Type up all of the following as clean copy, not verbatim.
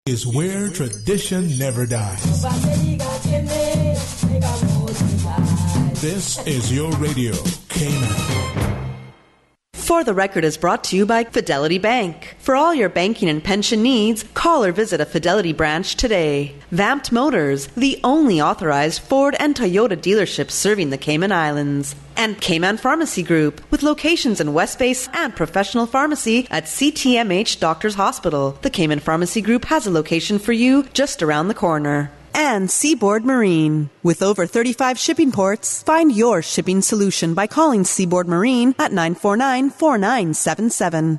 is where tradition never dies. This is your radio, Cayman. For the Record is brought to you by Fidelity Bank. For all your banking and pension needs, call or visit a Fidelity branch today. Vamped Motors, the only authorized Ford and Toyota dealerships serving the Cayman Islands. And Cayman Pharmacy Group, with locations in West Base and professional pharmacy at CTMH Doctors Hospital. The Cayman Pharmacy Group has a location for you just around the corner. And Seaboard Marine. With over 35 shipping ports, find your shipping solution by calling Seaboard Marine at 949-4977.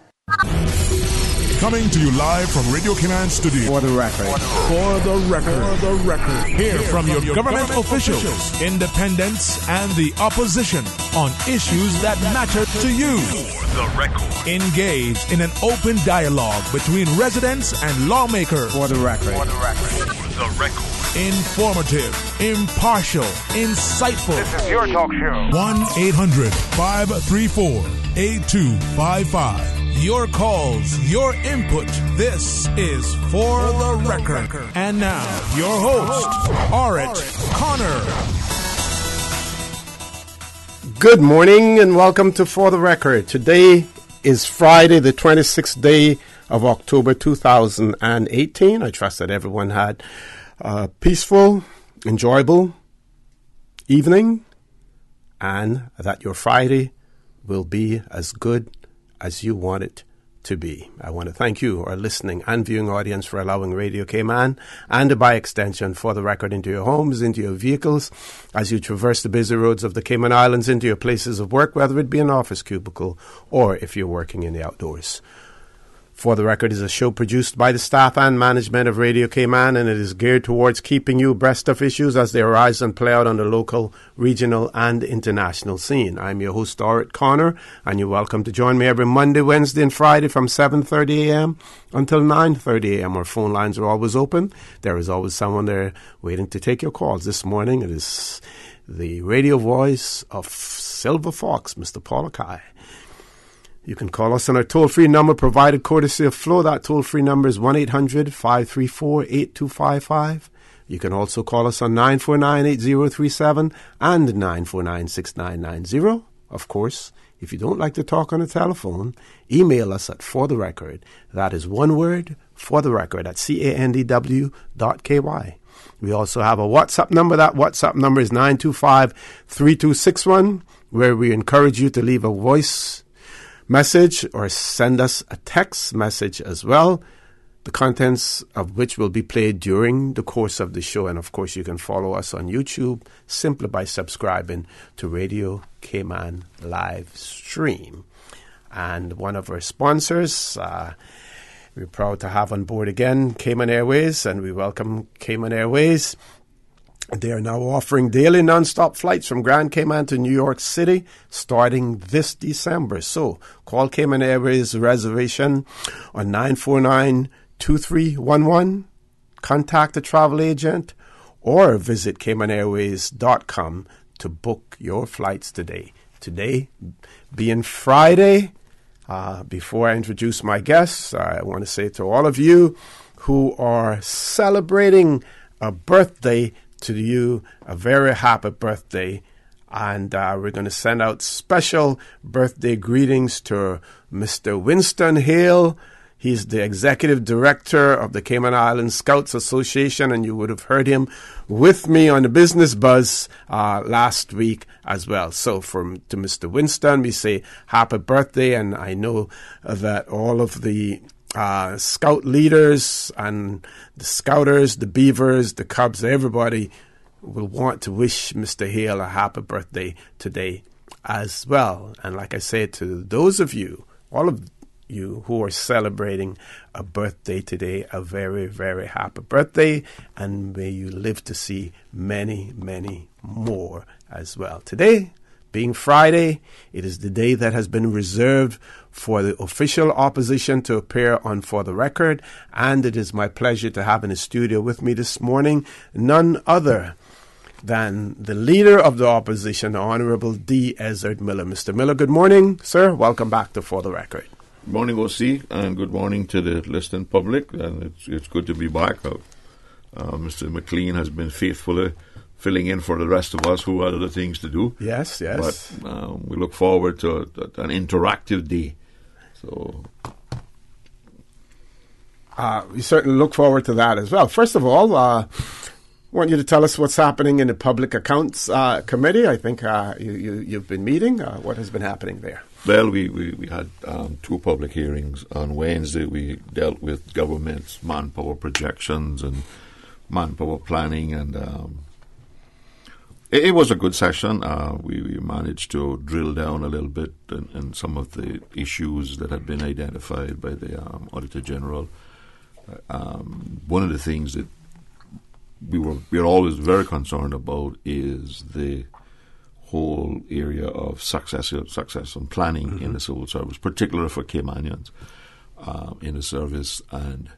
Coming to you live from Radio Cayman Studio. For the record. For the record. For the record. Hear from your government officials, independents, and the opposition on issues that matter to you. For the record. Engage in an open dialogue between residents and lawmakers. For the record. For the record. For the record. Informative, impartial, insightful. This is your talk show. 1-800-534-8255. Your calls, your input. This is For the Record. And now, your host, Orett Connor. Good morning and welcome to For the Record. Today is Friday, the 26th day of October 2018. I trust that everyone had a peaceful, enjoyable evening and that your Friday will be as good as you want it to be. I want to thank you, our listening and viewing audience, for allowing Radio Cayman and by extension For the Record into your homes, into your vehicles, as you traverse the busy roads of the Cayman Islands, into your places of work, whether it be an office cubicle or if you're working in the outdoors. For the Record is a show produced by the staff and management of Radio Cayman, and it is geared towards keeping you abreast of issues as they arise and play out on the local, regional, and international scene. I'm your host, Orett Connor, and you're welcome to join me every Monday, Wednesday, and Friday from 7:30 a.m. until 9:30 a.m. Our phone lines are always open. There is always someone there waiting to take your calls. This morning, it is the radio voice of Silver Fox, Mr. Paul Akai. You can call us on our toll-free number provided courtesy of Flo. That toll-free number is 1-800-534-8255. You can also call us on 949-8037 and 949-6990. Of course, if you don't like to talk on the telephone, email us at For the Record. That is one word, For the Record, at candw.ky. We also have a WhatsApp number. That WhatsApp number is 925-3261, where we encourage you to leave a voice message or send us a text message as well, the contents of which will be played during the course of the show. And of course, you can follow us on YouTube simply by subscribing to Radio Cayman live stream. And one of our sponsors, we're proud to have on board again Cayman Airways, and we welcome Cayman Airways. They are now offering daily non-stop flights from Grand Cayman to New York City starting this December. So call Cayman Airways reservation on 949-2311, contact a travel agent, or visit CaymanAirways.com to book your flights today. Today being Friday, before I introduce my guests, I want to say to all of you who are celebrating a birthday, to you, a very happy birthday. And we're going to send out special birthday greetings to Mr. Winston Hale. He's the executive director of the Cayman Islands Scouts Association, and you would have heard him with me on the Business Buzz last week as well. So to Mr. Winston, we say happy birthday, and I know that all of the scout leaders and the scouters, the beavers, the cubs, everybody will want to wish Mr. Hale a happy birthday today as well. And like I said, to those of you, all of you who are celebrating a birthday today, a very, very happy birthday, and may you live to see many, many more as well. Today, being Friday, it is the day that has been reserved for the official opposition to appear on For the Record, and it is my pleasure to have in the studio with me this morning none other than the leader of the opposition, the Honorable D. Ezard Miller. Mr. Miller, good morning, sir. Welcome back to For the Record. Good morning, OC, and good morning to the listening public. And it's good to be back. Mr. McLean has been faithfully filling in for the rest of us who had other things to do. Yes. But we look forward to an interactive day. So we certainly look forward to that as well. First of all, I want you to tell us what's happening in the Public Accounts Committee. I think you've been meeting. What has been happening there? Well, we had two public hearings on Wednesday. We dealt with government's manpower projections and manpower planning, and it was a good session. We managed to drill down a little bit in some of the issues that had been identified by the Auditor General. One of the things that we're always very concerned about is the whole area of success and planning in the civil service, particularly for Caymanians in the service. And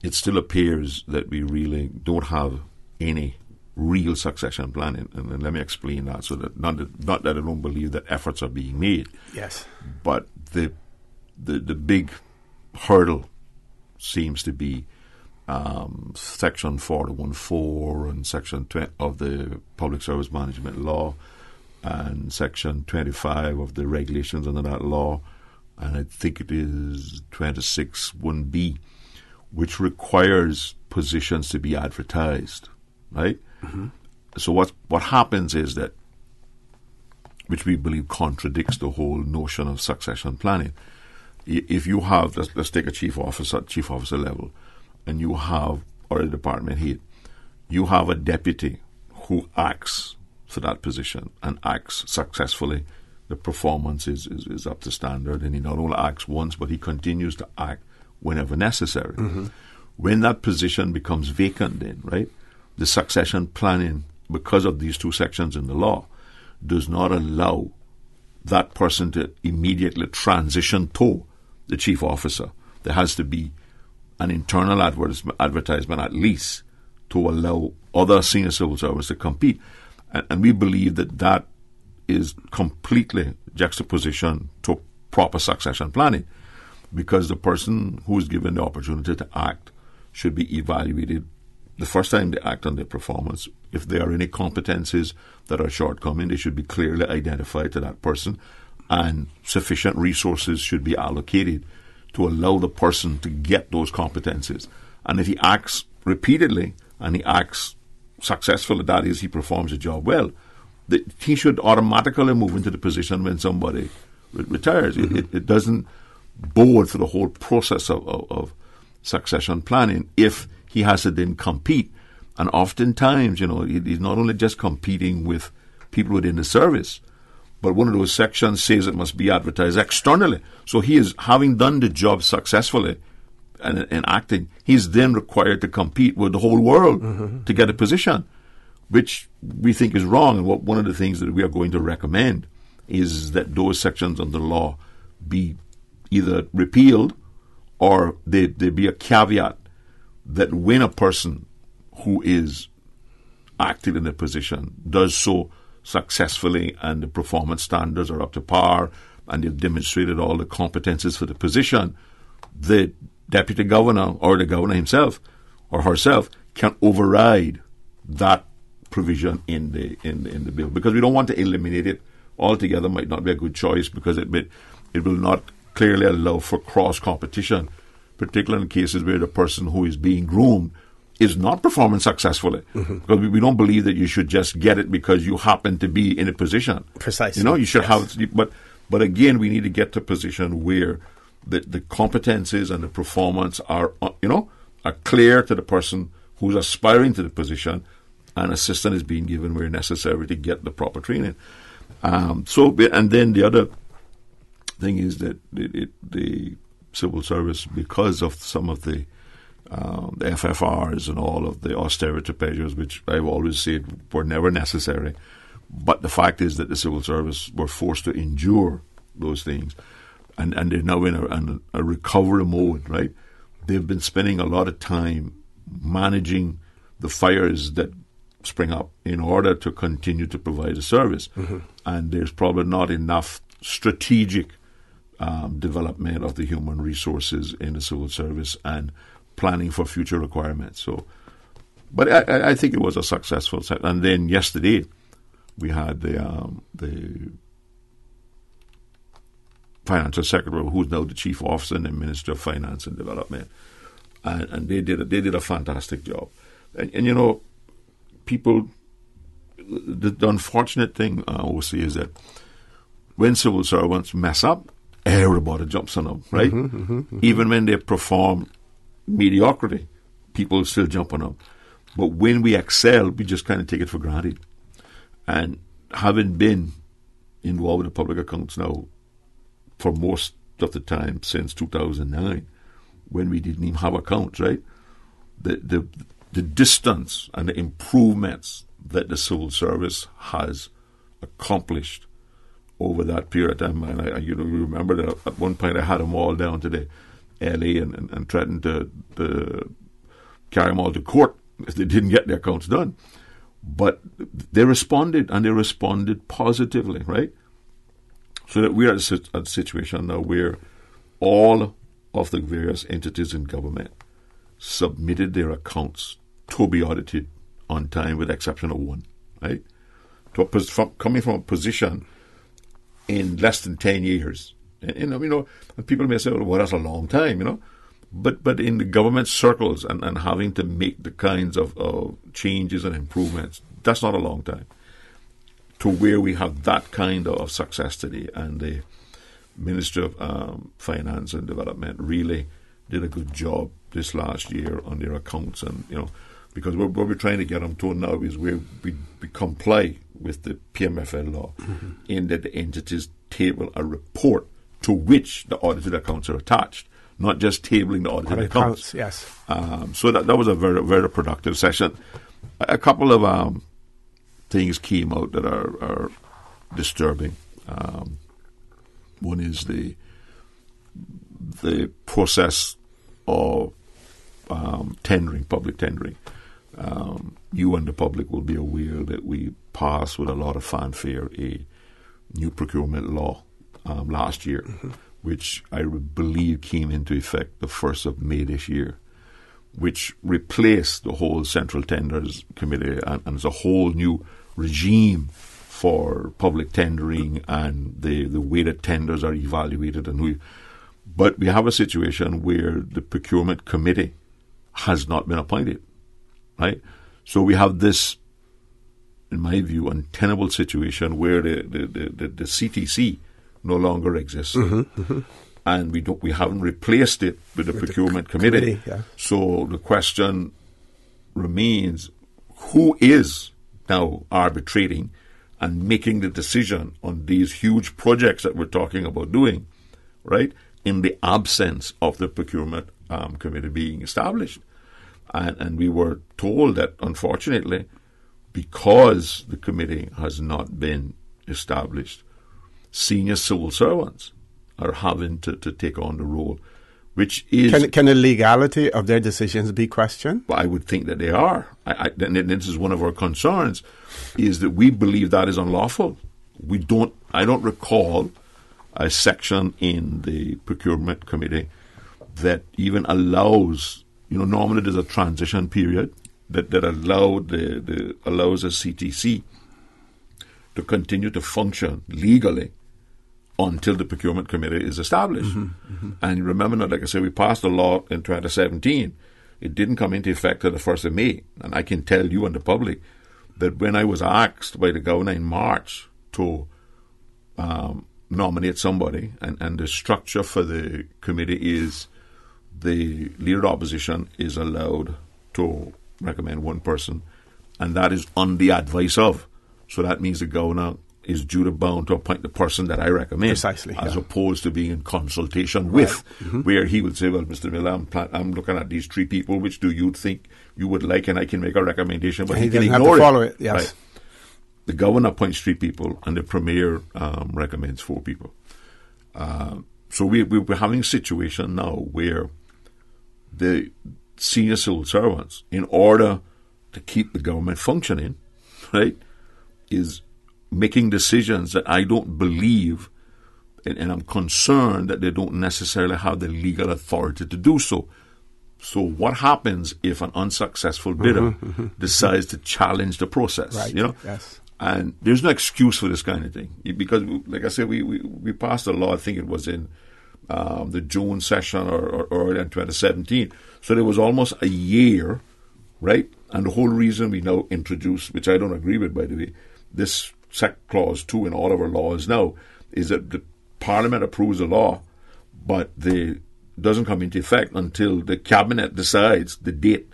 it still appears that we really don't have any real succession planning. And let me explain that, so that not that I don't believe that efforts are being made. Yes. But the big hurdle seems to be Section 41.4 and Section 20 of the Public Service Management Law, and Section 25 of the regulations under that law, and I think it is 26(1)(b), which requires positions to be advertised, right? Mm-hmm. So what happens is that, which we believe contradicts the whole notion of succession planning. If you have, let's take a chief officer level, and you have, or a department head, you have a deputy who acts for that position and acts successfully. The performance is up to standard, and he not only acts once, but he continues to act whenever necessary. Mm-hmm. When that position becomes vacant, then, right, the succession planning, because of these two sections in the law, does not allow that person to immediately transition to the chief officer. There has to be an internal advertisement at least to allow other senior civil servants to compete. And we believe that is completely juxtaposition to proper succession planning, because the person who is given the opportunity to act should be evaluated the first time they act on their performance. If there are any competencies that are shortcoming, they should be clearly identified to that person, and sufficient resources should be allocated to allow the person to get those competencies. And if he acts repeatedly and he acts successfully, that is, he performs the job well, he should automatically move into the position when somebody retires. Mm-hmm. It doesn't bode for the whole process of succession planning if he has to then compete. And oftentimes, he's not only just competing with people within the service, but one of those sections says it must be advertised externally. So he is, having done the job successfully and acting, he's then required to compete with the whole world to get a position, which we think is wrong. And one of the things that we are going to recommend is that those sections of the law be either repealed, or there be a caveat that when a person who is active in a position does so successfully and the performance standards are up to par and they've demonstrated all the competences for the position, the deputy governor or the governor himself or herself can override that provision in the bill, because we don't want to eliminate it altogether. Might not be a good choice, because it will not clearly allow for cross competition, particularly in cases where the person who is being groomed is not performing successfully. Mm-hmm. Because we don't believe that you should just get it because you happen to be in a position. Precisely. You should have, but again, we need to get to a position where the competencies and the performance are clear to the person who's aspiring to the position, and assistance is being given where necessary to get the proper training. And then the other thing is that the civil service, because of some of the FFRs and all of the austerity measures, which I've always said were never necessary, but the fact is that the civil service were forced to endure those things, and they're now in a recovery mode, right? They've been spending a lot of time managing the fires that spring up in order to continue to provide a service. Mm-hmm. And there's probably not enough strategic development of the human resources in the civil service and planning for future requirements. So, but I think it was a successful set. And then yesterday, we had the financial secretary, who's now the chief officer in the Ministry of Finance and Development, and they did a fantastic job. And you know, people, the unfortunate thing I will say is that when civil servants mess up, everybody jumps on them, right? Even when they perform mediocrity, people still jump on them. But when we excel, we just kind of take it for granted. And having been involved in public accounts now for most of the time since 2009, when we didn't even have accounts, right? The distance and the improvements that the civil service has accomplished over that period of time, and I you remember that at one point I had them all down to the LA and threatened to carry them all to court if they didn't get their accounts done. But they responded, and they responded positively, right? So that we are at a situation now where all of the various entities in government submitted their accounts to be audited on time, with the exception of one, right? Coming from a position in less than 10 years. And people may say, well, that's a long time, you know. But in the government circles and having to make the kinds of changes and improvements, that's not a long time. To where we have that kind of success today, and the Ministry of Finance and Development really did a good job this last year on their accounts, and because what we're trying to get them to now is where we comply with the PMFL law, in that the entities table a report to which the audited accounts are attached, not just tabling the audited accounts. Yes. So that was a very, very productive session. A couple of things came out that are disturbing. One is the process of public tendering. You and the public will be aware that we passed with a lot of fanfare a new procurement law last year, which I believe came into effect the 1st of May this year, which replaced the whole Central Tenders Committee and is a whole new regime for public tendering and the way that tenders are evaluated. But we have a situation where the procurement committee has not been appointed, right? So we have this, in my view, untenable situation where the CTC no longer exists, and we haven't replaced it with the procurement committee. Yeah. So the question remains: who is now arbitrating and making the decision on these huge projects that we're talking about doing, right? In the absence of the procurement committee being established, and we were told that, unfortunately, because the committee has not been established, senior civil servants are having to take on the role, which is... Can the legality of their decisions be questioned? I would think that they are. And this is one of our concerns, is that we believe that is unlawful. I don't recall a section in the procurement committee that even allows, normally there's a transition period that allows a CTC to continue to function legally until the procurement committee is established. And remember now, like I said, we passed a law in 2017. It didn't come into effect until the 1st of May. And I can tell you and the public that when I was asked by the governor in March to nominate somebody, and the structure for the committee is the leader of opposition is allowed to recommend one person, and that is on the advice of. So that means the governor is duty bound to appoint the person that I recommend, precisely, as opposed to being in consultation with, where he would say, well, Mr. Miller, I'm looking at these 3 people, which do you think you would like, and I can make a recommendation, but he can doesn't ignore have to follow it. Yes. Right. The governor appoints 3 people, and the premier recommends 4 people. So we're having a situation now where the senior civil servants, in order to keep the government functioning, right, is making decisions that I don't believe and I'm concerned that they don't necessarily have the legal authority to do so. So what happens if an unsuccessful bidder decides to challenge the process? Right. Yes. And there's no excuse for this kind of thing because, like I said, we passed a law. I think it was in the June session or early in 2017. So there was almost a year, right? And the whole reason we now introduced, which I don't agree with, by the way, this clause 2 in all of our laws now is that the Parliament approves a law, but it doesn't come into effect until the Cabinet decides the date.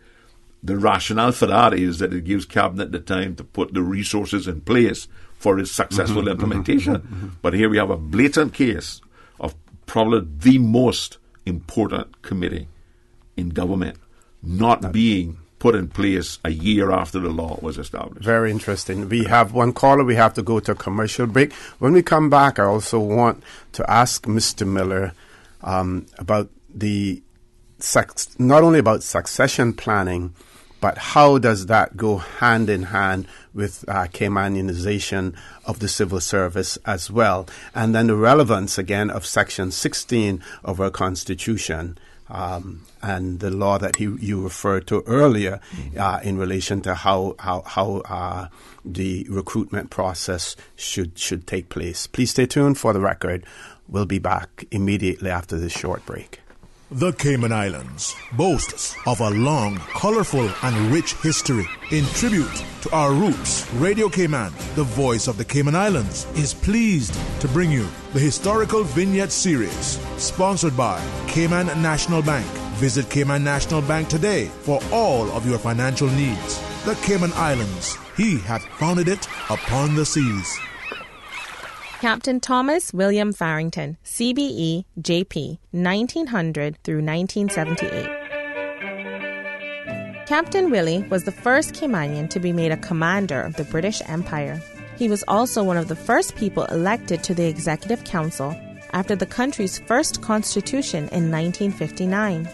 The rationale for that is that it gives Cabinet the time to put the resources in place for its successful implementation. But here we have a blatant case of probably the most important committee in government not being put in place a year after the law was established. Very interesting. We have one caller. We have to go to a commercial break. When we come back, I also want to ask Mr. Miller about not only about succession planning, but how does that go hand in hand with Caymanization of the civil service as well? And then the relevance, again, of Section 16 of our Constitution and the law that you referred to earlier in relation to how the recruitment process should take place. Please stay tuned for the record. We'll be back immediately after this short break. The Cayman Islands boasts of a long, colorful, and rich history. In tribute to our roots, Radio Cayman, the voice of the Cayman Islands, is pleased to bring you the historical vignette series, sponsored by Cayman National Bank. Visit Cayman National Bank today for all of your financial needs. The Cayman Islands, he hath founded it upon the seas. Captain Thomas William Farrington, CBE, JP, 1900 through 1978. Captain Willie was the first Caymanian to be made a commander of the British Empire. He was also one of the first people elected to the Executive Council after the country's first constitution in 1959.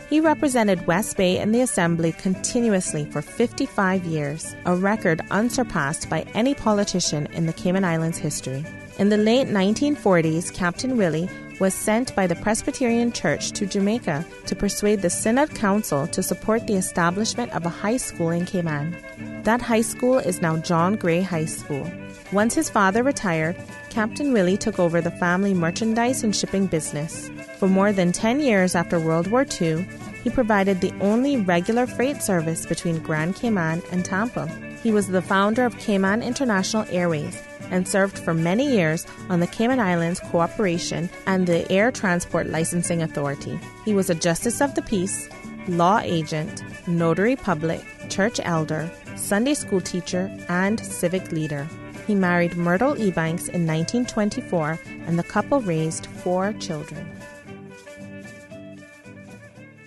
He represented West Bay in the Assembly continuously for 55 years, a record unsurpassed by any politician in the Cayman Islands history. In the late 1940s, Captain Willie was sent by the Presbyterian Church to Jamaica to persuade the Synod Council to support the establishment of a high school in Cayman. That high school is now John Gray High School. Once his father retired, Captain Willie took over the family merchandise and shipping business. For more than 10 years after World War II, he provided the only regular freight service between Grand Cayman and Tampa. He was the founder of Cayman International Airways and served for many years on the Cayman Islands Cooperation and the Air Transport Licensing Authority. He was a Justice of the Peace, law agent, notary public, church elder, Sunday school teacher, and civic leader. He married Myrtle Ebanks in 1924, and the couple raised 4 children.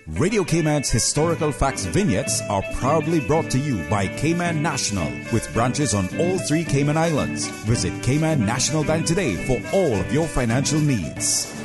Radio Cayman's historical facts vignettes are proudly brought to you by Cayman National, with branches on all 3 Cayman Islands. Visit Cayman National Bank today for all of your financial needs.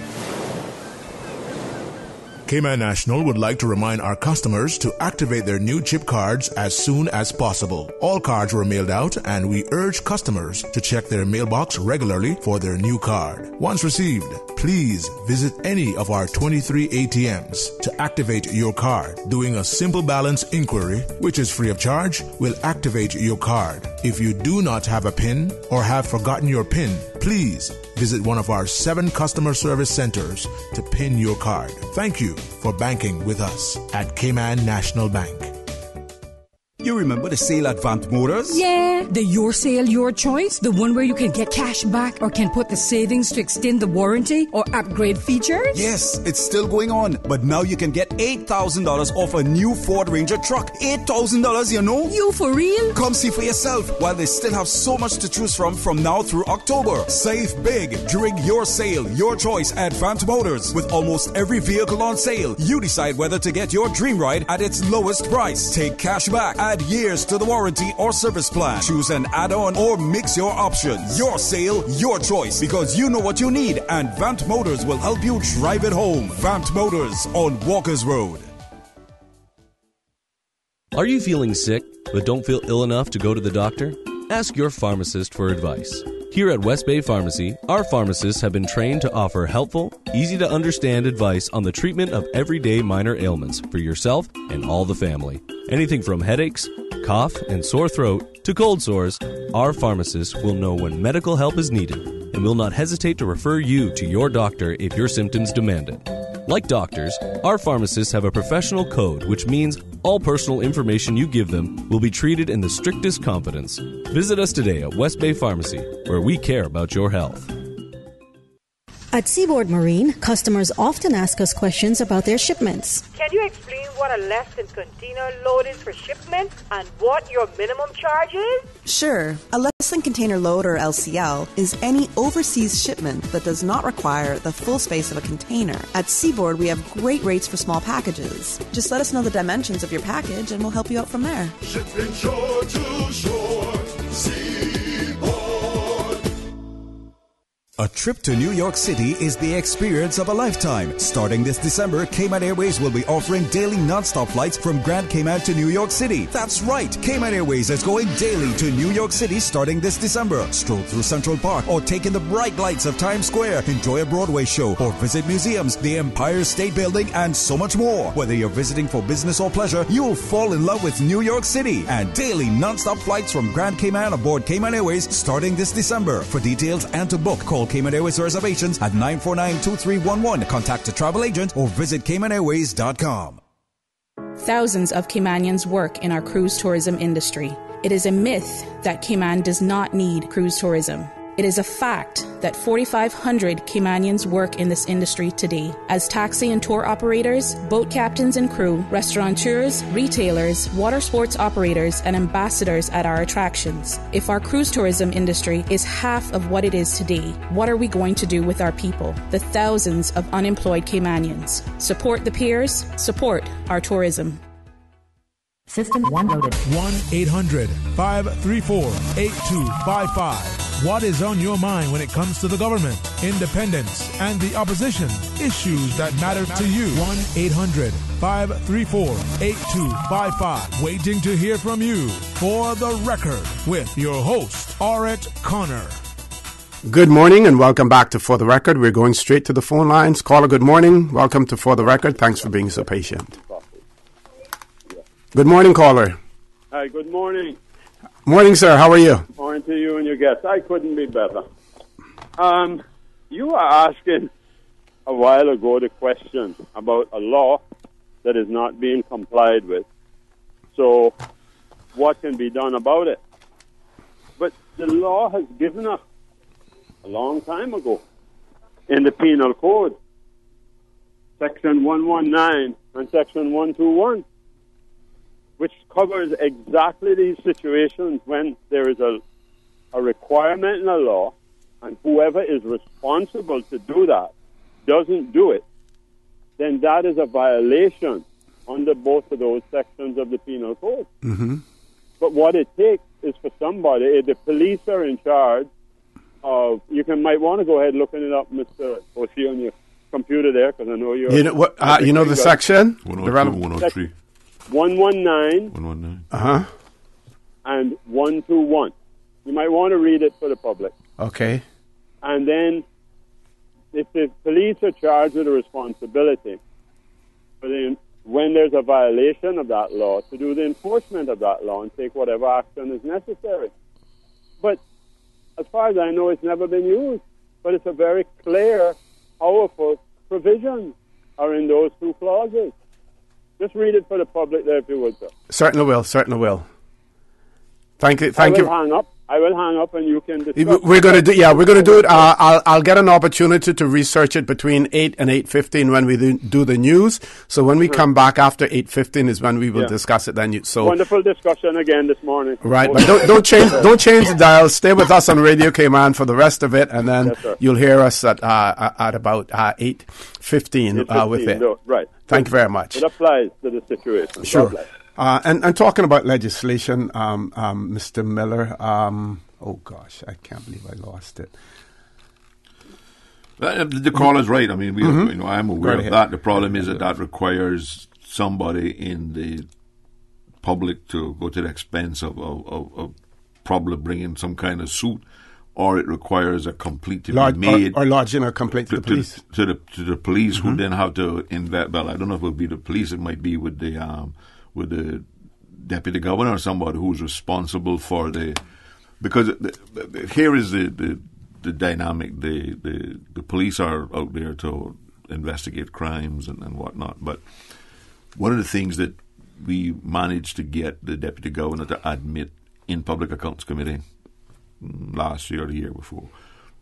Cayman National would like to remind our customers to activate their new chip cards as soon as possible. All cards were mailed out, and we urge customers to check their mailbox regularly for their new card. Once received, please visit any of our 23 ATMs to activate your card. Doing a simple balance inquiry, which is free of charge, will activate your card. If you do not have a PIN or have forgotten your PIN, please visit one of our 7 customer service centers to PIN your card. Thank you for banking with us at Cayman National Bank. You remember the sale at Vamped Motors? Yeah, the Your Sale, Your Choice. The one where you can get cash back or can put the savings to extend the warranty or upgrade features? Yes, it's still going on. But now you can get $8,000 off a new Ford Ranger truck. $8,000, you know? You for real? Come see for yourself while they still have so much to choose from now through October. Save big during Your Sale, Your Choice at Vamped Motors. With almost every vehicle on sale, you decide whether to get your dream ride at its lowest price. Take cash back. Add years to the warranty or service plan. Choose an add-on or mix your options. Your sale, your choice, because you know what you need, and Vamped Motors will help you drive it home. Vamped Motors on Walkers Road. Are you feeling sick but don't feel ill enough to go to the doctor? Ask your pharmacist for advice. Here at West Bay Pharmacy, our pharmacists have been trained to offer helpful, easy-to-understand advice on the treatment of everyday minor ailments for yourself and all the family. Anything from headaches, cough, and sore throat to cold sores, our pharmacists will know when medical help is needed and will not hesitate to refer you to your doctor if your symptoms demand it. Like doctors, our pharmacists have a professional code, which means all personal information you give them will be treated in the strictest confidence. Visit us today at West Bay Pharmacy, where we care about your health. At Seaboard Marine, customers often ask us questions about their shipments. Can you explain what a less than container load is for shipment and what your minimum charge is? Sure. A less than container load, or LCL, is any overseas shipment that does not require the full space of a container. At Seaboard, we have great rates for small packages. Just let us know the dimensions of your package and we'll help you out from there. Shipping shore to shore, Seaboard. A trip to New York City is the experience of a lifetime. Starting this December, Cayman Airways will be offering daily non-stop flights from Grand Cayman to New York City. That's right, Cayman Airways is going daily to New York City starting this December. Stroll through Central Park or take in the bright lights of Times Square. Enjoy a Broadway show or visit museums, the Empire State Building, and so much more. Whether you're visiting for business or pleasure, you'll fall in love with New York City. And daily non-stop flights from Grand Cayman aboard Cayman Airways starting this December. For details and to book, call Cayman Airways reservations at 949-2311. Contact a travel agent or visit CaymanAirways.com. Thousands of Caymanians work in our cruise tourism industry. It is a myth that Cayman does not need cruise tourism. It is a fact that 4,500 Caymanians work in this industry today as taxi and tour operators, boat captains and crew, restaurateurs, retailers, water sports operators, and ambassadors at our attractions. If our cruise tourism industry is half of what it is today, what are we going to do with our people, the thousands of unemployed Caymanians? Support the peers, support our tourism. System 1 loaded. 1-800-534-8255. What is on your mind when it comes to the government, independence, and the opposition? Issues that matter to you. 1-800-534-8255. Waiting to hear from you. For the Record, with your host, Orett Connor. Good morning and welcome back to For the Record. We're going straight to the phone lines. Caller, good morning. Welcome to For the Record. Thanks for being so patient. Good morning, caller. Hi, good morning. Morning, sir. How are you? Morning to you and your guests. I couldn't be better. You were asking a while ago the question about a law that is not being complied with. So what can be done about it? But the law has given us a long time ago in the Penal Code, Section 119 and Section 121, which covers exactly these situations when there is a requirement in a law and whoever is responsible to do that doesn't do it, then that is a violation under both of those sections of the Penal Code. Mm-hmm. But what it takes is for somebody, if the police are in charge of, might want to go ahead looking it up, Mr. O'Shea, on your computer there, because I know you're... You know what? You know the section? 102, 103. 119 and 121. You might want to read it for the public. Okay. And then if the police are charged with the responsibility when there's a violation of that law, to do the enforcement of that law and take whatever action is necessary. But as far as I know, it's never been used. But it's a very clear, powerful provision are in those two clauses. Just read it for the public there, if you would, sir. Certainly will. Thank you. I will hang up, and you can discuss. We're going to do it. I'll get an opportunity to research it between 8 and 8:15 when we do the news. So when we come back after 8:15 is when we will discuss it. Then wonderful discussion again this morning. Right, but don't change the dial. Stay with us on Radio Cayman for the rest of it, and then you'll hear us at about 8:15 with it. Right. Thank you very much. It applies to the situation. Sure. And talking about legislation, Mr. Miller, oh gosh, I can't believe I lost it. The call is right. I mean, I'm aware of that. The problem is that requires somebody in the public to go to the expense of probably bring in some kind of suit, or it requires a complaint to be made. Or lodging a complaint to the police. To the police, who then have to invest. Well, I don't know if it would be the police. It might be with the deputy governor or somebody who's responsible for because here is the dynamic. The police are out there to investigate crimes and whatnot. But one of the things that we managed to get the deputy governor to admit in Public Accounts Committee last year or the year before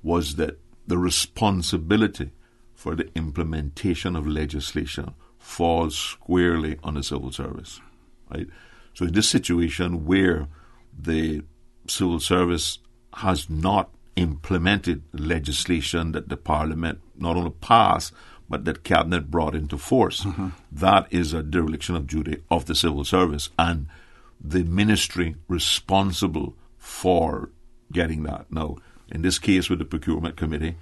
was that the responsibility for the implementation of legislation falls squarely on the civil service, right? So in this situation where the civil service has not implemented legislation that the Parliament not only passed but that Cabinet brought into force, that is a dereliction of duty of the civil service and the ministry responsible for getting that. Now, in this case with the Procurement Committee,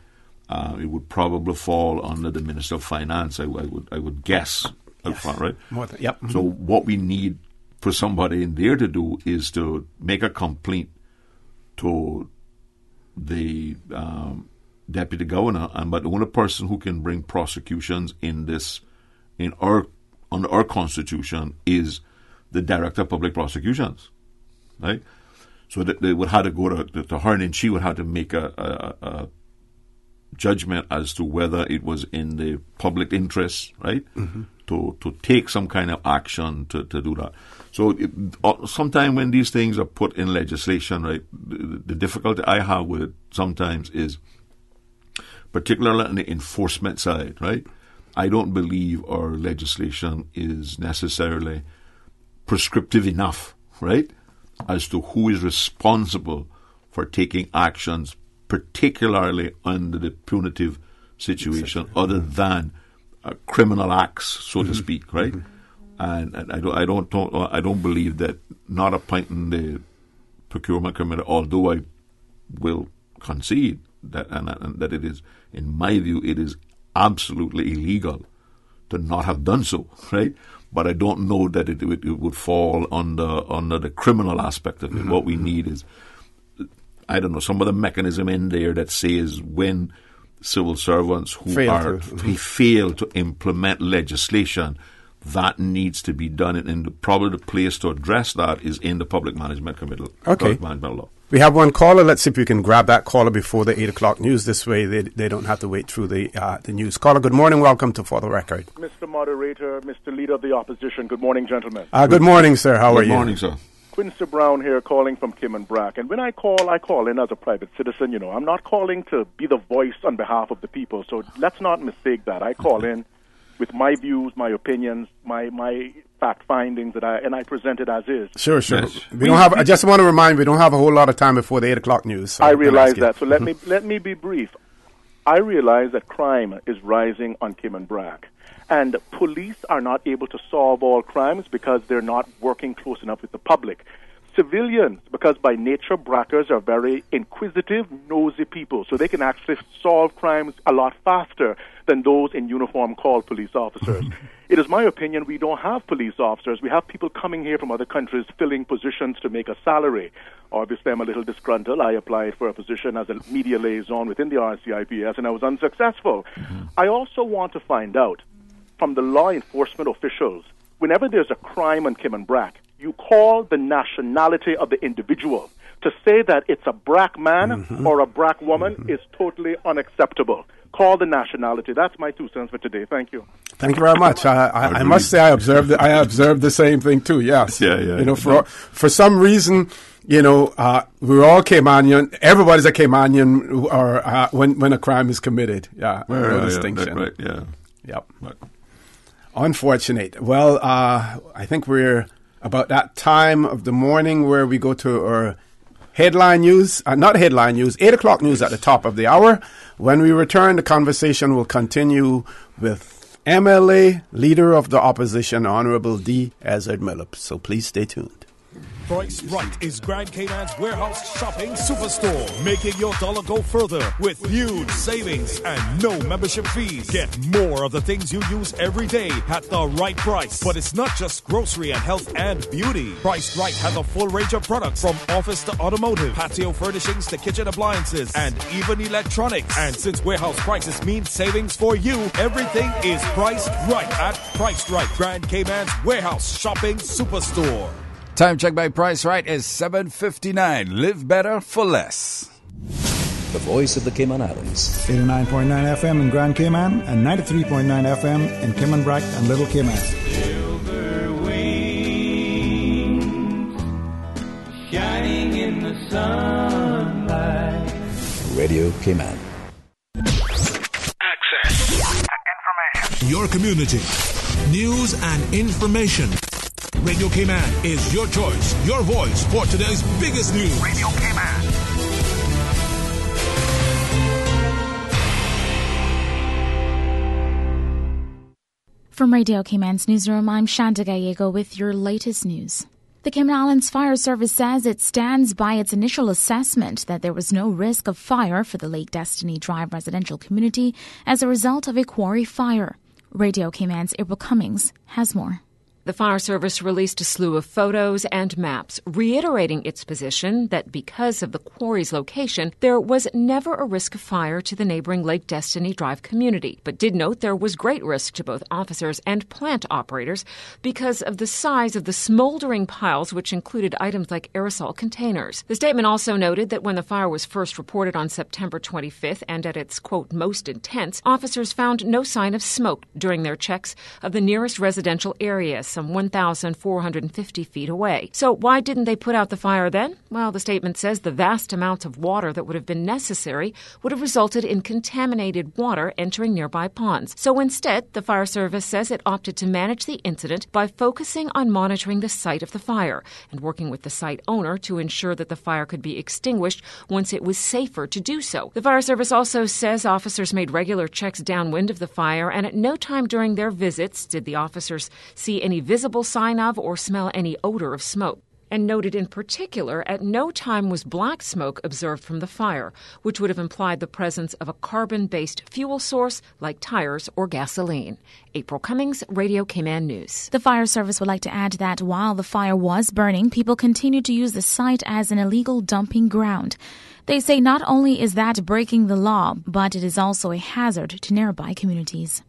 it would probably fall under the Minister of Finance, I would guess, up front, right? Yep. So what we need for somebody in there to do is to make a complaint to the deputy governor, but the only person who can bring prosecutions under our constitution is the director of public prosecutions, right? So that they would have to go to her, and she would have to make a judgment as to whether it was in the public interest, right, to take some kind of action to do that. So sometimes when these things are put in legislation, right, the difficulty I have with it sometimes is, particularly on the enforcement side, right, I don't believe our legislation is necessarily prescriptive enough, right, as to who is responsible for taking actions, particularly under the punitive situation, other than criminal acts, so to speak, right? And I don't believe that not appointing the Procurement Committee, although I will concede that and that it is, in my view, it is absolutely illegal to not have done so, right? But I don't know that it would fall under the criminal aspect of it. What we need is, I don't know, some of the mechanism in there that says when civil servants who fail to implement legislation, that needs to be done. And probably the place to address that is in the Public Management Committee. Okay. Public Management Law. We have one caller. Let's see if we can grab that caller before the 8 o'clock news. This way they don't have to wait through the news. Caller, good morning. Welcome to For the Record. Mr. Moderator, Mr. Leader of the Opposition, good morning, gentlemen. Good morning, sir. How are you? Good morning, sir. Quincy Brown here, calling from Cayman Brack. And when I call in as a private citizen. You know, I'm not calling to be the voice on behalf of the people. So let's not mistake that. I call in with my views, my opinions, my fact findings and I present it as is. Sure. Yes. I just want to remind, we don't have a whole lot of time before the 8 o'clock news. So I realize that. So let me be brief. I realize that crime is rising on Cayman Brack. And police are not able to solve all crimes because they're not working close enough with the public. Civilians, because by nature, Brackers are very inquisitive, nosy people, so they can actually solve crimes a lot faster than those in uniform called police officers. It is my opinion we don't have police officers. We have people coming here from other countries filling positions to make a salary. Obviously, I'm a little disgruntled. I applied for a position as a media liaison within the RCIPS, and I was unsuccessful. I also want to find out from the law enforcement officials, whenever there's a crime on Cayman Brack, you call the nationality of the individual. To say that it's a Brack man or a Brack woman is totally unacceptable. Call the nationality. That's my 2 cents for today. Thank you. Thank you very much. I must say I observed the same thing too. Yes. Yeah. You know, for some reason, you know, we're all Caymanian. Everybody's a Caymanian or when a crime is committed. Yeah. No distinction. Right. Yeah. Yep. Right. Unfortunate. Well, I think we're about that time of the morning where we go to our headline news, 8 o'clock news at the top of the hour. When we return, the conversation will continue with MLA, Leader of the Opposition, Honorable D. Ezard Millop. So please stay tuned. Price Right is Grand Cayman's warehouse shopping superstore, making your dollar go further with huge savings and no membership fees. Get more of the things you use every day at the right price. But it's not just grocery and health and beauty. Price Right has a full range of products from office to automotive, patio furnishings to kitchen appliances, and even electronics. And since warehouse prices mean savings for you, everything is priced right at Price Right, Grand Cayman's warehouse shopping superstore. Time check by Price Right is 7:59. Live better for less. The voice of the Cayman Islands. 89.9 FM in Grand Cayman and 93.9 FM in Cayman Brac and Little Cayman. Silver wings shining in the sunlight. Radio Cayman. Access. Information. Your community. News and information. Radio Cayman is your choice, your voice for today's biggest news. Radio Cayman. From Radio Cayman's newsroom, I'm Shanda Gallego with your latest news. The Cayman Islands Fire Service says it stands by its initial assessment that there was no risk of fire for the Lake Destiny Drive residential community as a result of a quarry fire. Radio Cayman's April Cummings has more. The Fire Service released a slew of photos and maps, reiterating its position that because of the quarry's location, there was never a risk of fire to the neighboring Lake Destiny Drive community, but did note there was great risk to both officers and plant operators because of the size of the smoldering piles, which included items like aerosol containers. The statement also noted that when the fire was first reported on September 25th and at its, quote, most intense, officers found no sign of smoke during their checks of the nearest residential areas, some 1,450 feet away. So why didn't they put out the fire then? Well, the statement says the vast amounts of water that would have been necessary would have resulted in contaminated water entering nearby ponds. So instead, the Fire Service says it opted to manage the incident by focusing on monitoring the site of the fire and working with the site owner to ensure that the fire could be extinguished once it was safer to do so. The Fire Service also says officers made regular checks downwind of the fire, and at no time during their visits did the officers see any visible sign of or smell any odor of smoke. And noted in particular, at no time was black smoke observed from the fire, which would have implied the presence of a carbon-based fuel source like tires or gasoline. April Cummings, Radio Cayman News. The Fire Service would like to add that while the fire was burning, people continued to use the site as an illegal dumping ground. They say not only is that breaking the law, but it is also a hazard to nearby communities.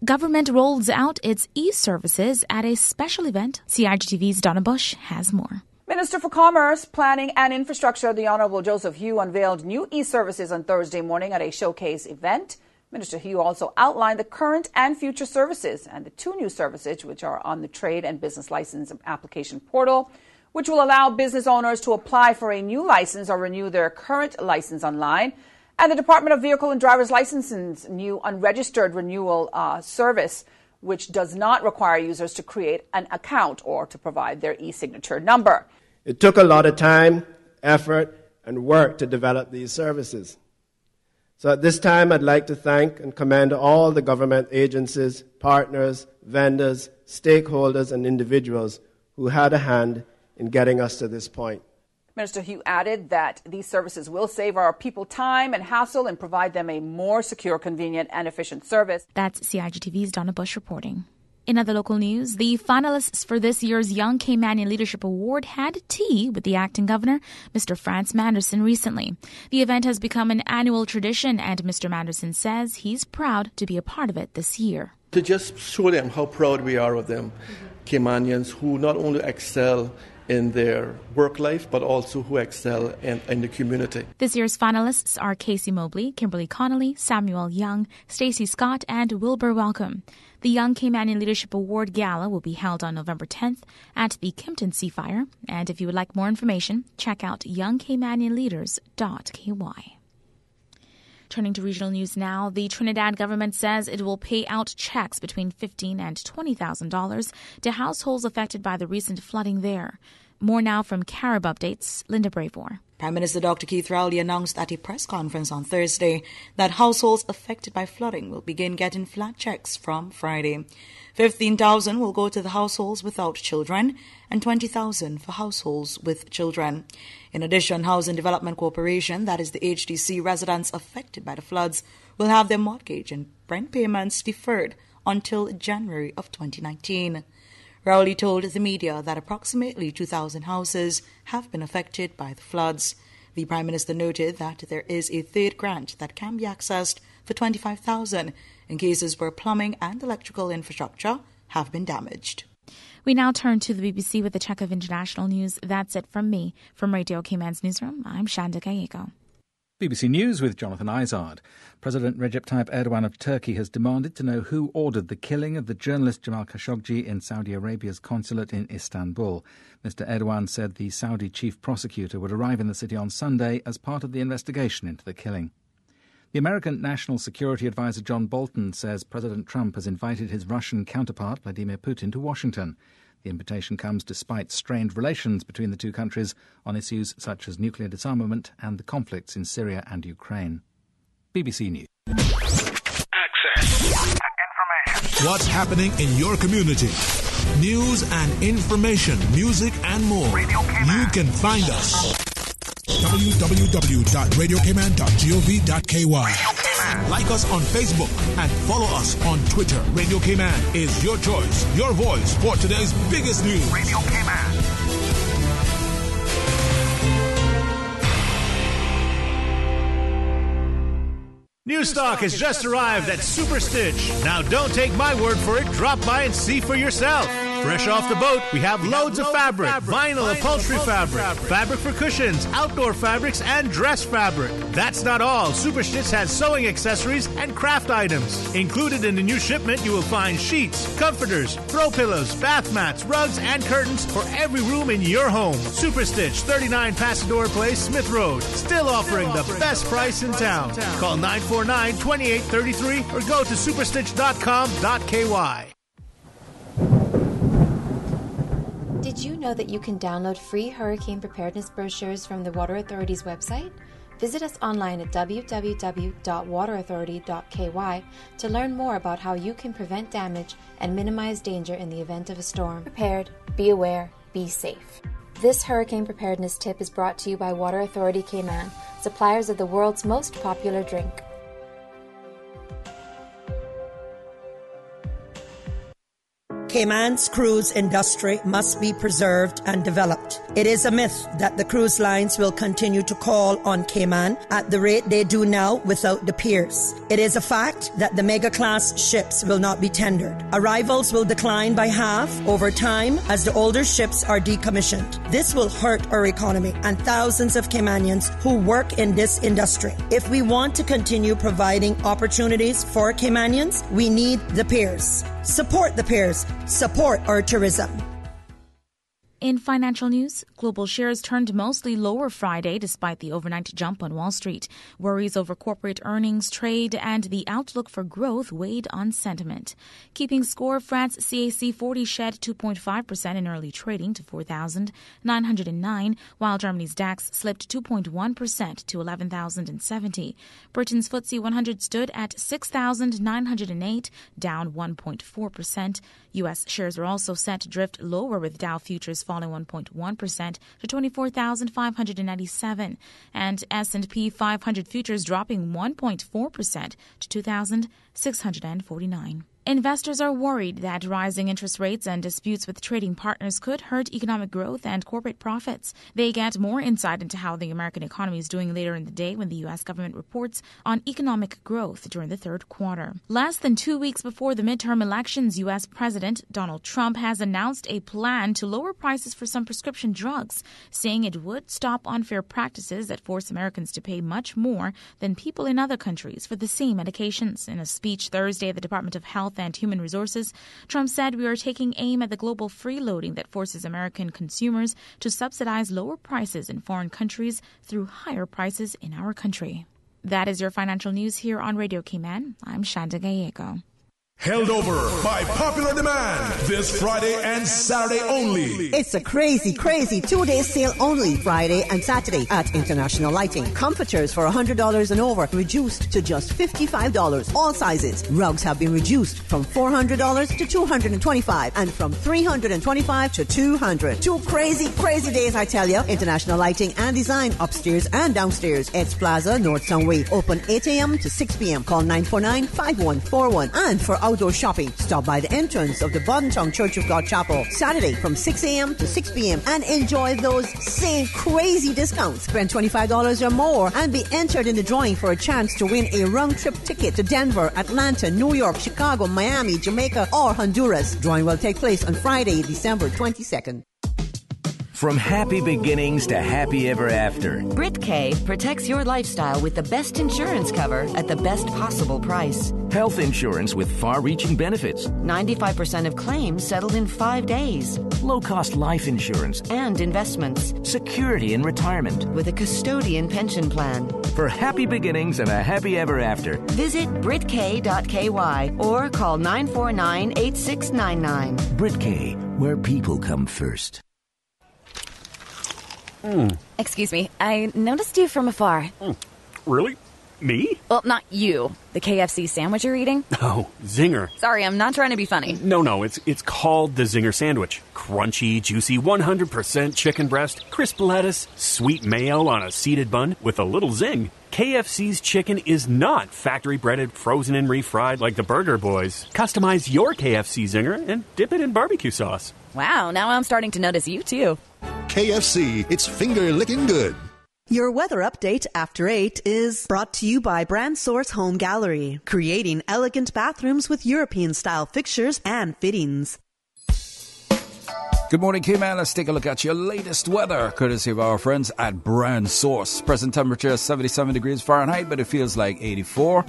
Government rolls out its e-services at a special event. CIGTV's Donna Bush has more. Minister for Commerce, Planning and Infrastructure, the Honourable Joseph Hugh, unveiled new e-services on Thursday morning at a showcase event. Minister Hugh also outlined the current and future services and the two new services which are on the Trade and Business License Application Portal, which will allow business owners to apply for a new license or renew their current license online. And the Department of Vehicle and Driver's Licensing's new unregistered renewal service, which does not require users to create an account or to provide their e-signature number. It took a lot of time, effort, and work to develop these services. So at this time, I'd like to thank and commend all the government agencies, partners, vendors, stakeholders, and individuals who had a hand in getting us to this point. Minister Hugh added that these services will save our people time and hassle and provide them a more secure, convenient, and efficient service. That's CIGTV's Donna Bush reporting. In other local news, the finalists for this year's Young Caymanian Leadership Award had tea with the acting governor, Mr. Franz Manderson, recently. The event has become an annual tradition, and Mr. Manderson says he's proud to be a part of it this year. To just show them how proud we are of them, Caymanians who not only excel in their work life, but also who excel in the community. This year's finalists are Casey Mobley, Kimberly Connolly, Samuel Young, Stacey Scott, and Wilbur Welcome. The Young Caymanian Leadership Award Gala will be held on November 10th at the Kimpton Seafire. And if you would like more information, check out youngcaymanianleaders.ky. Turning to regional news now, the Trinidad government says it will pay out checks between $15,000 and $20,000 to households affected by the recent flooding there. More now from Carib Updates, Linda Bravor. Prime Minister Dr. Keith Rowley announced at a press conference on Thursday that households affected by flooding will begin getting flat checks from Friday. 15,000 will go to the households without children and 20,000 for households with children. In addition, Housing Development Corporation, that is the HDC, residents affected by the floods will have their mortgage and rent payments deferred until January of 2019. Rowley told the media that approximately 2,000 houses have been affected by the floods. The Prime Minister noted that there is a third grant that can be accessed for 25,000 in cases where plumbing and electrical infrastructure have been damaged. We now turn to the BBC with a check of international news. That's it from me. From Radio Cayman's newsroom, I'm Shanda Gallego. BBC News with Jonathan Izard. President Recep Tayyip Erdogan of Turkey has demanded to know who ordered the killing of the journalist Jamal Khashoggi in Saudi Arabia's consulate in Istanbul. Mr. Erdogan said the Saudi chief prosecutor would arrive in the city on Sunday as part of the investigation into the killing. The American National Security Advisor John Bolton says President Trump has invited his Russian counterpart Vladimir Putin to Washington. The invitation comes despite strained relations between the two countries on issues such as nuclear disarmament and the conflicts in Syria and Ukraine. BBC News. Access. Information. What's happening in your community? News and information, music and more. You can find us. www.radiocayman.gov.ky. Like us on Facebook and follow us on Twitter. Radio Cayman is your choice, your voice for today's biggest news. Radio Cayman. New stock has just arrived at Super Stitch. Now don't take my word for it. Drop by and see for yourself. Fresh off the boat, we have loads of fabric, vinyl upholstery fabric, fabric for cushions, outdoor fabrics, and dress fabric. That's not all. Super Stitch has sewing accessories and craft items. Included in the new shipment, you will find sheets, comforters, throw pillows, bath mats, rugs, and curtains for every room in your home. Super Stitch, 39 Pasadora Place, Smith Road. Still offering the best price in town. Call 949-2833 or go to superstitch.com.ky. Did you know that you can download free hurricane preparedness brochures from the Water Authority's website? Visit us online at www.waterauthority.ky to learn more about how you can prevent damage and minimize danger in the event of a storm. Prepared, be aware, be safe. This hurricane preparedness tip is brought to you by Water Authority Cayman, suppliers of the world's most popular drink. Cayman's cruise industry must be preserved and developed. It is a myth that the cruise lines will continue to call on Cayman at the rate they do now without the piers. It is a fact that the mega-class ships will not be tendered. Arrivals will decline by half over time as the older ships are decommissioned. This will hurt our economy and thousands of Caymanians who work in this industry. If we want to continue providing opportunities for Caymanians, we need the piers. Support the piers. Support our tourism. In financial news, global shares turned mostly lower Friday despite the overnight jump on Wall Street. Worries over corporate earnings, trade, and the outlook for growth weighed on sentiment. Keeping score, France CAC 40 shed 2.5% in early trading to 4,909, while Germany's DAX slipped 2.1% to 11,070. Britain's FTSE 100 stood at 6,908, down 1.4%. U.S. shares were also set to drift lower with Dow futures falling 1.1% to 24,597 and S&P 500 futures dropping 1.4% to 2,649. Investors are worried that rising interest rates and disputes with trading partners could hurt economic growth and corporate profits. They get more insight into how the American economy is doing later in the day when the U.S. government reports on economic growth during the third quarter. Less than 2 weeks before the midterm elections, U.S. President Donald Trump has announced a plan to lower prices for some prescription drugs, saying it would stop unfair practices that force Americans to pay much more than people in other countries for the same medications. In a speech Thursday at the Department of Health and Human Resources, Trump said we are taking aim at the global freeloading that forces American consumers to subsidize lower prices in foreign countries through higher prices in our country. That is your financial news here on Radio Cayman. I'm Shanda Gallego. Held over by popular demand this Friday and Saturday only. It's a crazy 2-day sale only Friday and Saturday at International Lighting. Comforters for $100 and over reduced to just $55. All sizes. Rugs have been reduced from $400 to $225 and from $325 to $200. 2 crazy days, I tell you. International Lighting and Design upstairs and downstairs. Ed's Plaza, North Sunway. Open 8 a.m. to 6 p.m. Call 949-5141. And for outdoor shopping, stop by the entrance of the Bodentong Church of God Chapel Saturday from 6 a.m. to 6 p.m. and enjoy those same crazy discounts. Spend $25 or more and be entered in the drawing for a chance to win a round-trip ticket to Denver, Atlanta, New York, Chicago, Miami, Jamaica, or Honduras. Drawing will take place on Friday, December 22nd. From happy beginnings to happy ever after, Brit K protects your lifestyle with the best insurance cover at the best possible price. Health insurance with far-reaching benefits. 95% of claims settled in 5 days. Low-cost life insurance. And investments. Security in retirement. With a custodian pension plan. For happy beginnings and a happy ever after, visit BritK.ky or call 949-8699. BritK, where people come first. Excuse me, I noticed you from afar. Really? Me? Well, not you. The KFC sandwich you're eating? Oh, Zinger. Sorry, I'm not trying to be funny. No, it's called the Zinger Sandwich. Crunchy, juicy, 100% chicken breast, crisp lettuce, sweet mayo on a seeded bun with a little zing. KFC's chicken is not factory breaded, frozen and refried like the Burger Boys. Customize your KFC Zinger and dip it in barbecue sauce. Wow, now I'm starting to notice you too. KFC, it's finger-licking good. Your weather update after 8 is brought to you by Brand Source Home Gallery, creating elegant bathrooms with European-style fixtures and fittings. Good morning, Cayman. Let's take a look at your latest weather, courtesy of our friends at Brand Source. Present temperature 77 degrees Fahrenheit, but it feels like 84.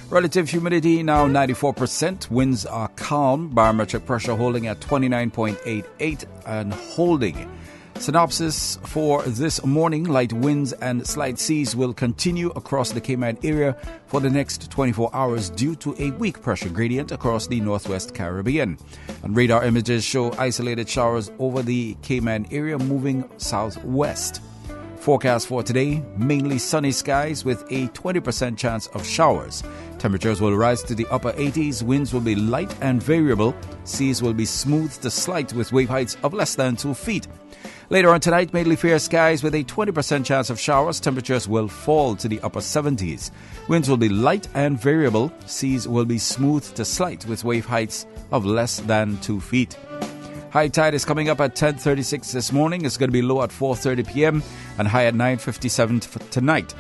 Relative humidity now 94%. Winds are calm. Barometric pressure holding at 29.88 and holding. Synopsis for this morning: light winds and slight seas will continue across the Cayman area for the next 24 hours due to a weak pressure gradient across the northwest Caribbean. And radar images show isolated showers over the Cayman area moving southwest. Forecast for today: mainly sunny skies with a 20% chance of showers. Temperatures will rise to the upper 80s. Winds will be light and variable. Seas will be smooth to slight with wave heights of less than 2 feet. Later on tonight, mainly fair skies with a 20% chance of showers. Temperatures will fall to the upper 70s. Winds will be light and variable. Seas will be smooth to slight with wave heights of less than 2 feet. High tide is coming up at 10:36 this morning. It's going to be low at 4:30 p.m. and high at 9:57 tonight.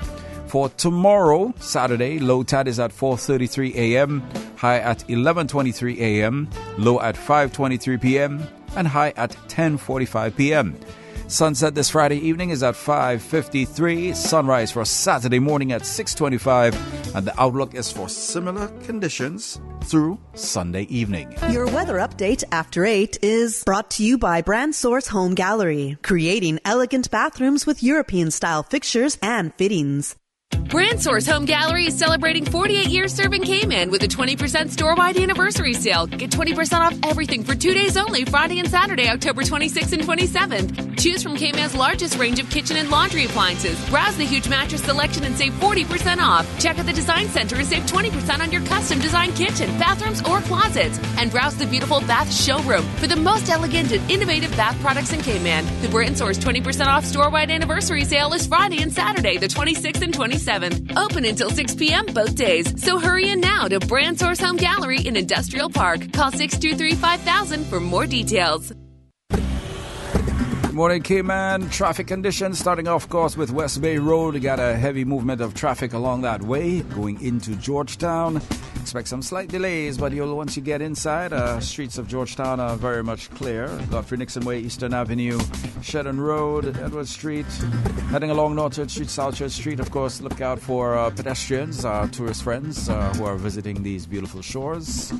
For tomorrow, Saturday, low tide is at 4:33 a.m., high at 11:23 a.m., low at 5:23 p.m., and high at 10:45 p.m. Sunset this Friday evening is at 5:53. Sunrise for Saturday morning at 6:25. And the outlook is for similar conditions through Sunday evening. Your weather update after 8 is brought to you by Brand Source Home Gallery, creating elegant bathrooms with European-style fixtures and fittings. Brand Source Home Gallery is celebrating 48 years serving Cayman with a 20% store-wide anniversary sale. Get 20% off everything for 2 days only, Friday and Saturday, October 26th and 27th. Choose from Cayman's largest range of kitchen and laundry appliances. Browse the huge mattress selection and save 40% off. Check out the Design Center and save 20% on your custom-designed kitchen, bathrooms, or closets. And browse the beautiful bath showroom for the most elegant and innovative bath products in Cayman. The Brand Source 20% off store-wide anniversary sale is Friday and Saturday, the 26th and 27th. Open until 6 p.m. both days. So hurry in now to Brand Source Home Gallery in Industrial Park. Call 623-5000 for more details. Good morning, Cayman. Traffic conditions starting off course with West Bay Road. You got a heavy movement of traffic along that way going into Georgetown. Expect some slight delays, but once you get inside, streets of Georgetown are very much clear. Godfrey Nixon Way, Eastern Avenue, Shedden Road, Edward Street. Heading along North Church Street, South Church Street. Of course, look out for pedestrians, tourist friends who are visiting these beautiful shores.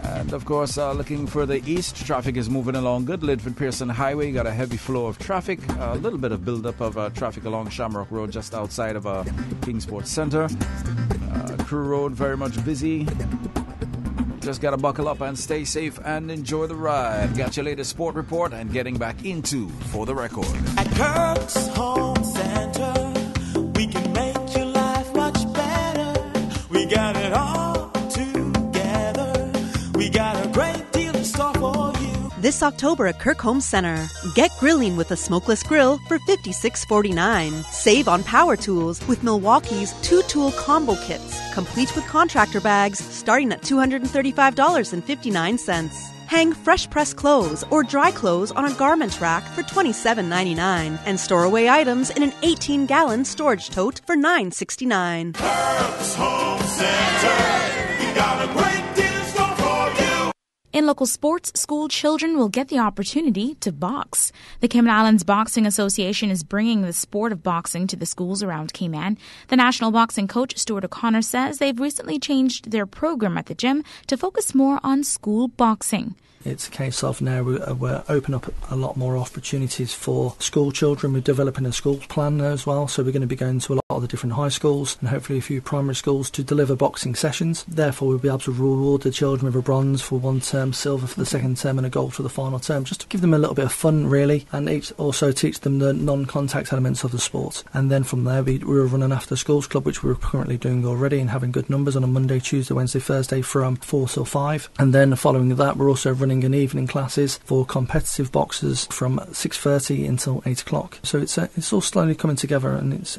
And of course, looking further east, traffic is moving along good. Lidford Pearson Highway, got a heavy flow of traffic. A little bit of buildup of traffic along Shamrock Road just outside of Kingsport Center. Crew Road, very much busy. Just gotta buckle up and stay safe and enjoy the ride. Got your latest sport report and getting back into For the Record. At Kirk's Home Center, we can make your life much better. We got it all together. We got a great deal in store for you. This October at Kirk Home Center, get grilling with a smokeless grill for $56.49. Save on power tools with Milwaukee's 2-tool combo kits, complete with contractor bags, starting at $235.59. Hang fresh pressed clothes or dry clothes on a garment rack for $27.99 and store away items in an 18-gallon storage tote for $9.69. Kirk's Home Center, we got a great deal in store for you. In local sports, school children will get the opportunity to box. The Cayman Islands Boxing Association is bringing the sport of boxing to the schools around Cayman. The national boxing coach, Stuart O'Connor, says they've recently changed their program at the gym to focus more on school boxing. It's a case of now we're opening up a lot more opportunities for school children. We're developing a school plan now as well, so we're going to be going to a lot of the different high schools and hopefully a few primary schools to deliver boxing sessions. Therefore, we'll be able to reward the children with a bronze for one term, silver for the second term and a gold for the final term, just to give them a little bit of fun really, and also teach them the non-contact elements of the sport. And then from there we're running after schools club, which we're currently doing already and having good numbers on a Monday, Tuesday, Wednesday, Thursday from 4 till 5. And then following that we're also running in evening classes for competitive boxers from 6:30 until 8 o'clock. So it's all slowly coming together, and it's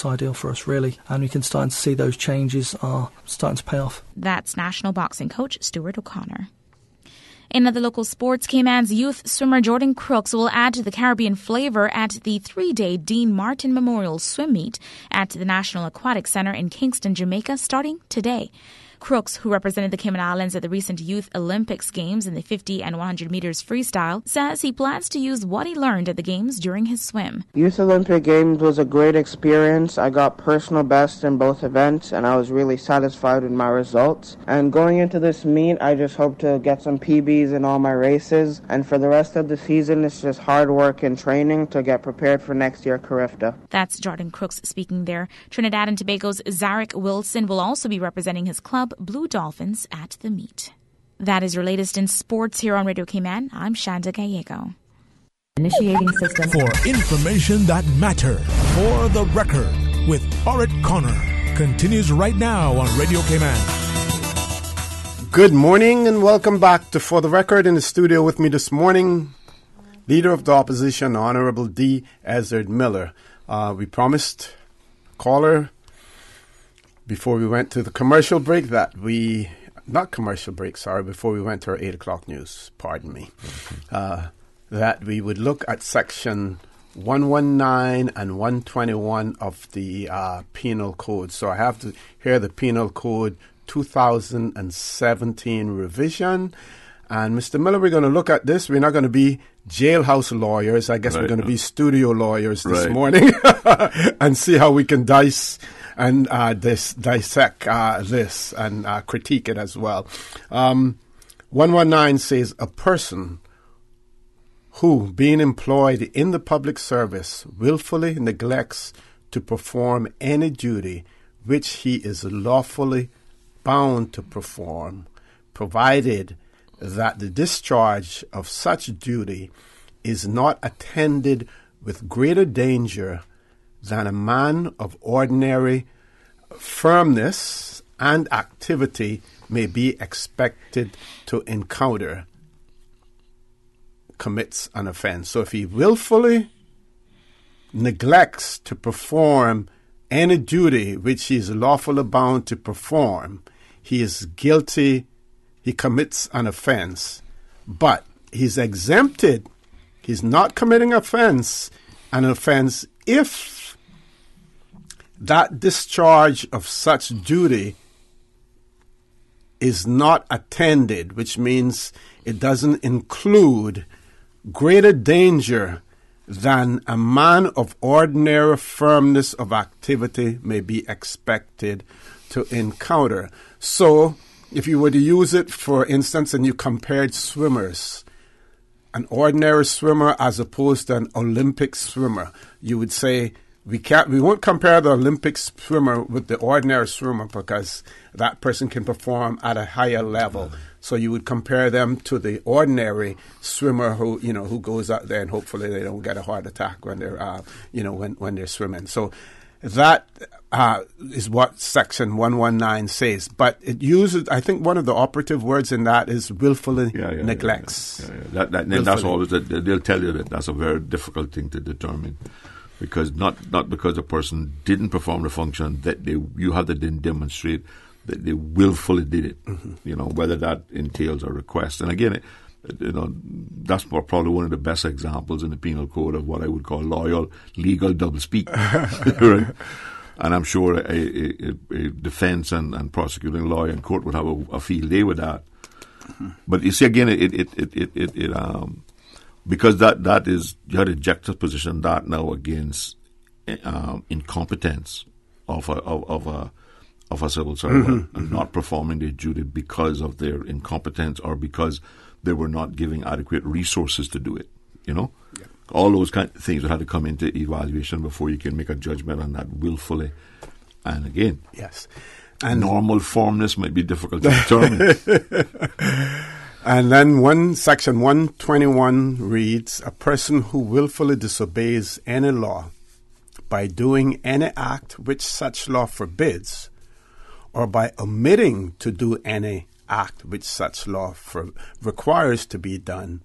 ideal for us really, and we can start to see those changes are starting to pay off. That's national boxing coach Stuart O'Connor. In other local sports, Cayman's youth swimmer Jordan Crooks will add to the Caribbean flavour at the 3-day Dean Martin Memorial Swim Meet at the National Aquatic Centre in Kingston, Jamaica, starting today. Crooks, who represented the Cayman Islands at the recent Youth Olympics Games in the 50 and 100 meters freestyle, says he plans to use what he learned at the Games during his swim. Youth Olympic Games was a great experience. I got personal best in both events, and I was really satisfied with my results. And going into this meet, I just hope to get some PBs in all my races. And for the rest of the season, it's just hard work and training to get prepared for next year Carifta. That's Jordan Crooks speaking there. Trinidad and Tobago's Zarek Wilson will also be representing his club, Blue Dolphins, at the meet. That is your latest in sports here on Radio Cayman. I'm Shanda Gallego. Initiating system. For information that matters. For the Record with Orett Connor continues right now on Radio Cayman. Good morning and welcome back to For the Record. In the studio with me this morning, Leader of the Opposition, Honorable D. Ezard Miller. We promised caller before we went to the commercial break before we went to our 8 o'clock news, that we would look at section 119 and 121 of the Penal Code. So I have to hear the Penal Code 2017 revision. And Mr. Miller, we're going to look at this. We're not going to be jailhouse lawyers. I guess we're going to be studio lawyers this morning and see how we can dissect this and critique it as well. 119 says a person who, being employed in the public service, willfully neglects to perform any duty which he is lawfully bound to perform, provided that the discharge of such duty is not attended with greater danger than a man of ordinary firmness and activity may be expected to encounter, commits an offense. So if he willfully neglects to perform any duty which he is lawfully bound to perform, he is guilty, he commits an offense. But he's exempted, he's not committing an offense if that discharge of such duty is not attended, which means it doesn't include greater danger than a man of ordinary firmness of activity may be expected to encounter. So, if you were to use it, for instance, and you compared swimmers, an ordinary swimmer as opposed to an Olympic swimmer, you would say we won't compare the Olympic swimmer with the ordinary swimmer because that person can perform at a higher level. So you would compare them to the ordinary swimmer who goes out there and hopefully they don't get a heart attack when they're when they're swimming. So that is what Section 119 says. But it uses, I think, one of the operative words in that is willfully neglects. That's always they'll tell you that that's a very difficult thing to determine. Because not because a person didn't perform the function that you have to then demonstrate that they willfully did it. Whether that entails a request. And again, that's probably one of the best examples in the penal code of what I would call legal doublespeak. Right? And I'm sure a defense and prosecuting lawyer in court would have a field day with that. But you see, again, because that is, you had to juxtaposition that now against incompetence of a civil servant and not performing their duty because of their incompetence or because they were not giving adequate resources to do it. All those kind of things that had to come into evaluation before you can make a judgment on that willfully. And again, yes, and normal formness might be difficult to determine. And then Section 121 reads, a person who willfully disobeys any law by doing any act which such law forbids, or by omitting to do any act which such law requires to be done,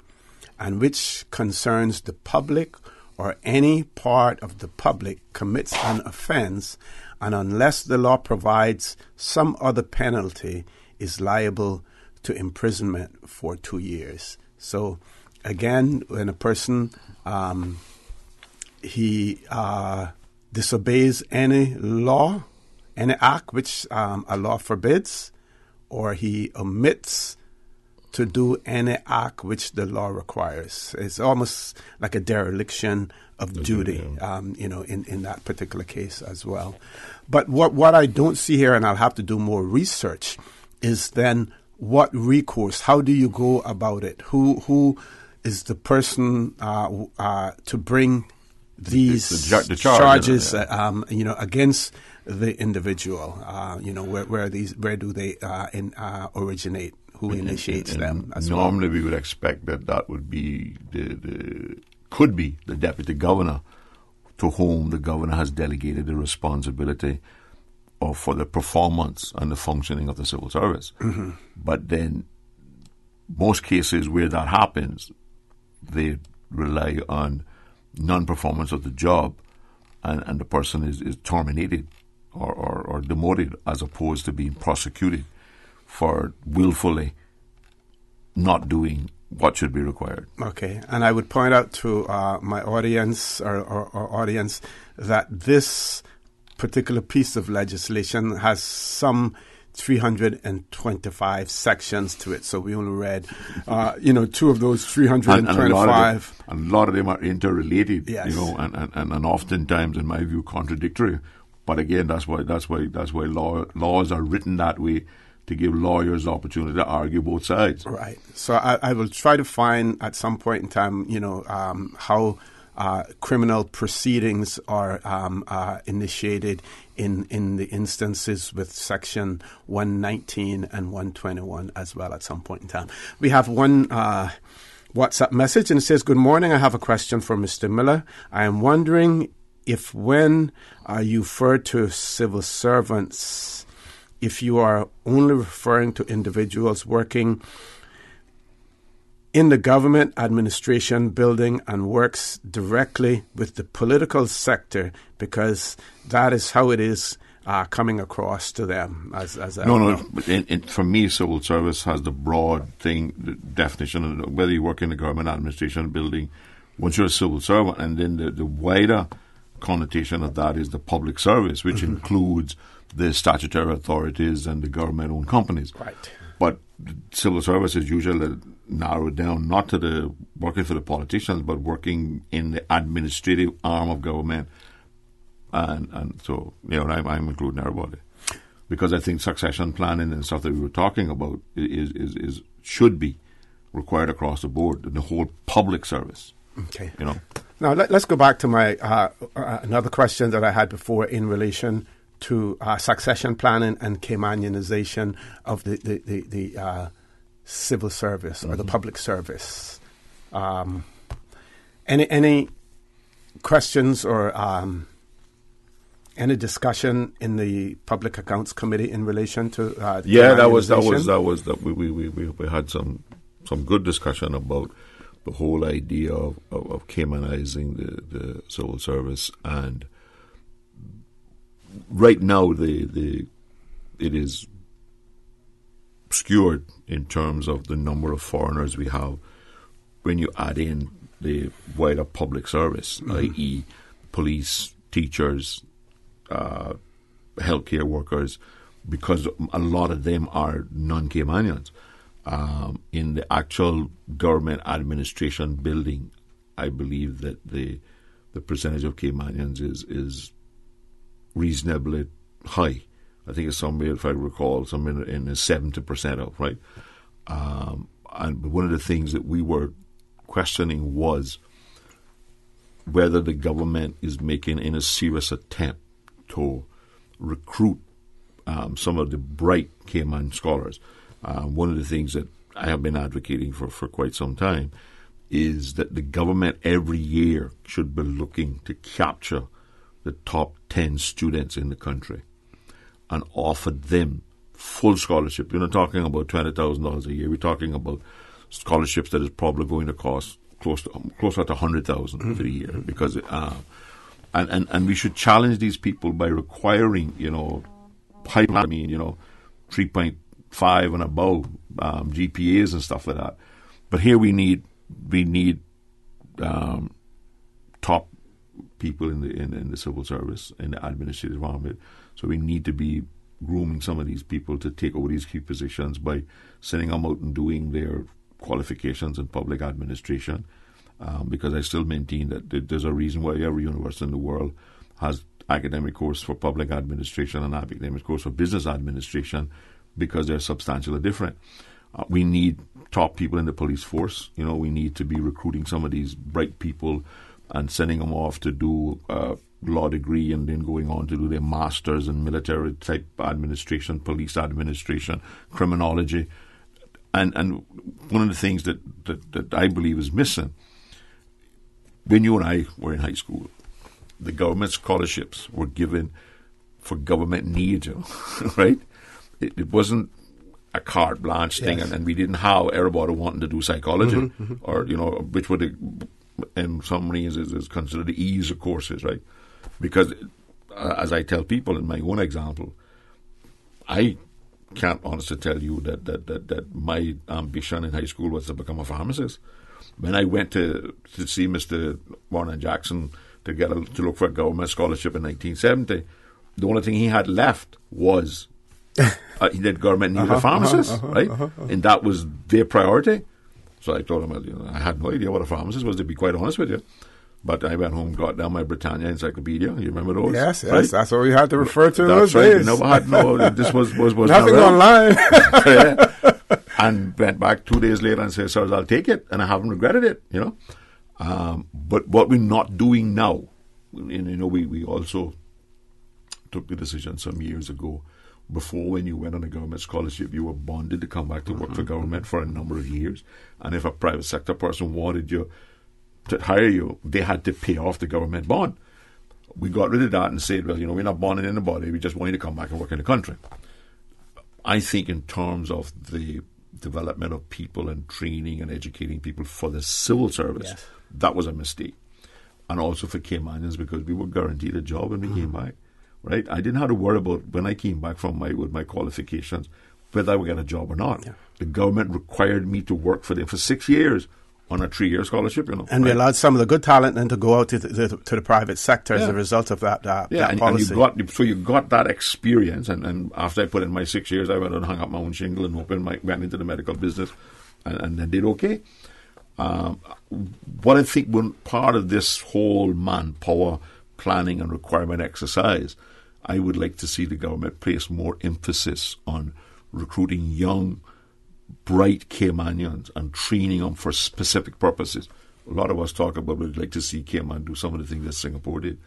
and which concerns the public or any part of the public commits an offense, and unless the law provides some other penalty, is liable to imprisonment for 2 years. So, again, when a person disobeys any law, any act which a law forbids, or he omits to do any act which the law requires, it's almost like a dereliction of duty, in that particular case as well. But what I don't see here, and I'll have to do more research, is then what recourse? How do you go about it? Who is the person to bring these the charges? Against the individual. Where do they originate? Who initiates them? Normally, we would expect that would be could be the deputy governor, to whom the governor has delegated the responsibility for the performance and the functioning of the civil service. But then, most cases where that happens, they rely on non-performance of the job, and the person is terminated or demoted, as opposed to being prosecuted for willfully not doing what should be required. Okay, and I would point out to my audience or audience that this particular piece of legislation has some 325 sections to it. So we only read, 2 of those 325. And a lot of them are interrelated, yes. And oftentimes, in my view, contradictory. But again, that's why laws are written that way, to give lawyers the opportunity to argue both sides. Right. So I will try to find at some point in time, how criminal proceedings are initiated in the instances with Section 119 and 121 as well at some point in time. We have one WhatsApp message, and it says, "Good morning. I have a question for Mr. Miller. I am wondering if when you refer to civil servants, if you are only referring to individuals working in the government administration building and works directly with the political sector, because that is how it is coming across to them." No. But for me, civil service has the broad thing, the definition of whether you work in the government administration building, once you're a civil servant, and then the wider connotation of that is the public service, which includes the statutory authorities and the government-owned companies. Right. But civil service is usually narrowed down not to the working for the politicians, but working in the administrative arm of government. And so, I'm including everybody. Because I think succession planning and stuff that we were talking about should be required across the board in the whole public service. Okay. Now, let's go back to my another question that I had before in relation to succession planning and Caymanization of the civil service or the public service. Any questions or any discussion in the Public Accounts Committee in relation to we had some good discussion about the whole idea of Caymanizing the civil service, and right now it is skewed in terms of the number of foreigners we have when you add in the wider public service, i.e. police, teachers, healthcare workers, because a lot of them are non-Caymanians. In the actual government administration building, I believe that the percentage of Caymanians is reasonably high. I think it's somewhere, if I recall, somewhere in the 70% of, right? And one of the things that we were questioning was whether the government is making any serious attempt to recruit some of the bright Cayman scholars. One of the things that I have been advocating for quite some time is that the government every year should be looking to capture the top 10 students in the country and offer them full scholarship. We're not talking about $20,000 a year. We're talking about scholarships that is probably going to cost closer to $100,000 for the year, because and we should challenge these people by requiring 3.5 and above GPAs and stuff like that. But here we need top people in the civil service, in the administrative environment. So we need to be grooming some of these people to take over these key positions by sending them out and doing their qualifications in public administration, because I still maintain that there's a reason why every university in the world has academic course for public administration and academic course for business administration, because they're substantially different. We need top people in the police force. We need to be recruiting some of these bright people and sending them off to do a law degree and then going on to do their masters in military type administration, police administration, criminology. And one of the things that I believe is missing, when you and I were in high school, the government scholarships were given for government needs, right? It wasn't a carte blanche thing, and we didn't have everybody wanting to do psychology, or which would, in some reasons, is considered the easier courses, right? Because, as I tell people in my own example, I can't honestly tell you that my ambition in high school was to become a pharmacist. When I went to see Mr. Warren Jackson to look for a government scholarship in 1970, the only thing he had left was he did government needed a pharmacist, right? And that was their priority. So I told him, I had no idea what a pharmacist was, to be quite honest with you. But I went home, got down my Britannia Encyclopedia. You remember those? Yes, right? That's what we had to refer to those right. days. We never had this was nothing online. Yeah. And went back 2 days later and said, "Sir, I'll take it," and I haven't regretted it. But what we're not doing now, we also took the decision some years ago. Before, when you went on a government scholarship, you were bonded to come back to work for government for a number of years. And if a private sector person wanted you to hire you, they had to pay off the government bond. We got rid of that and said, well, we're not bonding anybody. We just want you to come back and work in the country. I think in terms of the development of people and training and educating people for the civil service, that was a mistake. And also for Caymanians, because we were guaranteed a job when we came back. Right, I didn't have to worry about when I came back with my qualifications whether I would get a job or not. Yeah. The government required me to work for them for 6 years on a 3-year scholarship. And we allowed some of the good talent then to go out to the private sector as a result of that. That policy. And you got that experience. And after I put in my 6 years, I went and hung up my own shingle and went into the medical business, and then did okay. What I think when part of this whole manpower planning and requirement exercise, I would like to see the government place more emphasis on recruiting young, bright Caymanians and training them for specific purposes. a lot of us talk about we'd like to see Cayman do some of the things that Singapore did.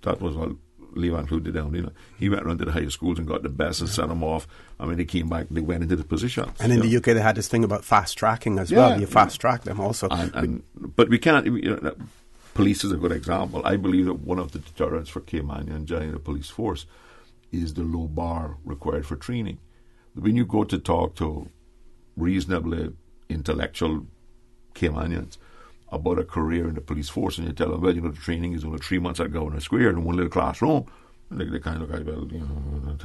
That was what Levan Clue did down there. He went around to the higher schools and got the best and sent them off. I mean, they came back, they went into the positions. And in the UK, they had this thing about fast tracking as well. You fast track them also. But we can't, police is a good example. I believe that one of the deterrents for Cayman and joining the police force is the low bar required for training. When you go to talk to reasonably intellectual Caymanians about a career in the police force, and you tell them, well, the training is only 3 months at Governor Square in one little classroom, and they kind of look like, well,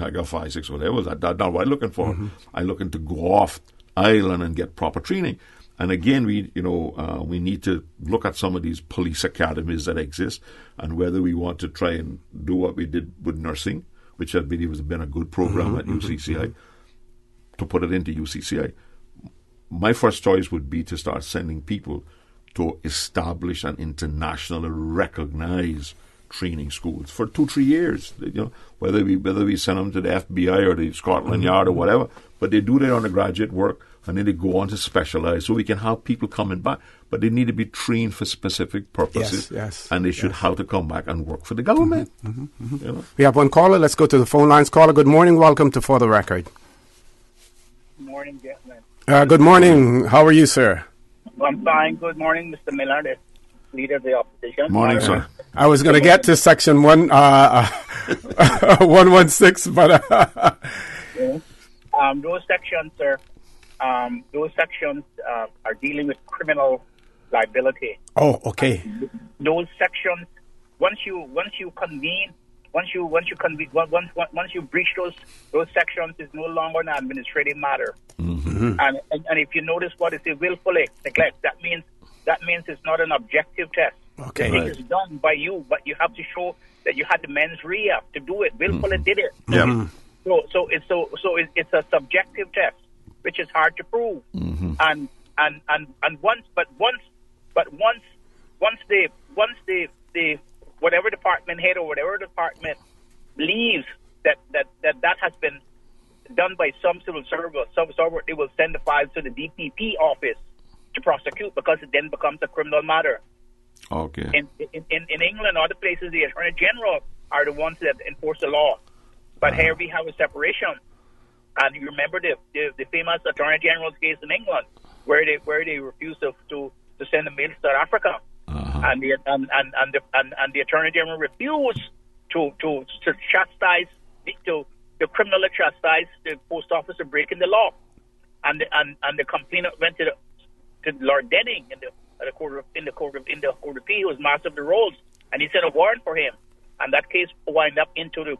I got 5, 6 whatever. That's not what I'm looking for. I'm looking to go off island and get proper training. And again, we need to look at some of these police academies that exist, and whether we want to try and do what we did with nursing, which I believe has been a good program at UCCI, to put it into UCCI. My first choice would be to start sending people to establish and internationally recognize training schools for 2-3 years. Whether we send them to the FBI or the Scotland Yard or whatever, but they do their undergraduate work and then they go on to specialize, so we can have people coming back. But they need to be trained for specific purposes, and they should have to come back and work for the government. We have one caller. Let's go to the phone lines. Caller, good morning. Welcome to For the Record. Good morning, gentlemen. Good morning. How are you, sir? I'm fine. Good morning, Mr. Miller, the leader of the opposition. Morning, sir. I was going to get to section 116, but... those sections, sir, are dealing with criminal liability. Oh, okay. Those sections, once you breach those sections, it's no longer an administrative matter. And if you notice what is willfully neglect, that means it's not an objective test. Okay. It is done by you, but you have to show that you had the mens rea to do it. Willfully did it. So it's a subjective test, which is hard to prove. And once the whatever department head or whatever department believes that has been done by some civil servant, they will send the files to the DPP office to prosecute, because it then becomes a criminal matter. Okay. In England, other places, the Attorney General are the ones that enforce the law. But here we have a separation. And you remember the famous Attorney General's case in England, where they refused to send the mail to South Africa, and the Attorney General refused to chastise to criminally chastise the post office for breaking the law, and the complainant went to Lord Denning in the Court of Appeal, who was master of the rolls, and he sent a warrant for him. And that case wound up into the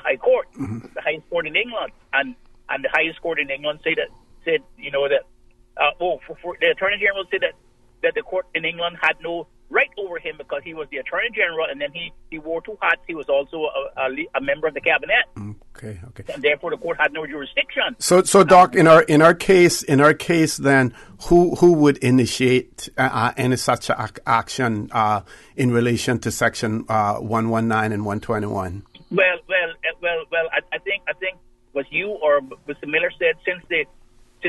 High Court, the highest court in England, and the highest court in England said the Attorney General said that the court in England had no right over him because he was the Attorney General, and then he wore two hats. He was also a member of the cabinet. Okay. And therefore, the court had no jurisdiction. So, Doc, in our case, then, who would initiate any such action in relation to Section 119 and 121? Well. I think what you or Mr. Miller said, since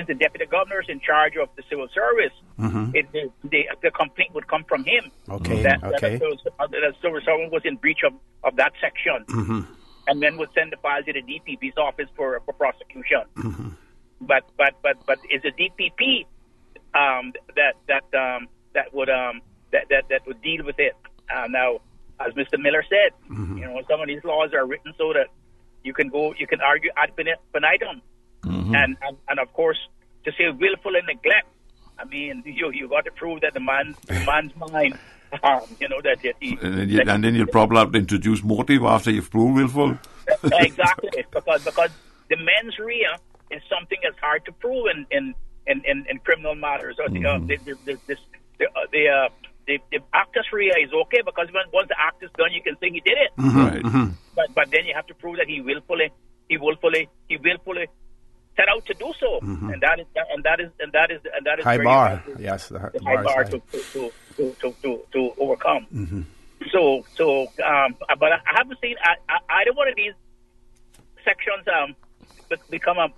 the deputy governor is in charge of the civil service, the complaint would come from him. That the civil servant was in breach of that section, and then would send the files to the DPP's office for prosecution. But is the DPP that would deal with it? Now, as Mr. Miller said, some of these laws are written so that you can argue ad infinitum. And of course, to say willful neglect, I mean, you got to prove that the man's mind, that he... And then you'll probably have to introduce motive after you've proved willful. Exactly, because the mens rea is something that's hard to prove in criminal matters. Or the actus rea is okay, because once the act is done, you can say he did it. But then you have to prove that he willfully set out to do so, and that is high very bar. hard to, Yes, the high bar to overcome. So, but I haven't seen either one of these sections become a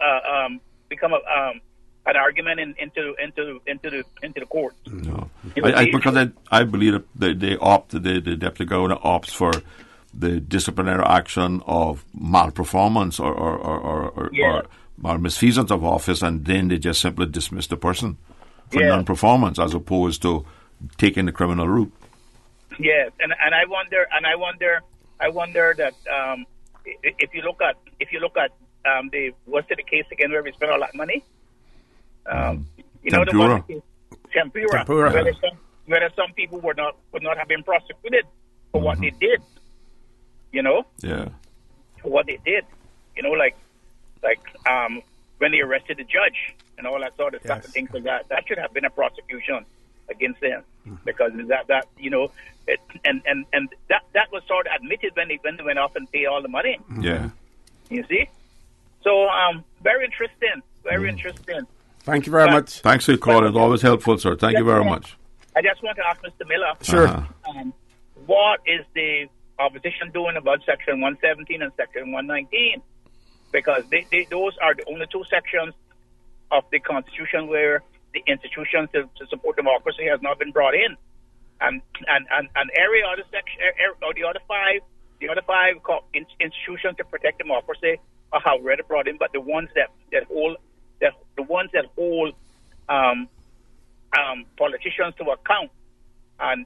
an argument into the court. No, You know, because I believe that the deputy governor opts for the disciplinary action of malperformance or misfeasance of office, and then they just simply dismiss the person for non-performance, as opposed to taking the criminal route. Yes, and I wonder that if you look at the case again where we spent all that money. You know, Tempura. Tempura. Where some people would not have been prosecuted for what they did. You know? Yeah. For what they did. You know, like when they arrested the judge and all that sort of stuff and things like that. That should have been a prosecution against them, because that you know, and that was sort of admitted when they went off and paid all the money. Yeah. You see? So very interesting. Very interesting. Thank you very much. Thanks for your call. It's always helpful, sir. Thank you very much. I just want to ask Mr. Miller. Sure. What is the opposition doing about Section 117 and Section 119? Because those are the only two sections of the Constitution where the institutions to support democracy has not been brought in, and every other section, or the other five institutions to protect democracy are already brought in. But the ones that hold politicians to account and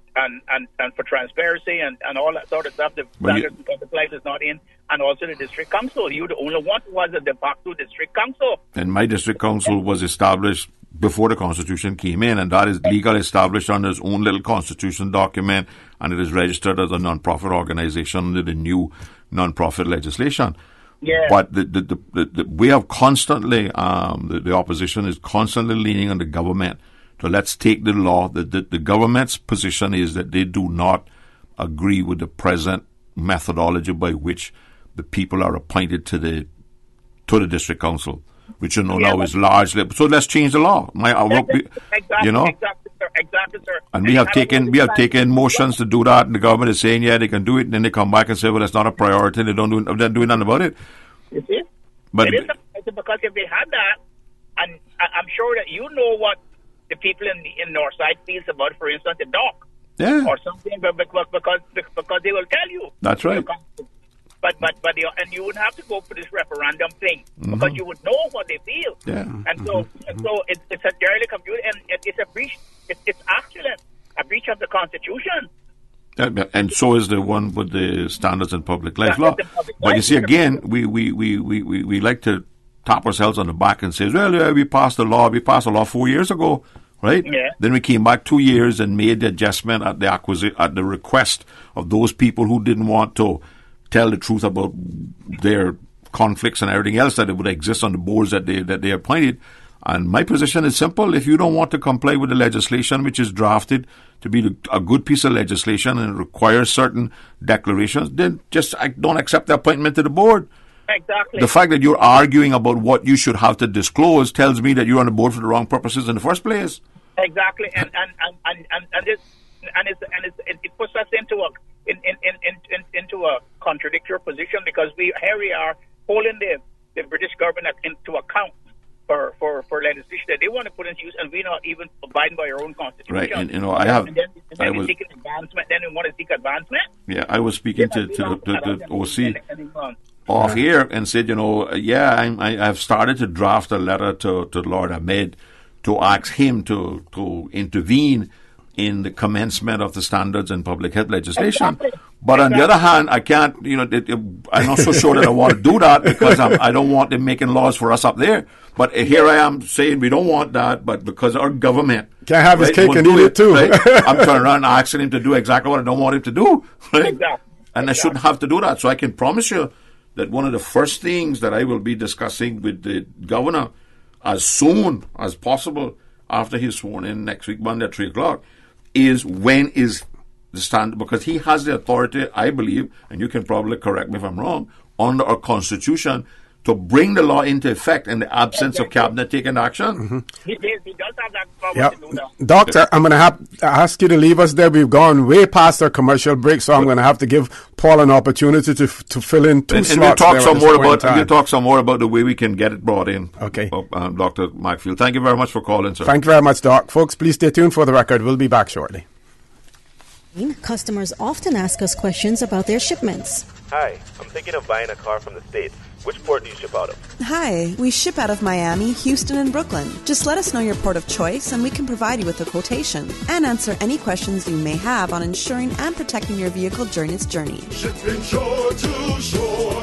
for transparency and all that sort of stuff, the standards and compliance is not in, and also the district council. You the only one who has a de facto district council. And my district council was established before the Constitution came in, and that is legally established under its own little Constitution document, and it is registered as a non-profit organization under the new non-profit legislation. Yeah. But we have constantly, the opposition is constantly leaning on the government. So let's take the law. The government's position is that they do not agree with the present methodology by which the people are appointed to the district council, which now is largely. So let's change the law. Exactly, sir. And we have taken motions to do that, and the government is saying, yeah, they can do it, and then they come back and say, well, it's not a priority. They're not doing nothing about it. You see? But it is because if they had that, and I'm sure that you know what the people in Northside feels about, for instance, the dock. Yeah. Or something, because they will tell you. That's right. But you wouldn't have to go for this referendum thing, because you would know what they feel. Yeah. And so it's a derelict of duty, and it's a breach. It's actually a breach of the Constitution. And so is the one with the standards in public life law. But you see, again, we like to tap ourselves on the back and say, well, yeah, we passed a law 4 years ago, right? Yeah. Then we came back 2 years and made the adjustment at the request of those people who didn't want to tell the truth about their conflicts and everything else that would exist on the boards that they appointed. And my position is simple. If you don't want to comply with the legislation, which is drafted to be a good piece of legislation and requires certain declarations, then just don't accept the appointment to the board. Exactly. The fact that you're arguing about what you should have to disclose tells me that you're on the board for the wrong purposes in the first place. Exactly, and it puts us into a contradictory position, because here we are holding the British government into account for legislation that they want to put into use, and we're not even abiding by our own Constitution. Right, and then we seek advancement. Then we want to seek advancement. Yeah, I was speaking to the OC off here and said, I've started to draft a letter to Lord Ahmed to ask him to intervene in the commencement of the standards and public health legislation. Exactly. But on the other hand, I can't, I'm not so sure that I want to do that, because I don't want them making laws for us up there. But here I am saying we don't want that, but because our government can't have his cake and eat it too. Right? I'm turning around and asking him to do exactly what I don't want him to do. Right? Exactly. And I shouldn't have to do that. So I can promise you that one of the first things that I will be discussing with the governor as soon as possible after he's sworn in next week, Monday at 3:00, is when is the standard, because he has the authority, I believe, and you can probably correct me if I'm wrong, under our Constitution to bring the law into effect in the absence of cabinet taking action. He does have that power to do that. Doctor, I'm going to have to ask you to leave us there. We've gone way past our commercial break, so I'm going to have to give Paul an opportunity to fill in two slots. We'll talk some more about the way we can get it brought in. Okay. Dr. Macfield, thank you very much for calling, sir. Thank you very much, Doc. Folks, please stay tuned for the record. We'll be back shortly. Customers often ask us questions about their shipments. Hi, I'm thinking of buying a car from the States. Which port do you ship out of? Hi, we ship out of Miami, Houston, and Brooklyn. Just let us know your port of choice and we can provide you with a quotation and answer any questions you may have on insuring and protecting your vehicle during its journey. Shipping shore to shore,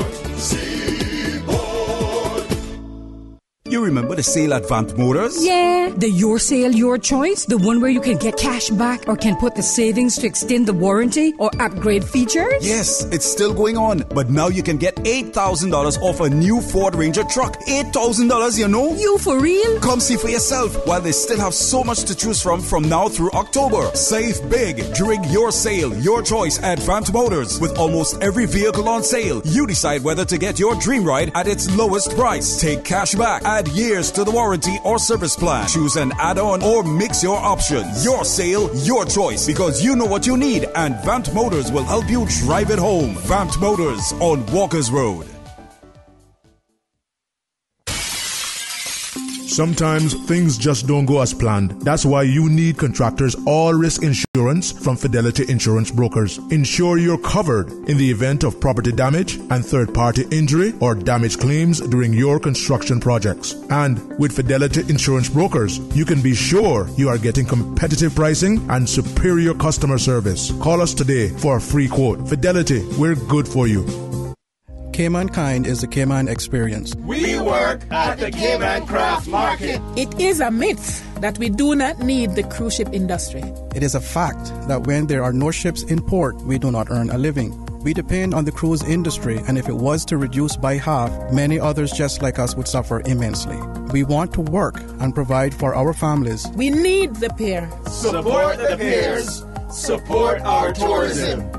You remember the sale at Vant Motors? Yeah, the Your Sale, Your Choice, the one where you can get cash back or can put the savings to extend the warranty or upgrade features? Yes, it's still going on, but now you can get $8,000 off a new Ford Ranger truck. $8,000, you know? You for real? Come see for yourself while they still have so much to choose from now through October. Save big during Your Sale, Your Choice at Vant Motors. With almost every vehicle on sale, you decide whether to get your dream ride at its lowest price. Take cash back, add years to the warranty or service plan. Choose an add-on or mix your options. Your sale, your choice, because you know what you need, and Vant Motors will help you drive it home. Vant Motors on Walker's Road. Sometimes things just don't go as planned. That's why you need Contractors All Risk Insurance from Fidelity Insurance Brokers. Ensure you're covered in the event of property damage and third-party injury or damage claims during your construction projects. And with Fidelity Insurance Brokers, you can be sure you are getting competitive pricing and superior customer service. Call us today for a free quote. Fidelity, we're good for you. Cayman Kind is the Cayman experience. We work at the Cayman Craft Market. It is a myth that we do not need the cruise ship industry. It is a fact that when there are no ships in port, we do not earn a living. We depend on the cruise industry, and if it was to reduce by half, many others just like us would suffer immensely. We want to work and provide for our families. We need the pier. Support the piers. Support our tourism.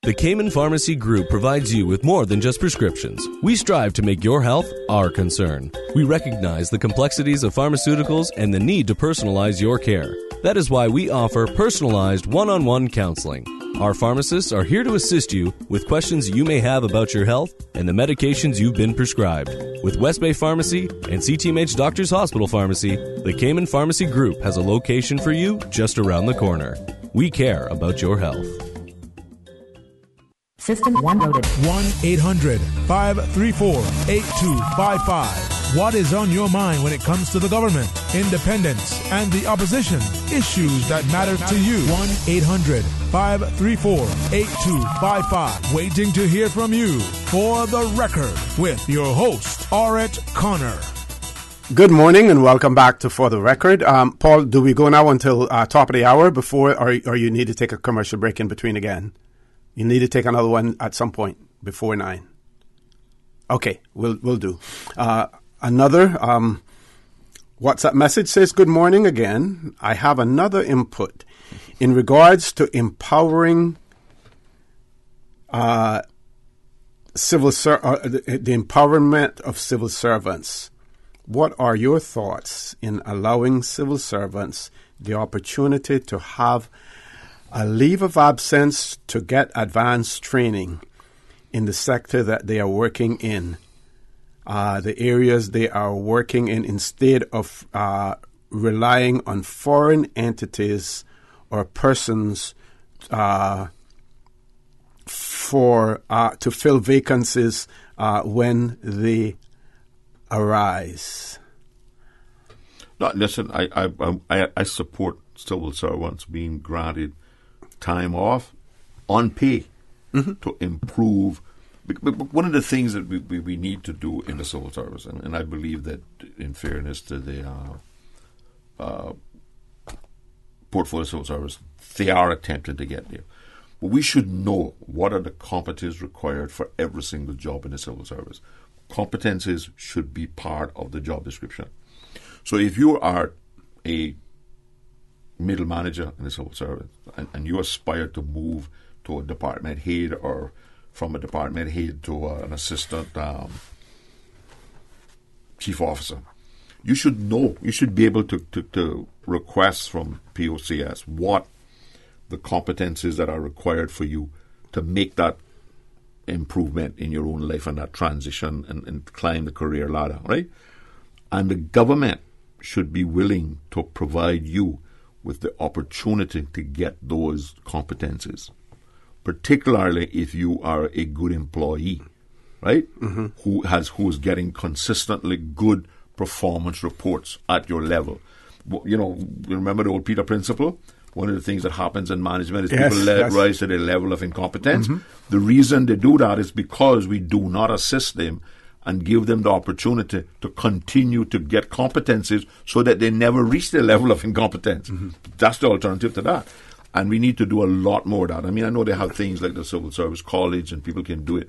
The Cayman Pharmacy Group provides you with more than just prescriptions. We strive to make your health our concern. We recognize the complexities of pharmaceuticals and the need to personalize your care. That is why we offer personalized one-on-one counseling. Our pharmacists are here to assist you with questions you may have about your health and the medications you've been prescribed. With West Bay Pharmacy and CTMH Doctors Hospital Pharmacy, the Cayman Pharmacy Group has a location for you just around the corner. We care about your health. System 1 loaded. 1-800-534-8255. What is on your mind when it comes to the government, independence, and the opposition? Issues that matter to you. 1-800-534-8255. Waiting to hear from you. For the record, with your host, Orett Connor. Good morning and welcome back to For the Record. Paul, do we go now until top of the hour before, or you need to take a commercial break in between again? You need to take another one at some point before 9. Okay, we'll do. Another WhatsApp message says, good morning again. I have another input in regards to empowering the empowerment of civil servants. What are your thoughts in allowing civil servants the opportunity to have a leave of absence to get advanced training in the sector that they are working in, the areas they are working in, instead of relying on foreign entities or persons to fill vacancies when they arise? No, listen, I support civil servants being granted time off on pay to improve. But one of the things that we need to do in the civil service, and I believe that in fairness to the portfolio civil service, they are attempting to get there. But we should know what are the competencies required for every single job in the civil service. Competencies should be part of the job description. So if you are a middle manager in the civil service and you aspire to move to a department head or from a department head to an assistant chief officer, you should know, you should be able to request from POCS what the competencies that are required for you to make that improvement in your own life and that transition and climb the career ladder, right? And the government should be willing to provide you with the opportunity to get those competencies, particularly if you are a good employee, right? Who's getting consistently good performance reports at your level. You know, remember the old Peter principle? One of the things that happens in management is people rise to their level of incompetence. The reason they do that is because we do not assist them and give them the opportunity to continue to get competencies so that they never reach their level of incompetence. That's the alternative to that. And we need to do a lot more of that. I mean, I know they have things like the Civil Service College and people can do it.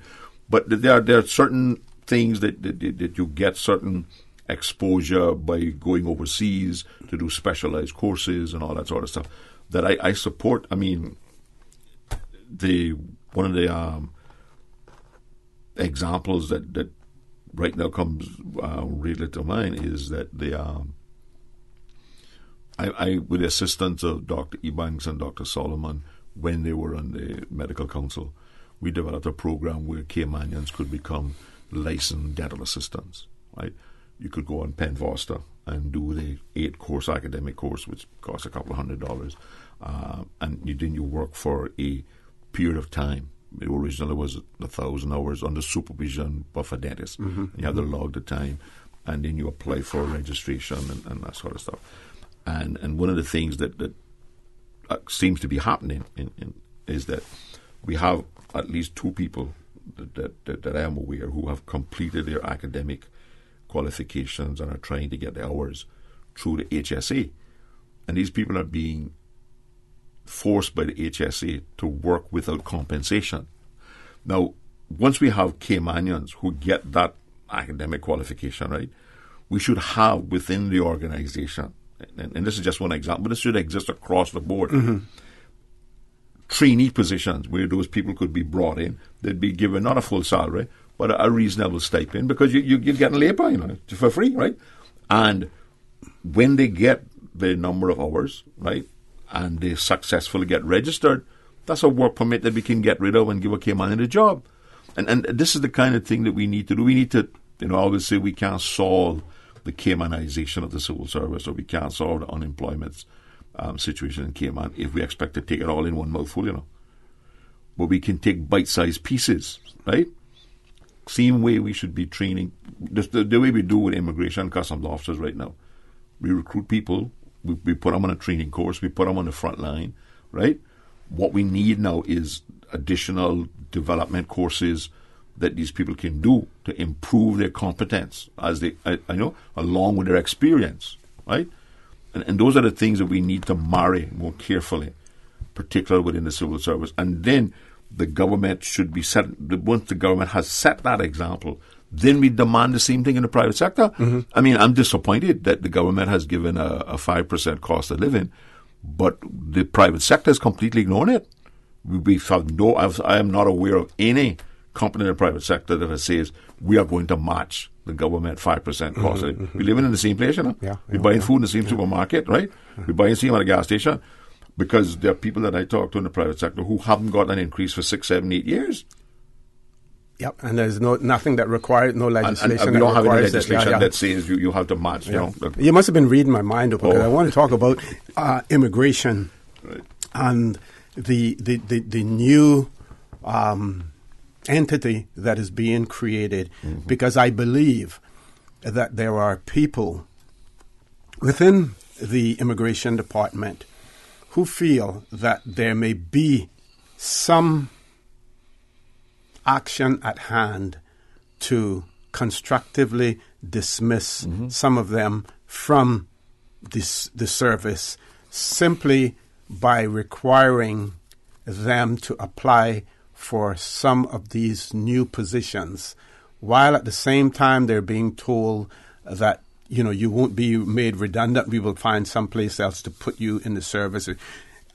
But there are certain things that you get certain exposure by going overseas to do specialized courses and all that sort of stuff that I support. I mean, one of the examples that right now comes really to mind is that I with the assistance of Dr. Ebanks and Dr. Solomon, when they were on the medical council, we developed a program where Caymanians could become licensed dental assistants, right? You could go on Penn Foster and do the 8-course academic course, which costs a couple of $100, and then you work for a period of time. It originally was 1,000 hours under supervision of a dentist. You have to log the time, and then you apply for registration and that sort of stuff. And one of the things that seems to be happening is that we have at least 2 people that I am aware who have completed their academic qualifications and are trying to get the hours through the HSA. And these people are being forced by the HSA to work without compensation. Now, once we have Caymanians who get that academic qualification, right, we should have within the organization, and this is just one example, but this should exist across the board, trainee positions where those people could be brought in. They'd be given not a full salary, but a reasonable stipend, because you're getting labor, for free, right? And when they get the number of hours, right, and they successfully get registered, that's a work permit that we can get rid of and give a Cayman a job. And this is the kind of thing that we need to do. We need to, I always say we can't solve the Caymanization of the civil service, or we can't solve the unemployment situation in Cayman if we expect to take it all in one mouthful, But we can take bite-sized pieces, right? Same way we should be training, the way we do with immigration and customs officers right now. We recruit people, we put them on a training course, we put them on the front line, right? What we need now is additional development courses that these people can do to improve their competence as they, along with their experience, right? And those are the things that we need to marry more carefully, particularly within the civil service. And then the government should be set, once the government has set that example, then we demand the same thing in the private sector. I mean, I'm disappointed that the government has given a 5% cost of living, but the private sector is completely ignoring it. I am not aware of any company in the private sector that says we are going to match the government 5% cost. We're living in the same place, We're buying food in the same supermarket, right? We're buying the same at a gas station, because there are people that I talk to in the private sector who haven't got an increase for 6, 7, 8 years. Yep, and there's nothing that requires, no legislation. And we don't have any legislation that says you have to match. You must have been reading my mind, because I want to talk about immigration, right, and the new entity that is being created, because I believe that there are people within the immigration department who feel that there may be some action at hand to constructively dismiss some of them from the service, simply by requiring them to apply for some of these new positions, while at the same time they're being told that, you won't be made redundant, we will find someplace else to put you in the service.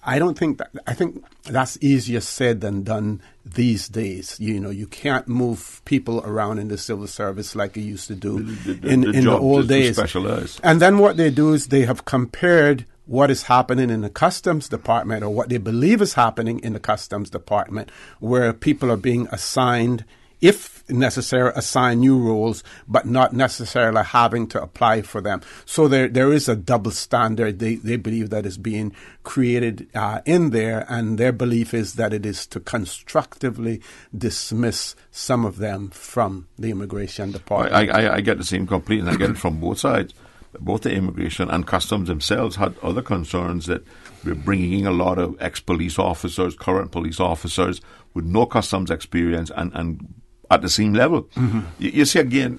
I don't think that. I think that's easier said than done these days. You can't move people around in the civil service like you used to do in the old days. Specialized. And then what they do is they have compared what is happening in the customs department, or what they believe is happening in the customs department, where people are being assigned, if necessary, assign new roles, but not necessarily having to apply for them. So there is a double standard they believe that is being created in there, and their belief is that it is to constructively dismiss some of them from the immigration department. I get the same complaint, and I get it from both sides. Both the immigration and customs themselves had other concerns that we're bringing in a lot of ex-police officers, current police officers with no customs experience and at the same level. Mm-hmm. You see, again,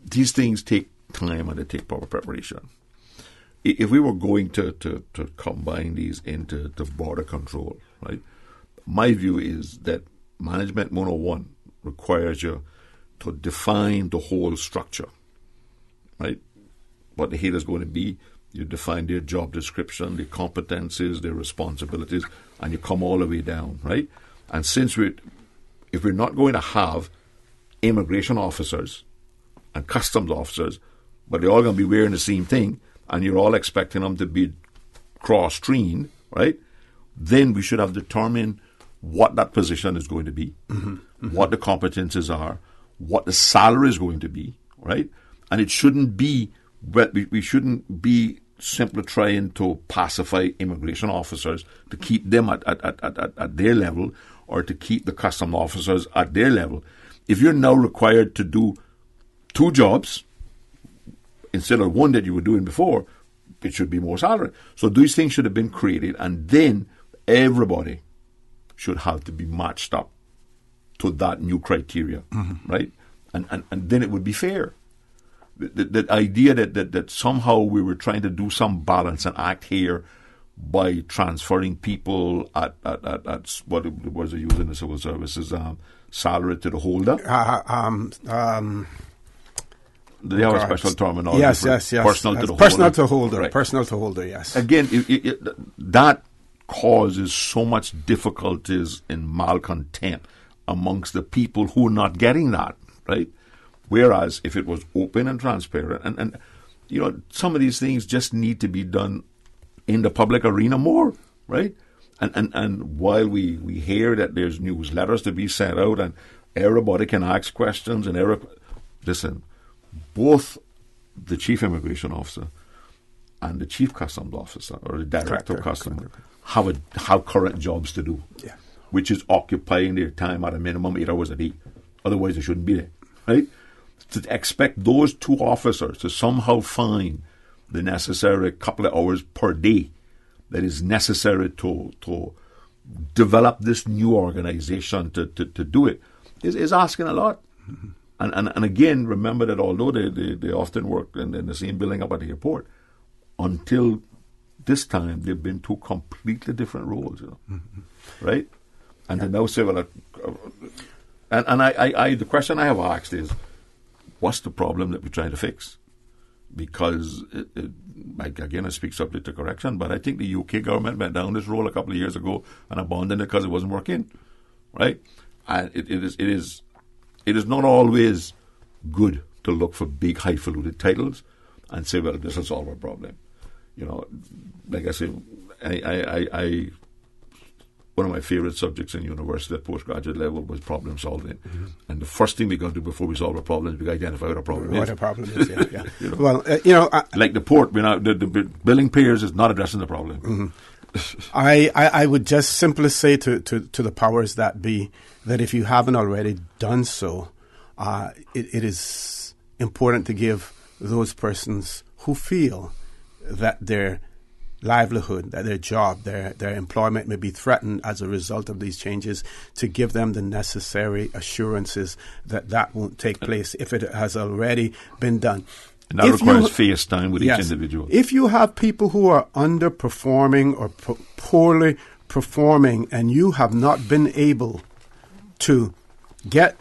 these things take time and they take proper preparation. If we were going to combine these into the border control, right, my view is that Management 101 requires you to define the whole structure. Right, what the head is going to be, you define their job description, their competencies, their responsibilities, and you come all the way down, right? And since if we're not going to have immigration officers and customs officers, but they're all going to be wearing the same thing, and you're all expecting them to be cross-trained, right? Then we should have determined what that position is going to be, what the competencies are, what the salary is going to be, right? And it shouldn't be, we shouldn't be simply trying to pacify immigration officers to keep them at their level, or to keep the custom officers at their level. If you're now required to do 2 jobs instead of 1 that you were doing before, it should be more salary. So these things should have been created, and then everybody should have to be matched up to that new criteria, right? And then it would be fair. The idea that somehow we were trying to do some balance and act here by transferring people at what was it used in the civil services, salary to the holder. They have a special terminology. Yes. Personal to the holder. Personal to holder. Right. Personal to holder. Yes. Again, that causes so much difficulties and malcontent amongst the people who are not getting that, right? Whereas if it was open and transparent, and some of these things just need to be done in the public arena more, right? And while we hear that there's newsletters to be sent out and everybody can ask questions, listen, both the chief immigration officer and the chief customs officer or the director of customs have current jobs to do, which is occupying their time at a minimum 8 hours a day. Otherwise, they shouldn't be there, right? To expect those 2 officers to somehow find the necessary couple of hours per day that is necessary to develop this new organization to do it is asking a lot. And again, remember that although they often work in the same building up at the airport, until this time they've been 2 completely different roles, right? And to now say, well, I the question I have asked is, what's the problem that we're trying to fix? Because, again, I speak subject to correction, but I think the UK government went down this road a couple of years ago and abandoned it because it wasn't working, right? And it is not always good to look for big, highfalutin titles and say, well, this will solve our problem. Like I say, I one of my favorite subjects in university at postgraduate level was problem solving. And the first thing we got to do before we solve a problem is we got to identify what a problem is. What a problem is, yeah. Well, like the port, the billing payers is not addressing the problem. I would just simply say to the powers that be that if you haven't already done so, it is important to give those persons who feel that their livelihood, that their job, their employment may be threatened as a result of these changes, to give them the necessary assurances that won't take place if it has already been done. And that requires face time with each individual. If you have people who are underperforming or poorly performing and you have not been able to get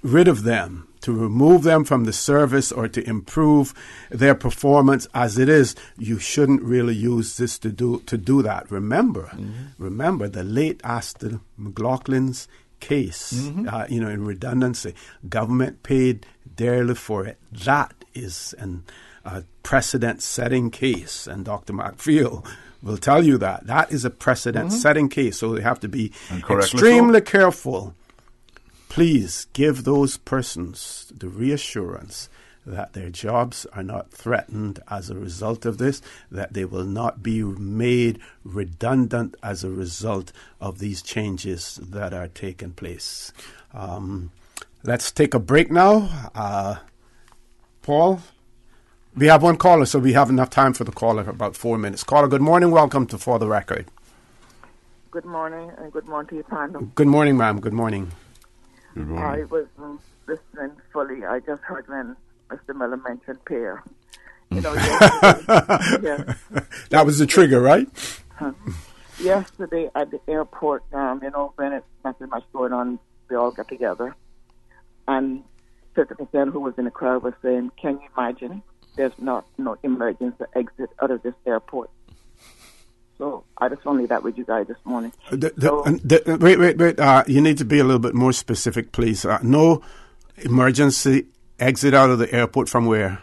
rid of them, to remove them from the service or to improve their performance as it is, you shouldn't really use this to do that. Remember the late Astor McLaughlin's case, in redundancy. Government paid dearly for it. That is a precedent-setting case, and Dr. McFeel will tell you that. That is a precedent-setting case, so they have to be extremely careful. Please give those persons the reassurance that their jobs are not threatened as a result of this, that they will not be made redundant as a result of these changes that are taking place. Let's take a break now. Paul, we have one caller, so we have enough time for the caller, about 4 minutes. Caller, good morning. Welcome to For the Record. Good morning, and good morning to you, panel. Good morning, ma'am. Good morning. Good morning. I was listening fully. I just heard when Mr. Miller mentioned pear. That was the trigger, right? Yesterday at the airport, when it's nothing much going on, we all got together. And 50% who was in the crowd was saying, can you imagine there's no emergency exit out of this airport? So I just want to leave that with you guys this morning. Wait. You need to be a little bit more specific, please. No emergency exit out of the airport from where?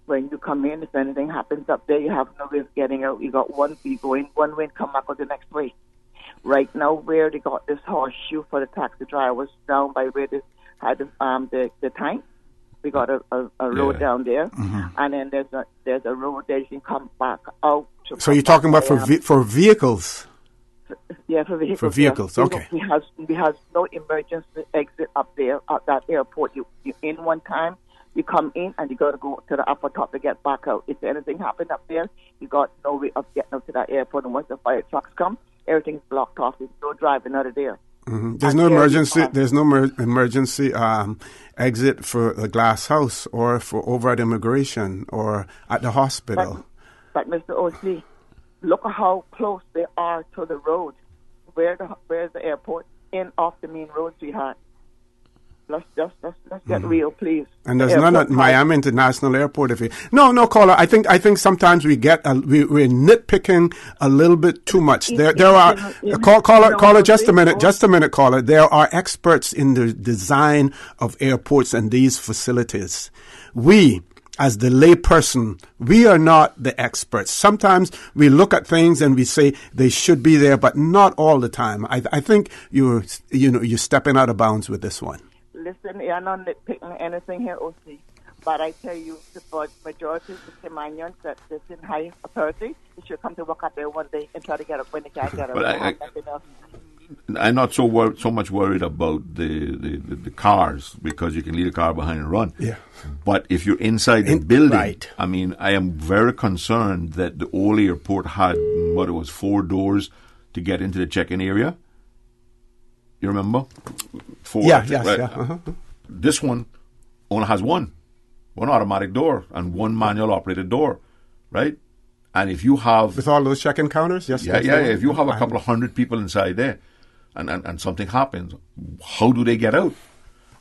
When you come in, if anything happens up there, you have no way of getting out. You got one way going, one way and come back on the next way. Right now, where they got this horseshoe for the taxi drivers down by where they had the tank, we got a road down there, and then there's a road that you can come back out. So you're talking about for vehicles? Yeah, for vehicles. For vehicles, yeah. Okay. We have no emergency exit up there at that airport. You in one time, you come in and you got to go to the upper top to get back out. If anything happened up there, you got no way of getting out to that airport. And once the fire trucks come, everything's blocked off. There's no driving out of there. There's no emergency. There's no emergency exit for the glass house or for over at immigration or at the hospital. But Mr. O.C., look at how close they are to the road. Where's the airport? In off the main road, sweetheart. Let's get real, please. And there's none at Miami International Airport. No, caller. I think sometimes we're nitpicking a little bit too much. There are caller. Just a minute, caller. There are experts in the design of airports and these facilities. We, as the layperson, we are not the experts. Sometimes we look at things and we say they should be there, but not all the time. I think you're stepping out of bounds with this one. Listen, you're not nitpicking anything here, OC. But I tell you, the majority of the Caymanians that is in high authority, they should come to work out there one day and try to get up when they can't get up. But I'm not so much worried about the cars, because you can leave the car behind and run. Yeah. But if you're inside the building, right. I mean, I am very concerned that the old airport had 4 doors to get into the check-in area. You remember? 4. Yes. This one only has one automatic door and one manual operated door, right? And if you have with all those check-in counters, yes. If you have a couple of hundred people inside there, and something happens, how do they get out?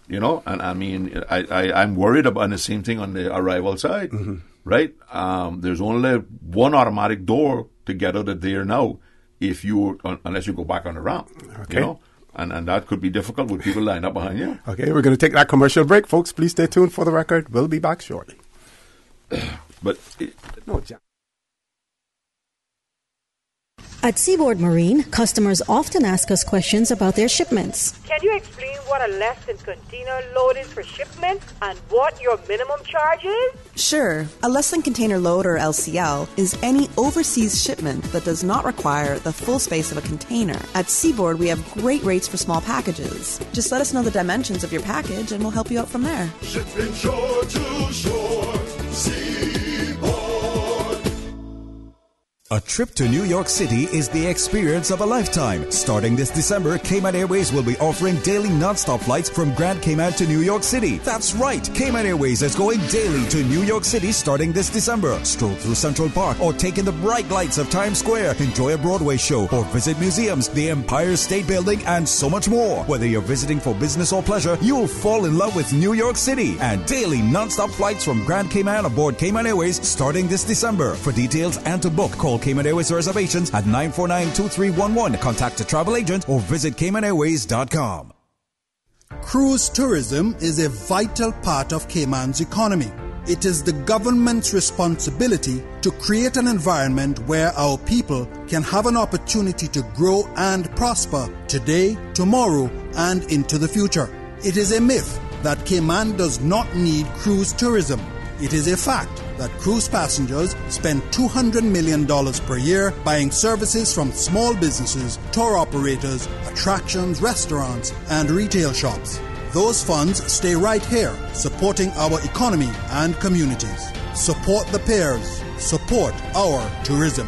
And I mean, I'm worried about the same thing on the arrival side, right? There's only one automatic door to get out of there now, unless you go back on the ramp, Okay. And that could be difficult with people lined up behind you. Okay, we're going to take that commercial break. Folks, please stay tuned for the record. We'll be back shortly. At Seaboard Marine, customers often ask us questions about their shipments. Can you explain what a less than container load is for shipment and what your minimum charge is? Sure. A less than container load, or LCL, is any overseas shipment that does not require the full space of a container. At Seaboard, we have great rates for small packages. Just let us know the dimensions of your package and we'll help you out from there. Shipping shore to shore, Seaboard. A trip to New York City is the experience of a lifetime. Starting this December, Cayman Airways will be offering daily non-stop flights from Grand Cayman to New York City. That's right, Cayman Airways is going daily to New York City starting this December. Stroll through Central Park or take in the bright lights of Times Square, enjoy a Broadway show or visit museums, the Empire State Building, and so much more. Whether you're visiting for business or pleasure, you'll fall in love with New York City. And daily non-stop flights from Grand Cayman aboard Cayman Airways starting this December. For details and to book, call Cayman Airways reservations at 949-2311. Contact a travel agent or visit CaymanAirways.com. Cruise tourism is a vital part of Cayman's economy. It is the government's responsibility to create an environment where our people can have an opportunity to grow and prosper today, tomorrow, and into the future. It is a myth that Cayman does not need cruise tourism. It is a fact that cruise passengers spend $200 million per year buying services from small businesses, tour operators, attractions, restaurants, and retail shops. Those funds stay right here, supporting our economy and communities. Support the pairs. Support our tourism.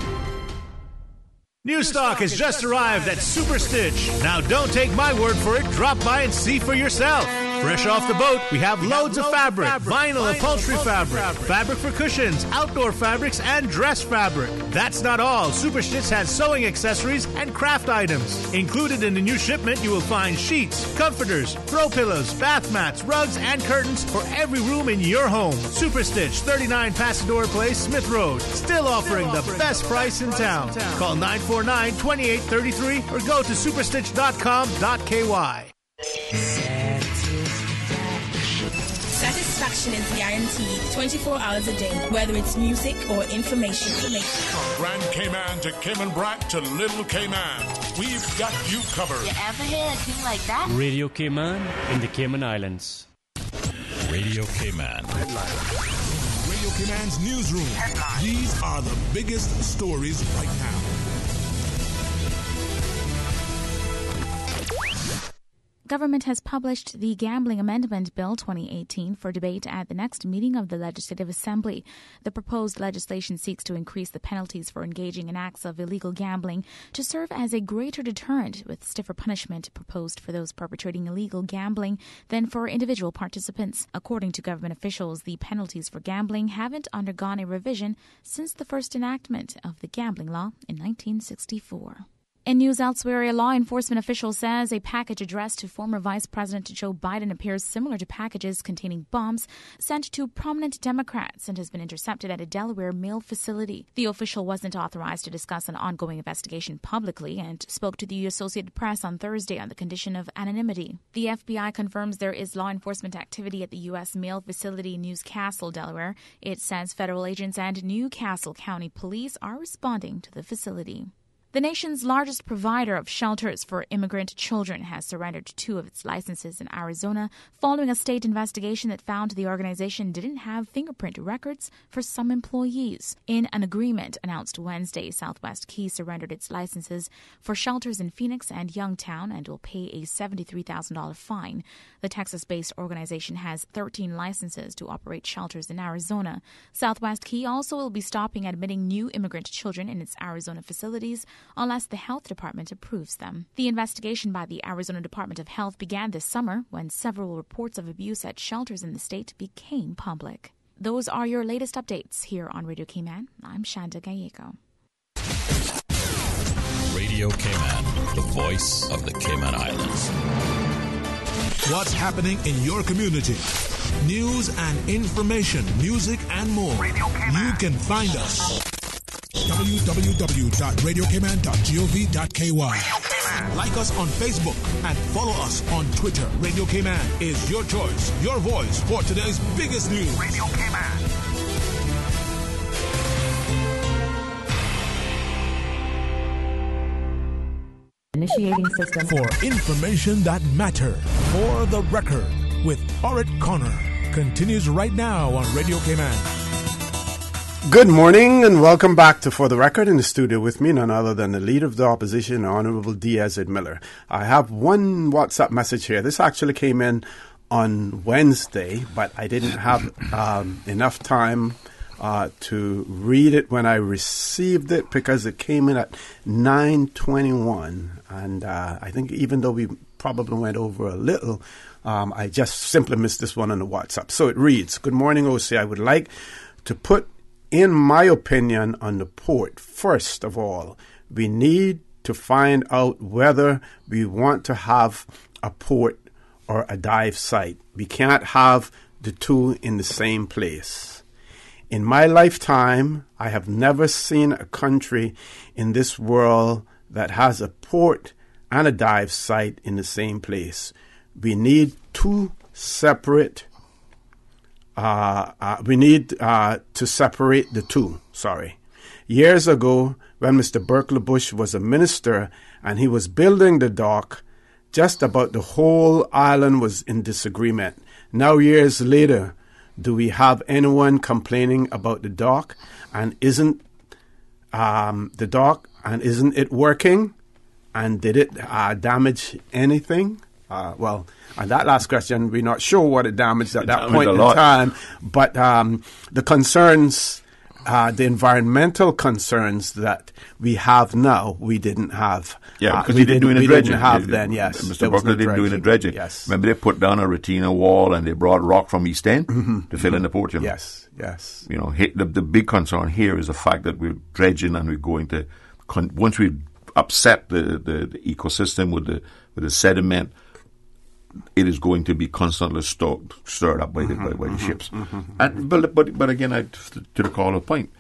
New stock has just arrived at Super Stitch. Now don't take my word for it. Drop by and see for yourself. Fresh off the boat, we have loads of fabric, vinyl upholstery fabric, fabric for cushions, outdoor fabrics, and dress fabric. That's not all. Super Stitch has sewing accessories and craft items. Included in the new shipment, you will find sheets, comforters, throw pillows, bath mats, rugs, and curtains for every room in your home. Super Stitch, 39 Pasadora Place, Smith Road. Still offering the best price in town. Call 949-2833 or go to superstitch.com.ky. Satisfaction is guaranteed 24 hours a day, whether it's music or information. From Grand Cayman to Cayman Brac to Little Cayman, we've got you covered. You ever hear a thing like that? Radio Cayman in the Cayman Islands. Radio Cayman. Radio Cayman's newsroom. These are the biggest stories right now. Government has published the Gambling Amendment Bill 2018 for debate at the next meeting of the Legislative Assembly. The proposed legislation seeks to increase the penalties for engaging in acts of illegal gambling to serve as a greater deterrent, with stiffer punishment proposed for those perpetrating illegal gambling than for individual participants. According to government officials, the penalties for gambling haven't undergone a revision since the first enactment of the gambling law in 1964. In news elsewhere, a law enforcement official says a package addressed to former Vice President Joe Biden appears similar to packages containing bombs sent to prominent Democrats and has been intercepted at a Delaware mail facility. The official wasn't authorized to discuss an ongoing investigation publicly and spoke to the Associated Press on Thursday on the condition of anonymity. The FBI confirms there is law enforcement activity at the U.S. mail facility in Newcastle, Delaware. It says federal agents and Newcastle County Police are responding to the facility. The nation's largest provider of shelters for immigrant children has surrendered 2 of its licenses in Arizona following a state investigation that found the organization didn't have fingerprint records for some employees. In an agreement announced Wednesday, Southwest Key surrendered its licenses for shelters in Phoenix and Youngtown and will pay a $73,000 fine. The Texas-based organization has 13 licenses to operate shelters in Arizona. Southwest Key also will be stopping admitting new immigrant children in its Arizona facilities unless the health department approves them. The investigation by the Arizona Department of Health began this summer when several reports of abuse at shelters in the state became public. Those are your latest updates here on Radio Cayman. I'm Shanda Gallego. Radio Cayman, the voice of the Cayman Islands. What's happening in your community? News and information, music and more. You can find us. www.radiocayman.gov.ky. Like us on Facebook and follow us on Twitter. Radio Cayman is your choice, your voice for today's biggest news. Radio Cayman. Initiating system. For information that matter. For the record with Orett Connor. Continues right now on Radio Cayman. Good morning and welcome back to For the Record. In the studio with me, none other than the Leader of the Opposition, Honorable Diaz Miller. I have one WhatsApp message here. This actually came in on Wednesday, but I didn't have enough time to read it when I received it because it came in at 9:21, and I think even though we probably went over a little, I just simply missed this one on the WhatsApp. So it reads, "Good morning, OC. I would like to put in my opinion on the port. First of all, we need to find out whether we want to have a port or a dive site. We can't have the two in the same place. In my lifetime, I have never seen a country in this world that has a port and a dive site in the same place. We need two separate. We need to separate the two. Years ago, when Mr. Berkeley Bush was a minister and he was building the dock, just about the whole island was in disagreement. Now, years later, do we have anyone complaining about the dock? And isn't it working? And did it damage anything? Well, on that last question, we're not sure what it damaged at that point in time. But the concerns, the environmental concerns that we have now, we didn't have. Yeah, because we didn't have then, yes. Mr. Buckley didn't do any dredging. Yes. Remember they put down a Retina wall and they brought rock from East End to fill in the port, you know? Yes, yes. You know, the big concern here is the fact that we're dredging and we're going to, once we upset the ecosystem with the sediment, it is going to be constantly stirred up by the ships. And, but again, to the caller point,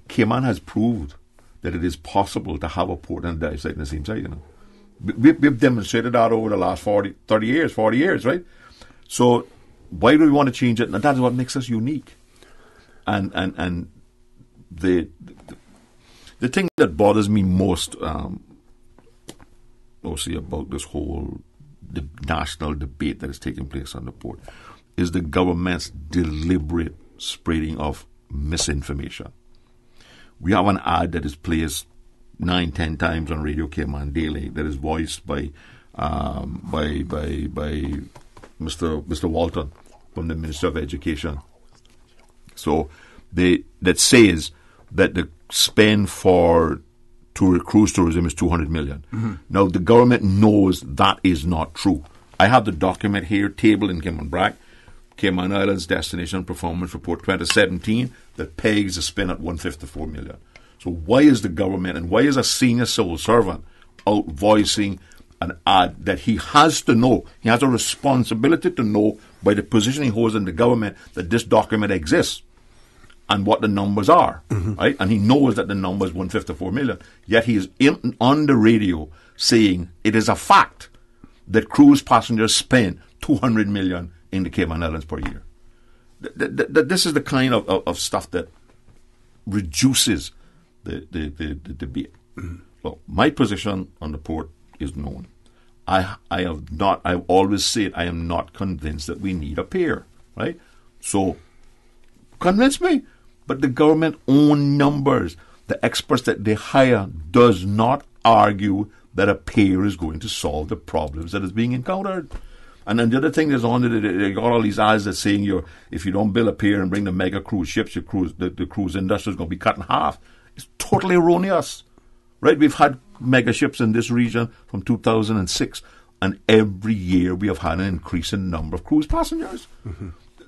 Cayman has proved that it is possible to have a port and a dive site in the same site. You know, we've demonstrated that over the last 40 years, right? So why do we want to change it? And that is what makes us unique. And the thing that bothers me most, mostly about this whole the national debate that is taking place on the port is the government's deliberate spreading of misinformation. We have an ad that is placed 9-10 times on Radio Cayman daily that is voiced by Mr. Walton from the Minister of Education. So that says that the spend for cruise tourism is $200 million. Now, the government knows that is not true. I have the document here, tabled in Cayman Islands Destination Performance Report 2017, that pegs the spend at $154 million. So why is the government and why is a senior civil servant out voicing an ad that he has to know, he has a responsibility to know by the position he holds in the government that this document exists and what the numbers are, right? And he knows that the number is $154 million. Yet he is on the radio saying it is a fact that cruise passengers spend $200 million in the Cayman Islands per year. This is the kind of stuff that reduces the debate. Well, my position on the port is known. I've always said I am not convinced that we need a pier, right? So convince me. But the government own numbers. The experts that they hire does not argue that a pier is going to solve the problems that is being encountered. And then the other thing is they got all these ads that saying if you don't build a pier and bring the mega cruise ships, the cruise industry is going to be cut in half. It's totally erroneous, right? We've had mega ships in this region from 2006, and every year we have had an increase in the number of cruise passengers.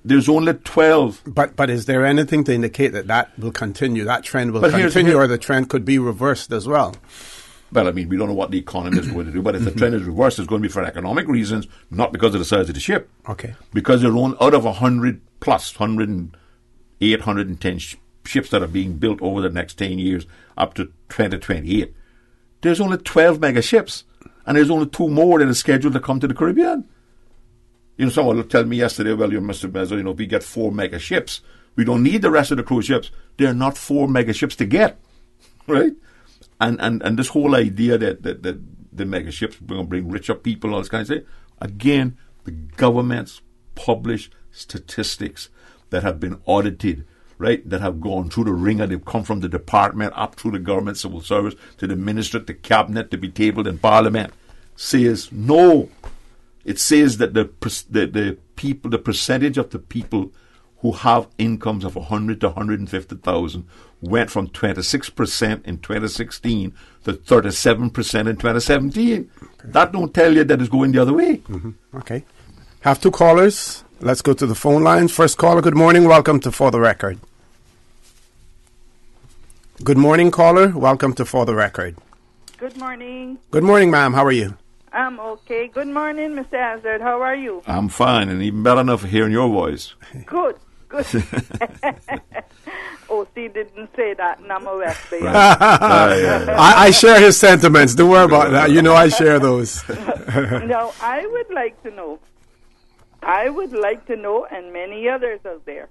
There's only 12. But is there anything to indicate that will continue, that trend will continue, or the trend could be reversed as well? Well, I mean, we don't know what the economy is going to do, but if the trend is reversed, it's going to be for economic reasons, not because of the size of the ship. Okay. Because there are out of 100 plus, 108, 110 ships that are being built over the next 10 years up to 2028, there's only 12 mega ships, and there's only 2 more that are scheduled to come to the Caribbean. You know, someone will tell me yesterday, well, Mr. Bezos, if we get 4 mega ships, we don't need the rest of the cruise ships. They're not 4 mega ships to get, right? And this whole idea that the mega ships are going to bring richer people, all this kind of thing. Again, the governments publish statistics that have been audited, right? That have gone through the ringer. They've come from the department up through the government civil service to the ministry, to cabinet, to be tabled in parliament. Says no. It says that the people, the percentage of the people who have incomes of 100 to 150,000 went from 26% in 2016 to 37% in 2017. That don't tell you that it's going the other way. Okay. Have two callers. Let's go to the phone lines. First caller, good morning. Welcome to For the Record. Good morning, caller. Welcome to For the Record. Good morning. Good morning, ma'am. How are you? I'm okay. Good morning, Mr. Hazard. How are you? I'm fine, and even better enough hearing your voice. Good. O.C. didn't say that, and I'm a West Bay. I share his sentiments. Don't worry about that. You know I share those. Now, I would like to know, and many others out there,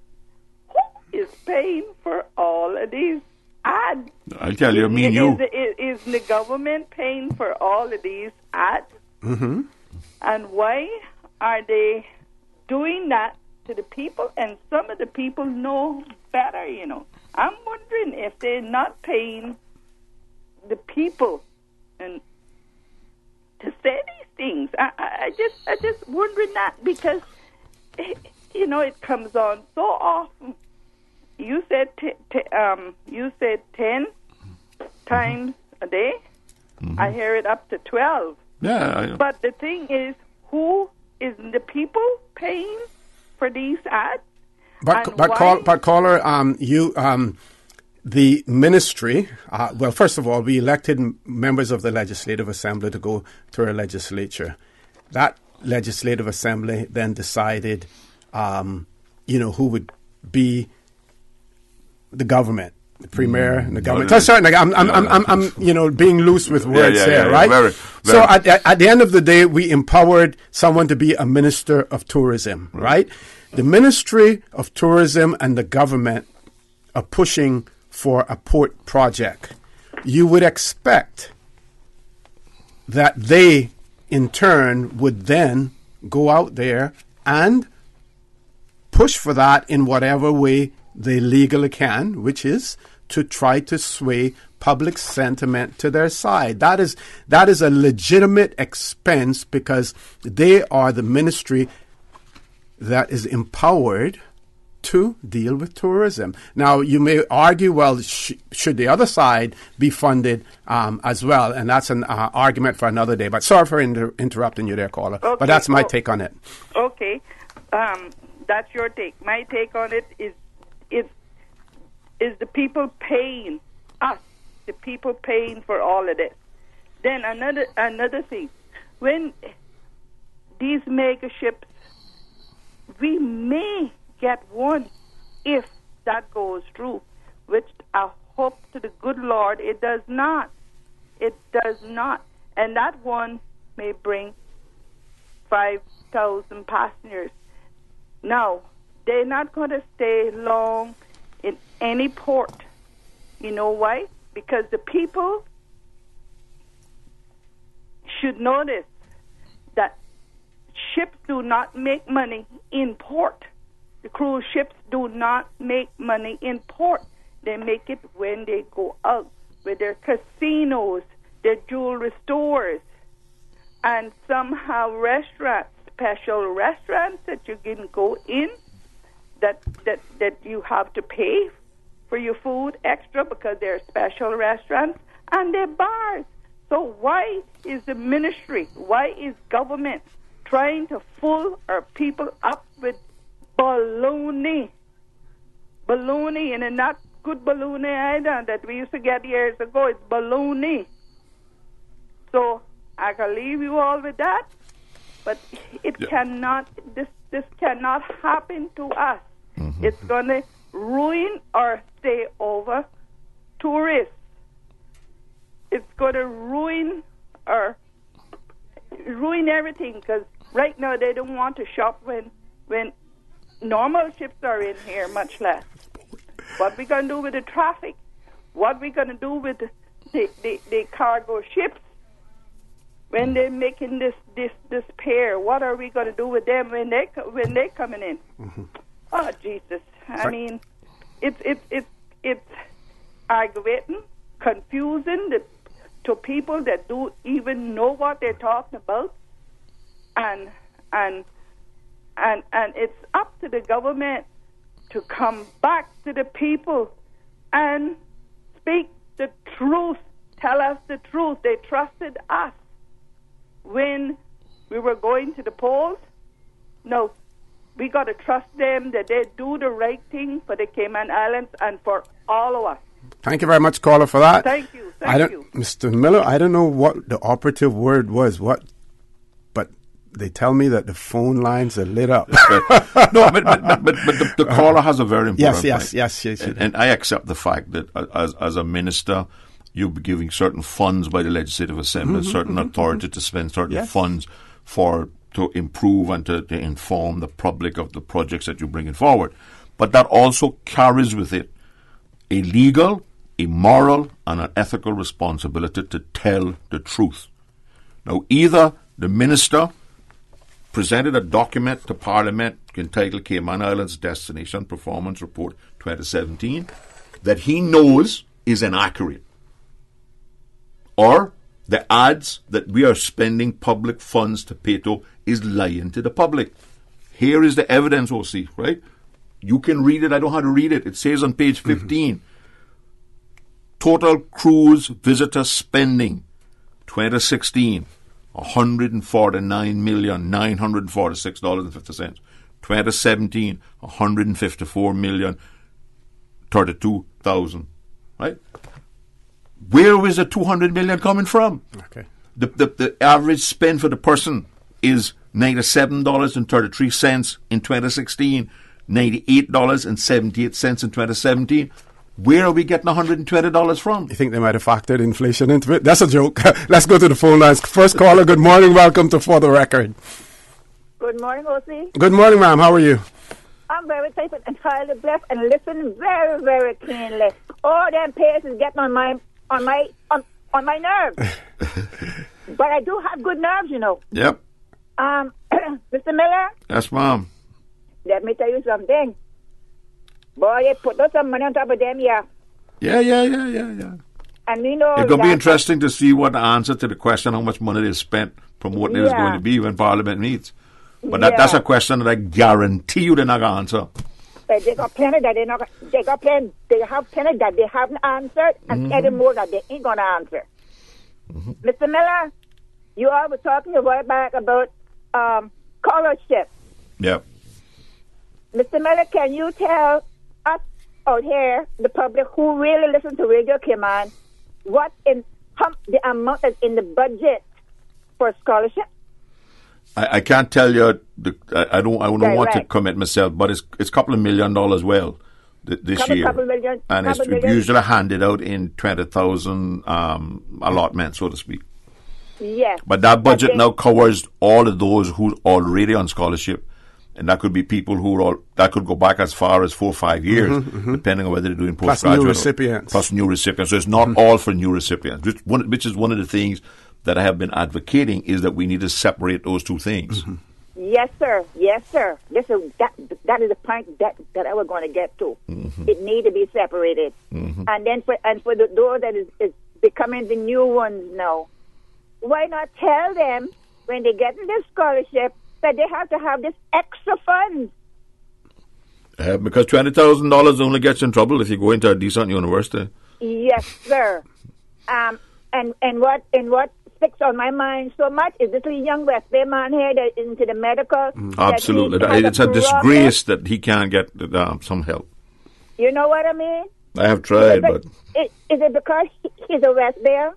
who is paying for all of these ads? I'll tell you, me and you. Is the government paying for all of these ads? Mm-hmm. And why are they doing that to the people? And some of the people know better, you know. I'm wondering if they're not paying the people and to say these things. I just wondering that, because you know, it comes on so often. You said 10 times a day. Mm-hmm. I hear it up to 12. Yeah. But the thing is, who is the people paying for these ads? But caller, the ministry. Well, first of all, we elected members of the Legislative Assembly to go to our legislature. That Legislative Assembly then decided, who would be the government, the premier, and the government. I'm being loose with words here, right? Very. So at the end of the day, we empowered someone to be a minister of tourism, right? The Ministry of Tourism and the government are pushing for a port project. You would expect that they, in turn, would then go out there and push for that in whatever way they legally can, which is to try to sway public sentiment to their side. That is a legitimate expense, because they are the ministry that is empowered to deal with tourism. Now, you may argue, well, should the other side be funded as well? And that's an argument for another day. But sorry for interrupting you there, caller. Okay, but that's my take on it. Okay. That's your take. My take on it is the people paying us, the people paying for all of this. Then another thing, when these mega ships, we may get one if that goes through, which I hope to the good Lord it does not. It does not. And that one may bring 5,000 passengers. Now, they're not going to stay long in any port. You know why? Because the people should notice that ships do not make money in port. The cruise ships do not make money in port. They make it when they go out with their casinos, their jewelry stores, and somehow restaurants, special restaurants that you can go in, that you have to pay for your food extra because they're special restaurants, and they're bars. So why is the ministry, why is government trying to fool our people up with baloney, and a not good baloney either that we used to get years ago? It's baloney. So I can leave you all with that, but it cannot. This cannot happen to us. Mm-hmm. It's going to ruin our stay over tourists. It's going to ruin everything, because right now they don't want to shop when normal ships are in here, much less. What we going to do with the traffic? What we going to do with the cargo ships when they're making this pair? What are we going to do with them when they coming in? Mm-hmm. Oh Jesus! I mean, it's aggravating, confusing to people that do even know what they're talking about, and it's up to the government to come back to the people and speak the truth, tell us the truth. They trusted us when we were going to the polls. No, we got to trust them that they do the right thing for the Cayman Islands and for all of us. Thank you very much, caller, for that. Thank you. Mr. Miller, I don't know what the operative word was, but they tell me that the phone lines are lit up. No, but the caller has a very important point. Yes. And I accept the fact that as a minister, you'll be giving certain funds by the Legislative Assembly, certain authority to spend certain funds to improve and to inform the public of the projects that you're bringing forward. But that also carries with it a legal, a moral, and an ethical responsibility to tell the truth. Now, either the minister presented a document to Parliament entitled Cayman Islands Destination Performance Report 2017 that he knows is inaccurate, or the ads that we are spending public funds to pay to is lying to the public. Here is the evidence, OC, right? You can read it. I don't know how to read it. It says on page 15, total cruise visitor spending 2016, $149,946.50. 2017, $154,032,000. Right? Where is the $200 million coming from? Okay. The average spend for the person is $97.33 in 2016, $98.78 in 2017. Where are we getting $120 from? You think they might have factored inflation into it? That's a joke. Let's go to the phone lines. First caller, good morning. Welcome to For the Record. Good morning, O.C. Good morning, ma'am. How are you? I'm very safe and entirely blessed and listening very, very keenly. All them paces getting on my nerves. But I do have good nerves, you know. Yep. Mr. Miller? Yes, ma'am. Let me tell you something. Boy, you put some money on top of them, yeah. Yeah. And we know it's going to be interesting to see what the answer to the question how much money they spent promoting it is going to be when Parliament meets. But that's a question that I guarantee you they're not going to answer. They got plenty that they have plenty that they haven't answered and plenty more that they ain't going to answer. Mr. Miller, you all were talking a while back about scholarship. Yep. Mr. Miller, can you tell us out here, the public who really listen to Radio Cayman, what the amount is in the budget for scholarship? I can't tell you. I don't want to commit myself, but it's a couple of $1 million well this year, and it's usually handed out in 20,000 allotments, so to speak. Yes. But that budget now covers all of those who are already on scholarship. And that could be people that could go back as far as 4 or 5 years, depending on whether they're doing postgraduate. Plus new recipients. So it's not all for new recipients, which is one of the things that I have been advocating, is that we need to separate those two things. Yes, sir. That is the point that I was going to get to. It needs to be separated. And then for the door that is becoming the new ones now, why not tell them when they get in this scholarship that they have to have this extra funds? Because $20,000 only gets you in trouble if you go into a decent university. Yes, sir. And what sticks on my mind so much is this little young West Bay man here that is into the medical. Absolutely. It's a disgrace that he can't get some help. You know what I mean? I have tried, but... Is it because he's a West Bayer?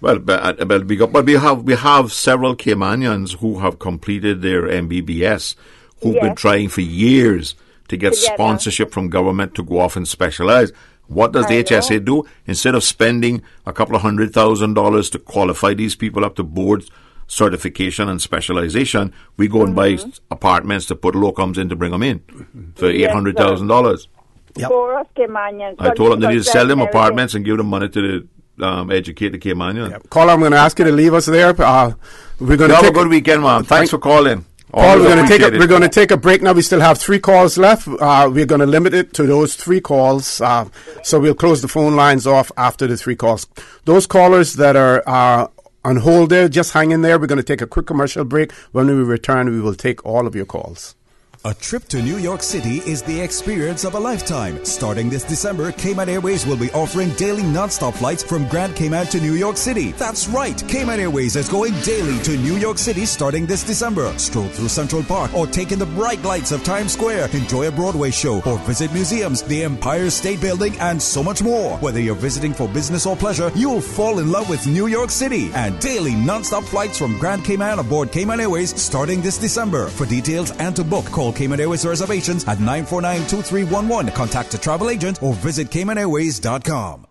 Well, we have several Caymanians who have completed their MBBS, who've been trying for years to get sponsorship from government to go off and specialize. What does the HSA do? Instead of spending a couple of $100,000 to qualify these people up to board certification and specialization, we go and buy apartments to put locums in to bring them in for $800,000. For us Caymanians. I told them they need to sell them apartments and give them money to educate the Caymanians. Caller, I'm going to ask you to leave us there. We're going to have a good weekend, man. Thanks for calling. Paul, we're going to take a break now. We still have 3 calls left. We're going to limit it to those 3 calls. So we'll close the phone lines off after the 3 calls. Those callers that are on hold there, just hang in there. We're going to take a quick commercial break. When we return, we will take all of your calls. A trip to New York City is the experience of a lifetime. Starting this December, Cayman Airways will be offering daily non-stop flights from Grand Cayman to New York City. That's right, Cayman Airways is going daily to New York City starting this December. Stroll through Central Park or take in the bright lights of Times Square, enjoy a Broadway show or visit museums, the Empire State Building, and so much more. Whether you're visiting for business or pleasure, you'll fall in love with New York City. And daily non-stop flights from Grand Cayman aboard Cayman Airways starting this December. For details and to book, call Cayman Airways reservations at 949-2311. Contact a travel agent or visit CaymanAirways.com.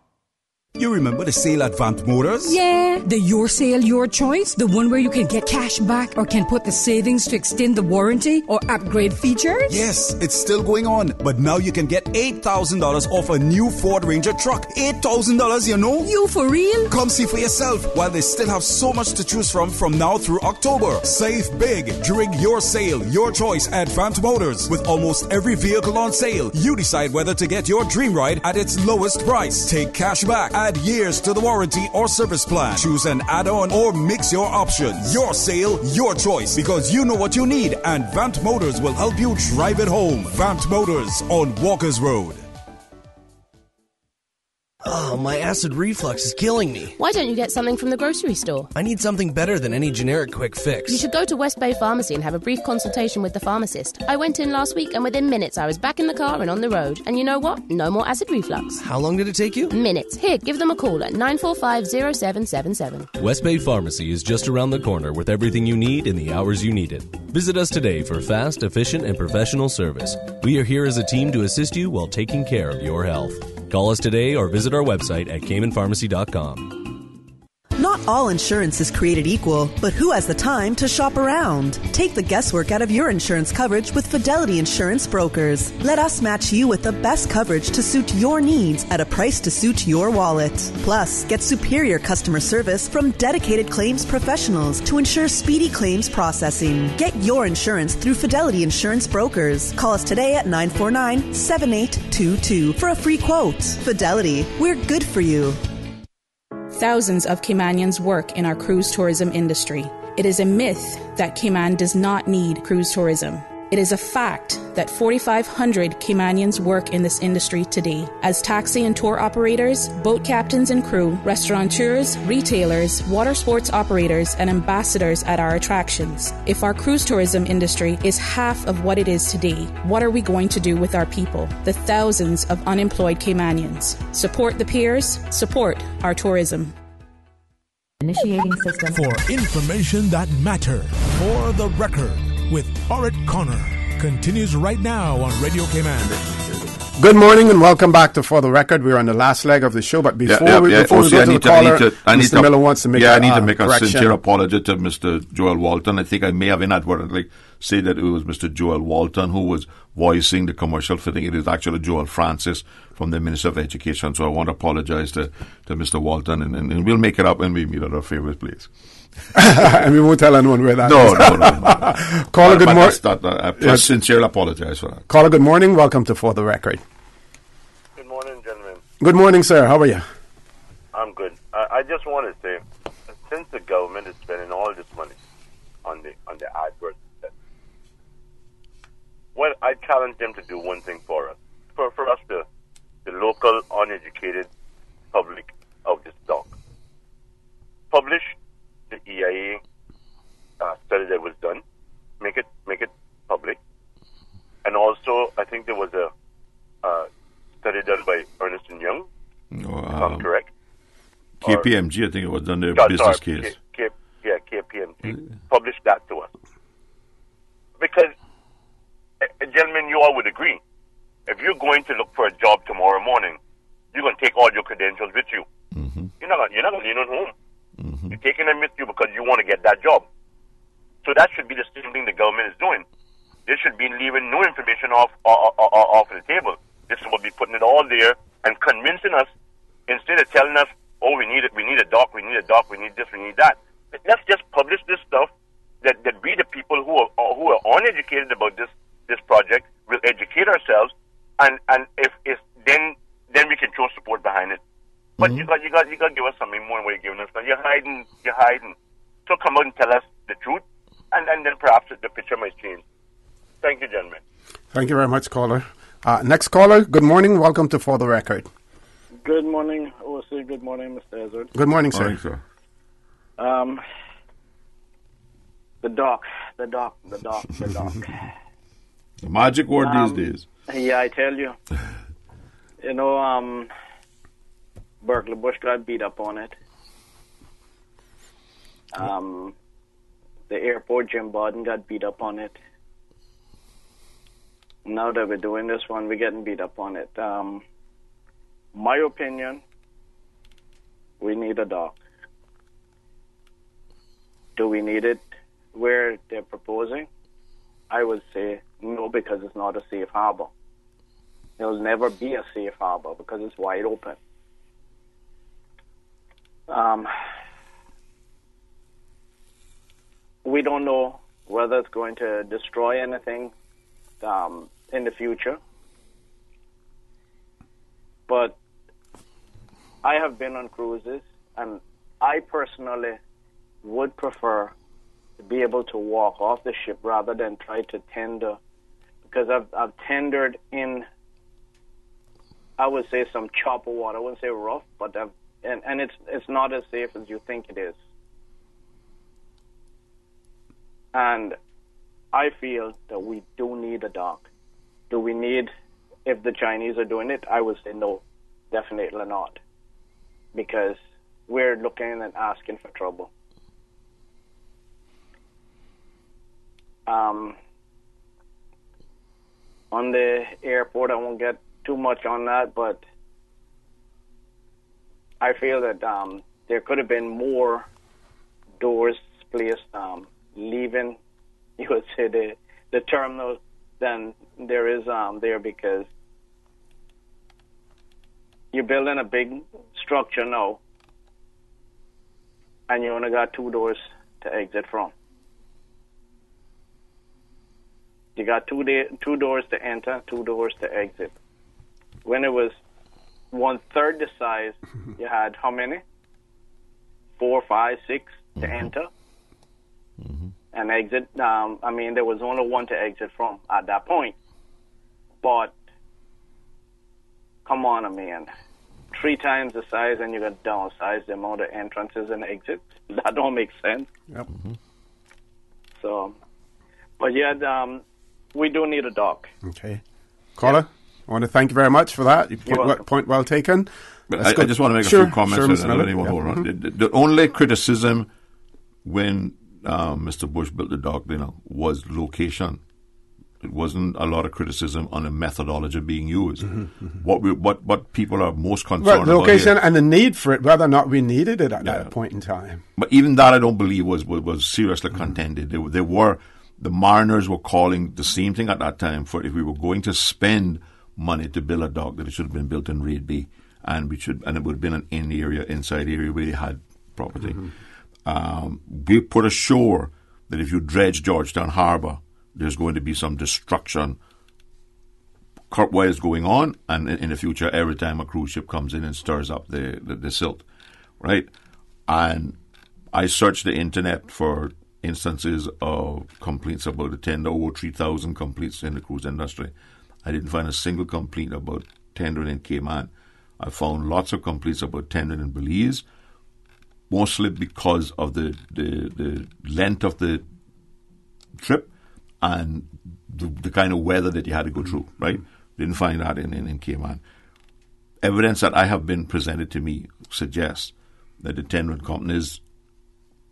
You remember the sale at Vamp Motors? Yeah, the Your Sale, Your Choice. The one where you can get cash back or can put the savings to extend the warranty or upgrade features? Yes, it's still going on. But now you can get $8,000 off a new Ford Ranger truck. $8,000, you know? You for real? Come see for yourself while they still have so much to choose from now through October. Save big during Your Sale, Your Choice at Vamp Motors. With almost every vehicle on sale, you decide whether to get your dream ride at its lowest price. Take cash back. Add years to the warranty or service plan. Choose an add-on or mix your options. Your sale, your choice. Because you know what you need, and Vant Motors will help you drive it home. Vant Motors on Walker's Road. Oh, my acid reflux is killing me. Why don't you get something from the grocery store? I need something better than any generic quick fix. You should go to West Bay Pharmacy and have a brief consultation with the pharmacist. I went in last week and within minutes I was back in the car and on the road. And you know what? No more acid reflux. How long did it take you? Minutes. Here, give them a call at 945-0777. West Bay Pharmacy is just around the corner with everything you need in the hours you need it. Visit us today for fast, efficient, and professional service. We are here as a team to assist you while taking care of your health. Call us today or visit our website at CaymanPharmacy.com. Not all insurance is created equal, but who has the time to shop around? Take the guesswork out of your insurance coverage with Fidelity Insurance Brokers. Let us match you with the best coverage to suit your needs at a price to suit your wallet. Plus, get superior customer service from dedicated claims professionals to ensure speedy claims processing. Get your insurance through Fidelity Insurance Brokers. Call us today at 949-7822 for a free quote. Fidelity, we're good for you. Thousands of Caymanians work in our cruise tourism industry. It is a myth that Cayman does not need cruise tourism. It is a fact that 4,500 Caymanians work in this industry today as taxi and tour operators, boat captains and crew, restaurateurs, retailers, water sports operators, and ambassadors at our attractions. If our cruise tourism industry is half of what it is today, what are we going to do with our people, the thousands of unemployed Caymanians? Support the peers, support our tourism. Initiating system. For information that matters, for the record, with Orett Connor, continues right now on Radio Cayman. Good morning and welcome back to For the Record. We're on the last leg of the show, but before we go to the caller, Mr. Miller wants to make I need to make a sincere apology to Mr. Joel Walton. I think I may have inadvertently said that it was Mr. Joel Walton who was voicing the commercial fitting. It is actually Joel Francis from the Minister of Education. So I want to apologize to Mr. Walton, and we'll make it up when we meet at our favorite place. And we won't tell anyone where that is. No. Caller, good morning. I sincerely apologize for that. Caller, good morning. Welcome to For the Record. Good morning, gentlemen. Good morning, sir. How are you? I'm good. I just want to say, since the government is spending all this money on the adverts, well, I challenge them to do one thing for us. For us, the local, uneducated public of this stock. Publish the EIA study that was done, make it public, and also I think there was a study done by Ernst & Young, if I'm correct. KPMG, I think it was done their business case. KPMG. Publish that to us, because, gentlemen, you all would agree. If you're going to look for a job tomorrow morning, you're going to take all your credentials with you. Mm-hmm. You're not going to leave them home. Mm-hmm. You're taking them with you because you want to get that job. So that should be the same thing the government is doing. They should be leaving no information off the table. This will be putting it all there and convincing us, instead of telling us, oh, we need a doc, we need this, we need that. Let's just publish this stuff that we, the people who are uneducated about this project, will educate ourselves, and if then we can show support behind it. But you got to give us something more than what you're giving us. You're hiding. So come out and tell us the truth, and then perhaps the picture might change. Thank you, gentlemen. Thank you very much, caller. Next caller, good morning. Welcome to For the Record. Good morning, OC. Good morning, Mr. Ezra. Good morning, sir. Morning, sir. The doc. The magic word these days. Yeah, I tell you. You know, Berkeley Bush got beat up on it. The airport, Jim Borden got beat up on it. Now that we're doing this one, we're getting beat up on it. My opinion, we need a dock. Do we need it where they're proposing? I would say no, because it's not a safe harbor. There'll never be a safe harbor because it's wide open. We don't know whether it's going to destroy anything in the future. But I have been on cruises, and I personally would prefer to be able to walk off the ship rather than try to tender, because I've tendered in, I would say, some chopper water. I wouldn't say rough, but and it's not as safe as you think it is. And I feel that we do need a dock. Do we need, if the Chinese are doing it, I would say no, definitely not. Because we're looking and asking for trouble. On the airport, I won't get too much on that, but I feel that there could have been more doors placed leaving, you would say, the terminal than there is there, because you're building a big structure now and you only got 2 doors to exit from. You got two doors to enter, 2 doors to exit. When it was 1/3 the size, you had how many? 4, 5, 6 to enter and exit. I mean, there was only 1 to exit from at that point. But come on, man. 3 times the size, and you're going to downsize the amount of entrances and exits. That don't make sense. Yep. So, but yeah, we do need a dock. Okay. Caller, I want to thank you very much for that. Point well taken. But I just want to make a few comments. The only criticism when Mr. Bush built the dock, was location. It wasn't a lot of criticism on the methodology being used. What people are most concerned about the location here, and the need for it, whether or not we needed it at that point in time. But even that, I don't believe was seriously contended. The mariners were calling the same thing at that time, for if we were going to spend money to build a dock, that it should have been built in Raid Bay, and it would have been an inside area where they had property. We put ashore that if you dredge Georgetown Harbour, there's going to be some destruction while it's going on, and in the future, every time a cruise ship comes in and stirs up the silt, right? And I searched the internet for instances of complaints about the tender, over 3,000 complaints in the cruise industry. I didn't find a single complaint about tendering in Cayman. I found lots of complaints about tendering in Belize, mostly because of the length of the trip and the kind of weather that you had to go through, right? Didn't find that in Cayman. Evidence that I have been presented to me suggests that the tendering companies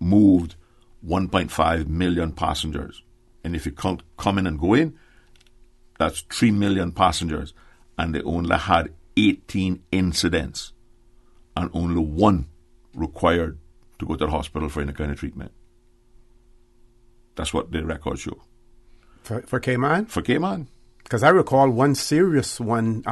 moved 1.5 million passengers. And if you count coming and going, that's 3 million passengers. And they only had 18 incidents and only 1 required to go to the hospital for any kind of treatment. That's what the records show. For Cayman? For Cayman. Because I recall one serious one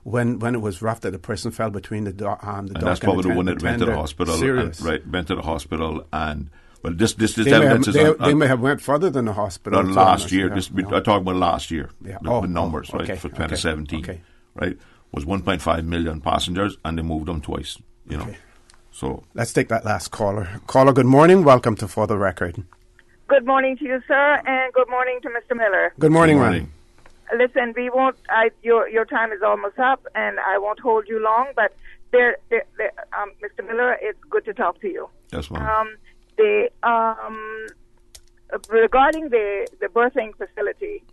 when it was rough that the person fell between the dock and that's probably the one that went to the hospital. Went to the hospital and... Well, this evidence is... They may have went further than the hospital. Last year. I talk about last year. Yeah. The numbers, right, for 2017. Okay. Right? Was 1.5 million passengers, and they moved them twice, Okay. So let's take that last caller. Caller, good morning. Welcome to For the Record. Good morning to you, sir, and good morning to Mr. Miller. Good morning, Ronnie. Listen, we won't. Your time is almost up, and I won't hold you long. But Mr. Miller, it's good to talk to you. Yes, ma'am. Regarding the birthing facility,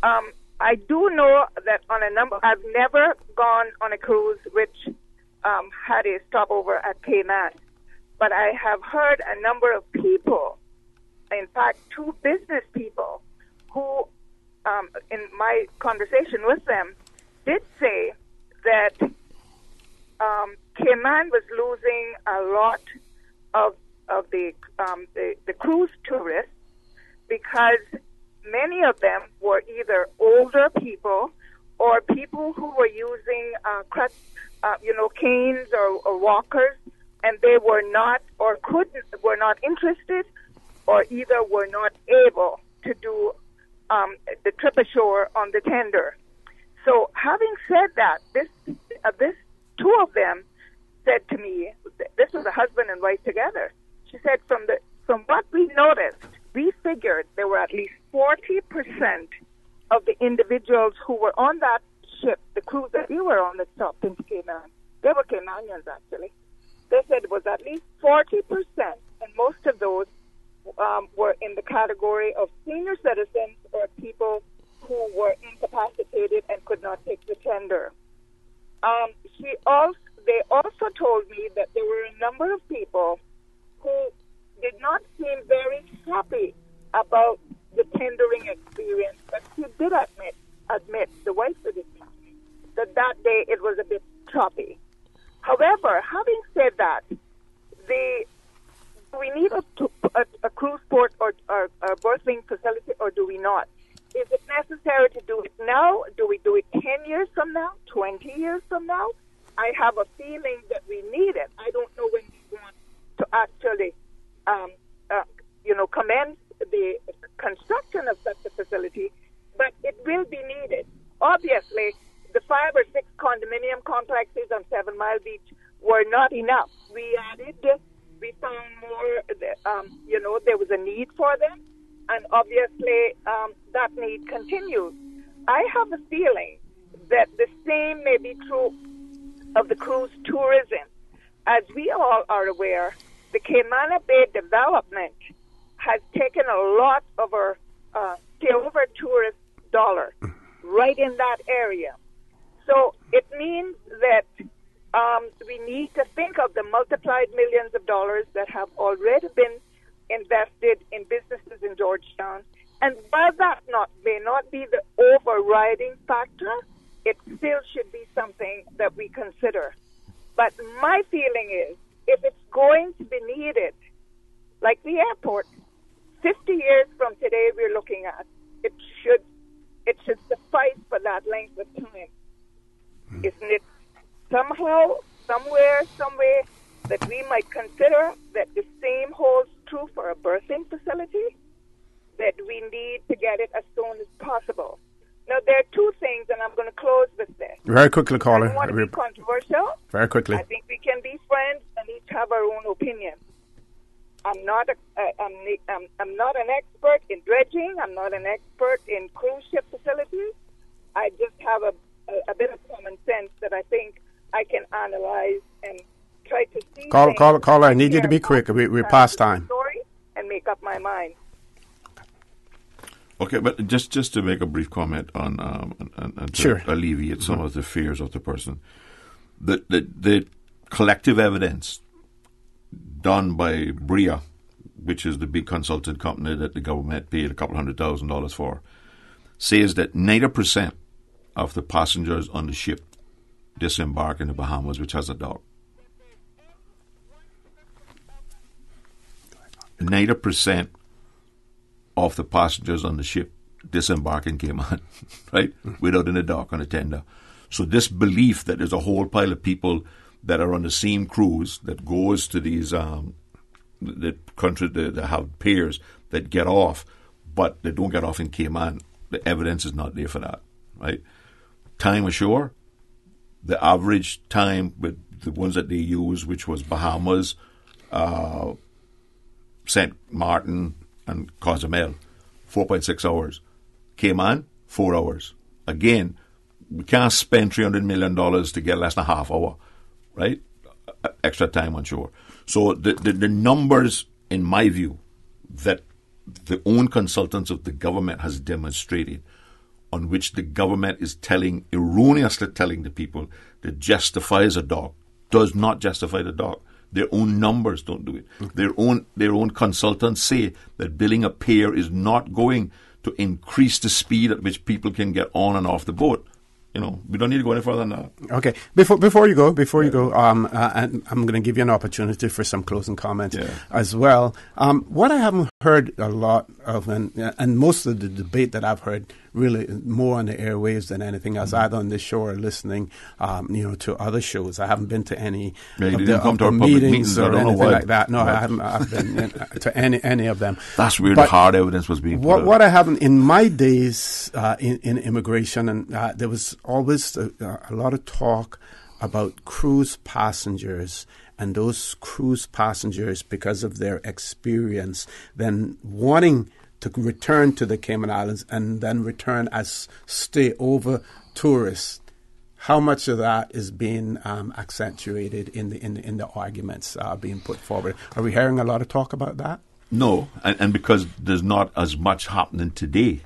I do know that on a number. I've never gone on a cruise which had a stopover at Cayman, but I have heard a number of people. In fact, 2 business people who, in my conversation with them, did say that Cayman was losing a lot of the cruise tourists because many of them were either older people or people who were using canes or walkers, and they were not or were not interested, or either were not able to do the trip ashore on the tender. So, having said that, this 2 of them said to me, this was a husband and wife together. She said, from what we noticed, we figured there were at least 40% of the individuals who were on that ship, the cruise that we were on that stopped in Cayman. They were Caymanians, actually. They said it was at least 40%, and most of those were in the category of senior citizens or people who were incapacitated and could not take the tender. They also told me that there were a number of people who did not seem very happy about the tendering experience, but she did admit the wife did that day it was a bit choppy. However, having said that, do we need a cruise port or a birthing facility, or do we not? Is it necessary to do it now? Do we do it 10 years from now, 20 years from now? I have a feeling that we need it. I don't know when we want to actually, commence the construction of such a facility, but it will be needed. Obviously, the 5 or 6 condominium complexes on 7 Mile Beach were not enough. We found more, there was a need for them, and obviously that need continues. I have a feeling that the same may be true of the cruise tourism. As we all are aware, the Cayman Bay development has taken a lot of our spillover tourist dollar right in that area. So it means that we need to think of the multiplied millions of dollars that have already been invested in businesses in Georgetown. And while that may not be the overriding factor, it still should be something that we consider. But my feeling is, if it's going to be needed, like the airport, 50 years from today we're looking at, it should suffice for that length of time. Isn't it somehow, somewhere, some way that we might consider that the same holds true for a birthing facility, that we need to get it as soon as possible? Now, there are 2 things, and I'm going to close with this. Very quickly, caller. I don't want to be controversial. Very quickly. I think we can be friends and each have our own opinion. I'm not an expert in dredging. I'm not an expert in cruise ship facilities. I just have a bit of common sense that I think I can analyze and try to see. Caller, I need you to be quick. We're past time. Story and make up my mind. Okay, but just to make a brief comment on and to sure. alleviate some of the fears of the person, the collective evidence done by BRIA, which is the big consultant company that the government paid $200,000 for, says that 90% of the passengers on the ship disembark in the Bahamas, which has a dock. 90% of the passengers on the ship disembark in Cayman, right? Without any dock on a tender. So this belief that there's a whole pile of people that are on the same cruise that goes to these the countries that have piers that get off, but they don't get off in Cayman, the evidence is not there for that, right? Time ashore, the average time with the ones that they use, which was Bahamas, St. Martin, and Cozumel, 4.6 hours. Cayman, 4 hours. Again, we can't spend $300 million to get less than a half hour, right? Extra time on shore. So the numbers, in my view, that the own consultants of the government has demonstrated, on which the government is erroneously telling the people that justifies a dock, does not justify the dock. Their own numbers don't do it. Mm-hmm. Their own consultants say that building a pier is not going to increase the speed at which people can get on and off the boat. We don't need to go any further than that. Okay. Before you go, and I'm going to give you an opportunity for some closing comments as well. What I haven't heard a lot of, and most of the debate that I've heard really more on the airwaves than anything else, either on this show or listening, to other shows. I haven't been to any of the meetings or anything like that. No, I haven't been to any of them. That's where the hard evidence was being put out. What I haven't, in my days in immigration, and there was always a lot of talk about cruise passengers, and those cruise passengers, because of their experience, then wanting to return to the Cayman Islands and then return as stay-over tourists. How much of that is being accentuated in the arguments being put forward? Are we hearing a lot of talk about that? No, and because there's not as much happening today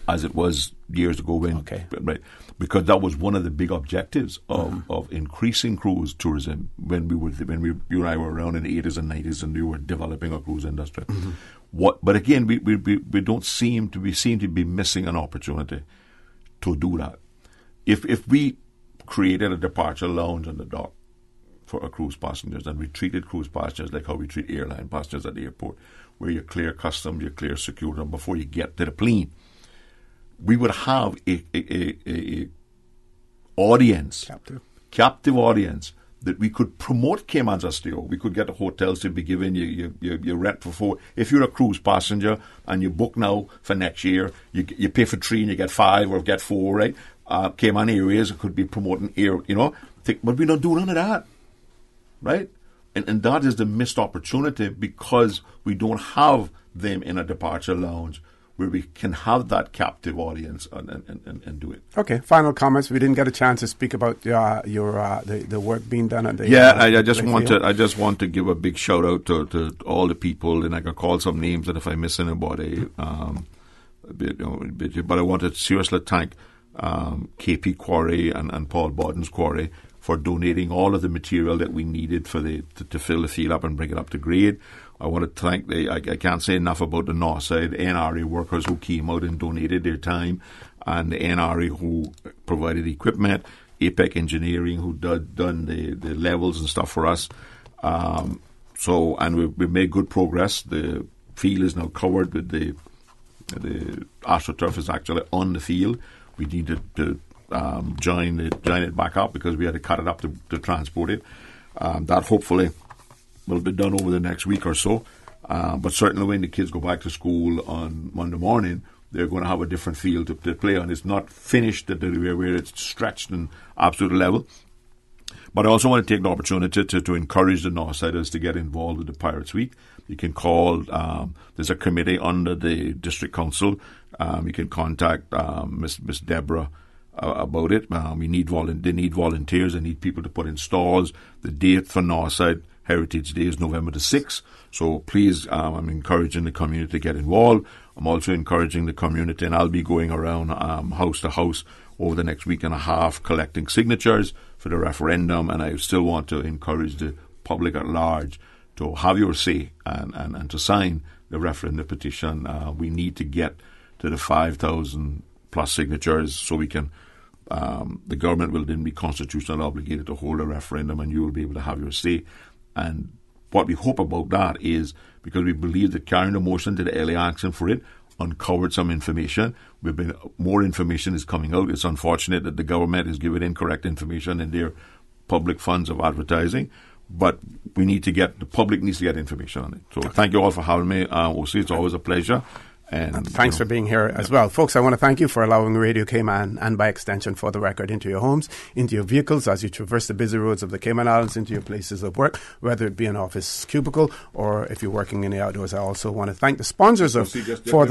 as it was years ago right? Because that was one of the big objectives of increasing cruise tourism when you and I were around in the 80s and 90s and we were developing a cruise industry. Mm-hmm. But again, we don't seem to be missing an opportunity to do that. If we created a departure lounge on the dock for our cruise passengers, and we treated cruise passengers like how we treat airline passengers at the airport, where you clear customs, you clear security before you get to the plane, we would have a audience, captive audience, that we could promote Cayman's as stay. We could get the hotels to be giving you rent for 4. If you're a cruise passenger and you book now for next year, you pay for 3 and you get 5 or get 4, right? Cayman Airways could be promoting but we don't do none of that, right? And that is the missed opportunity, because we don't have them in a departure lounge where we can have that captive audience and do it. Okay, final comments. We didn't get a chance to speak about the work being done at the I just want to give a big shout out to all the people, and I can call some names, and if I miss anybody, but I want to seriously thank KP Quarry and Paul Borden's Quarry for donating all of the material that we needed to fill the field up and bring it up to grade. I want to thank I can't say enough about the Northside NRA workers who came out and donated their time, and the NRA who provided equipment, APEC Engineering who done the levels and stuff for us. And we made good progress. The field is now covered with the AstroTurf is actually on the field. We needed to join it back up because we had to cut it up to transport it. That hopefully will be done over the next week or so. But certainly when the kids go back to school on Monday morning, they're going to have a different field to play on. It's not finished where it's stretched and absolute level. But I also want to take the opportunity to encourage the Northsiders to get involved with the Pirates Week. You can call, there's a committee under the district council. You can contact Miss Deborah about it. They need volunteers. They need people to put in stalls. The date for Northside Heritage Day is November the 6th. So please, I'm encouraging the community to get involved. I'm also encouraging the community, and I'll be going around house to house over the next week and a half collecting signatures for the referendum, and I still want to encourage the public at large to have your say and to sign the referendum petition. We need to get to the 5,000 plus signatures so we can, the government will then be constitutionally obligated to hold a referendum, and you will be able to have your say. And what we hope about that is, because we believe that carrying the motion to the LA Action for it uncovered some information. More information is coming out. It's unfortunate that the government is giving incorrect information in their public funds of advertising, but the public needs to get information on it. So thank you all for having me. OC, it's always a pleasure. And thanks for being here as well. Folks, I want to thank you for allowing Radio Cayman and by extension For the Record into your homes, into your vehicles as you traverse the busy roads of the Cayman Islands, into your places of work, whether it be an office cubicle or if you're working in the outdoors. I also want to thank the sponsors of before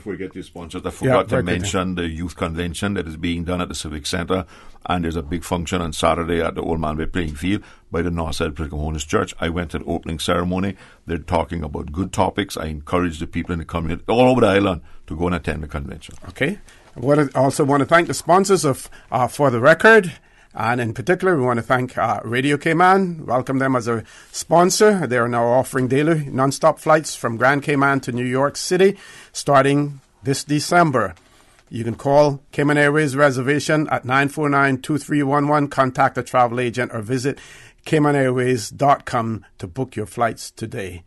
we get to sponsors, I forgot to mention the youth convention that is being done at the Civic Centre, and there's a big function on Saturday at the Old Man Bay playing field by the Northside Presbyterian Church. I went to the opening ceremony. They're talking about good topics. I encourage the people in the community all over the island to go and attend the convention. Okay. I also want to thank the sponsors of For the Record. And in particular, we want to thank Radio Cayman, welcome them as a sponsor. They are now offering daily non-stop flights from Grand Cayman to New York City starting this December. You can call Cayman Airways reservation at 949-2311, contact a travel agent, or visit CaymanAirways.com to book your flights today.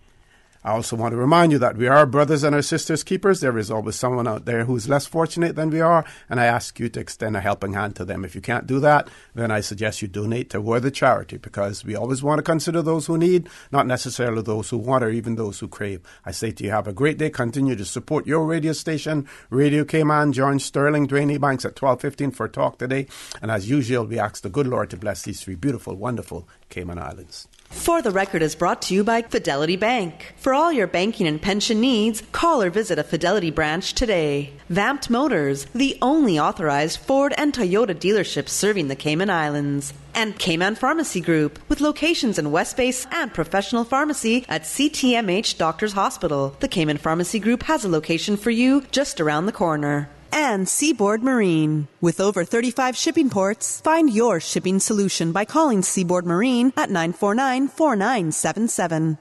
I also want to remind you that we are brothers and our sisters keepers. There is always someone out there who's less fortunate than we are, and I ask you to extend a helping hand to them. If you can't do that, then I suggest you donate to Worthy Charity, because we always want to consider those who need, not necessarily those who want or even those who crave. I say to you, have a great day. Continue to support your radio station, Radio Cayman. Join Sterling, Dwayne Banks at 12:15 for Talk Today. And as usual, we ask the good Lord to bless these three beautiful, wonderful Cayman Islands. For the Record is brought to you by Fidelity Bank. For all your banking and pension needs, call or visit a Fidelity branch today. Vamped Motors, the only authorized Ford and Toyota dealership serving the Cayman Islands. And Cayman Pharmacy Group, with locations in West Base and professional pharmacy at CTMH Doctors Hospital. The Cayman Pharmacy Group has a location for you just around the corner. And Seaboard Marine. With over 35 shipping ports, find your shipping solution by calling Seaboard Marine at 949-4977.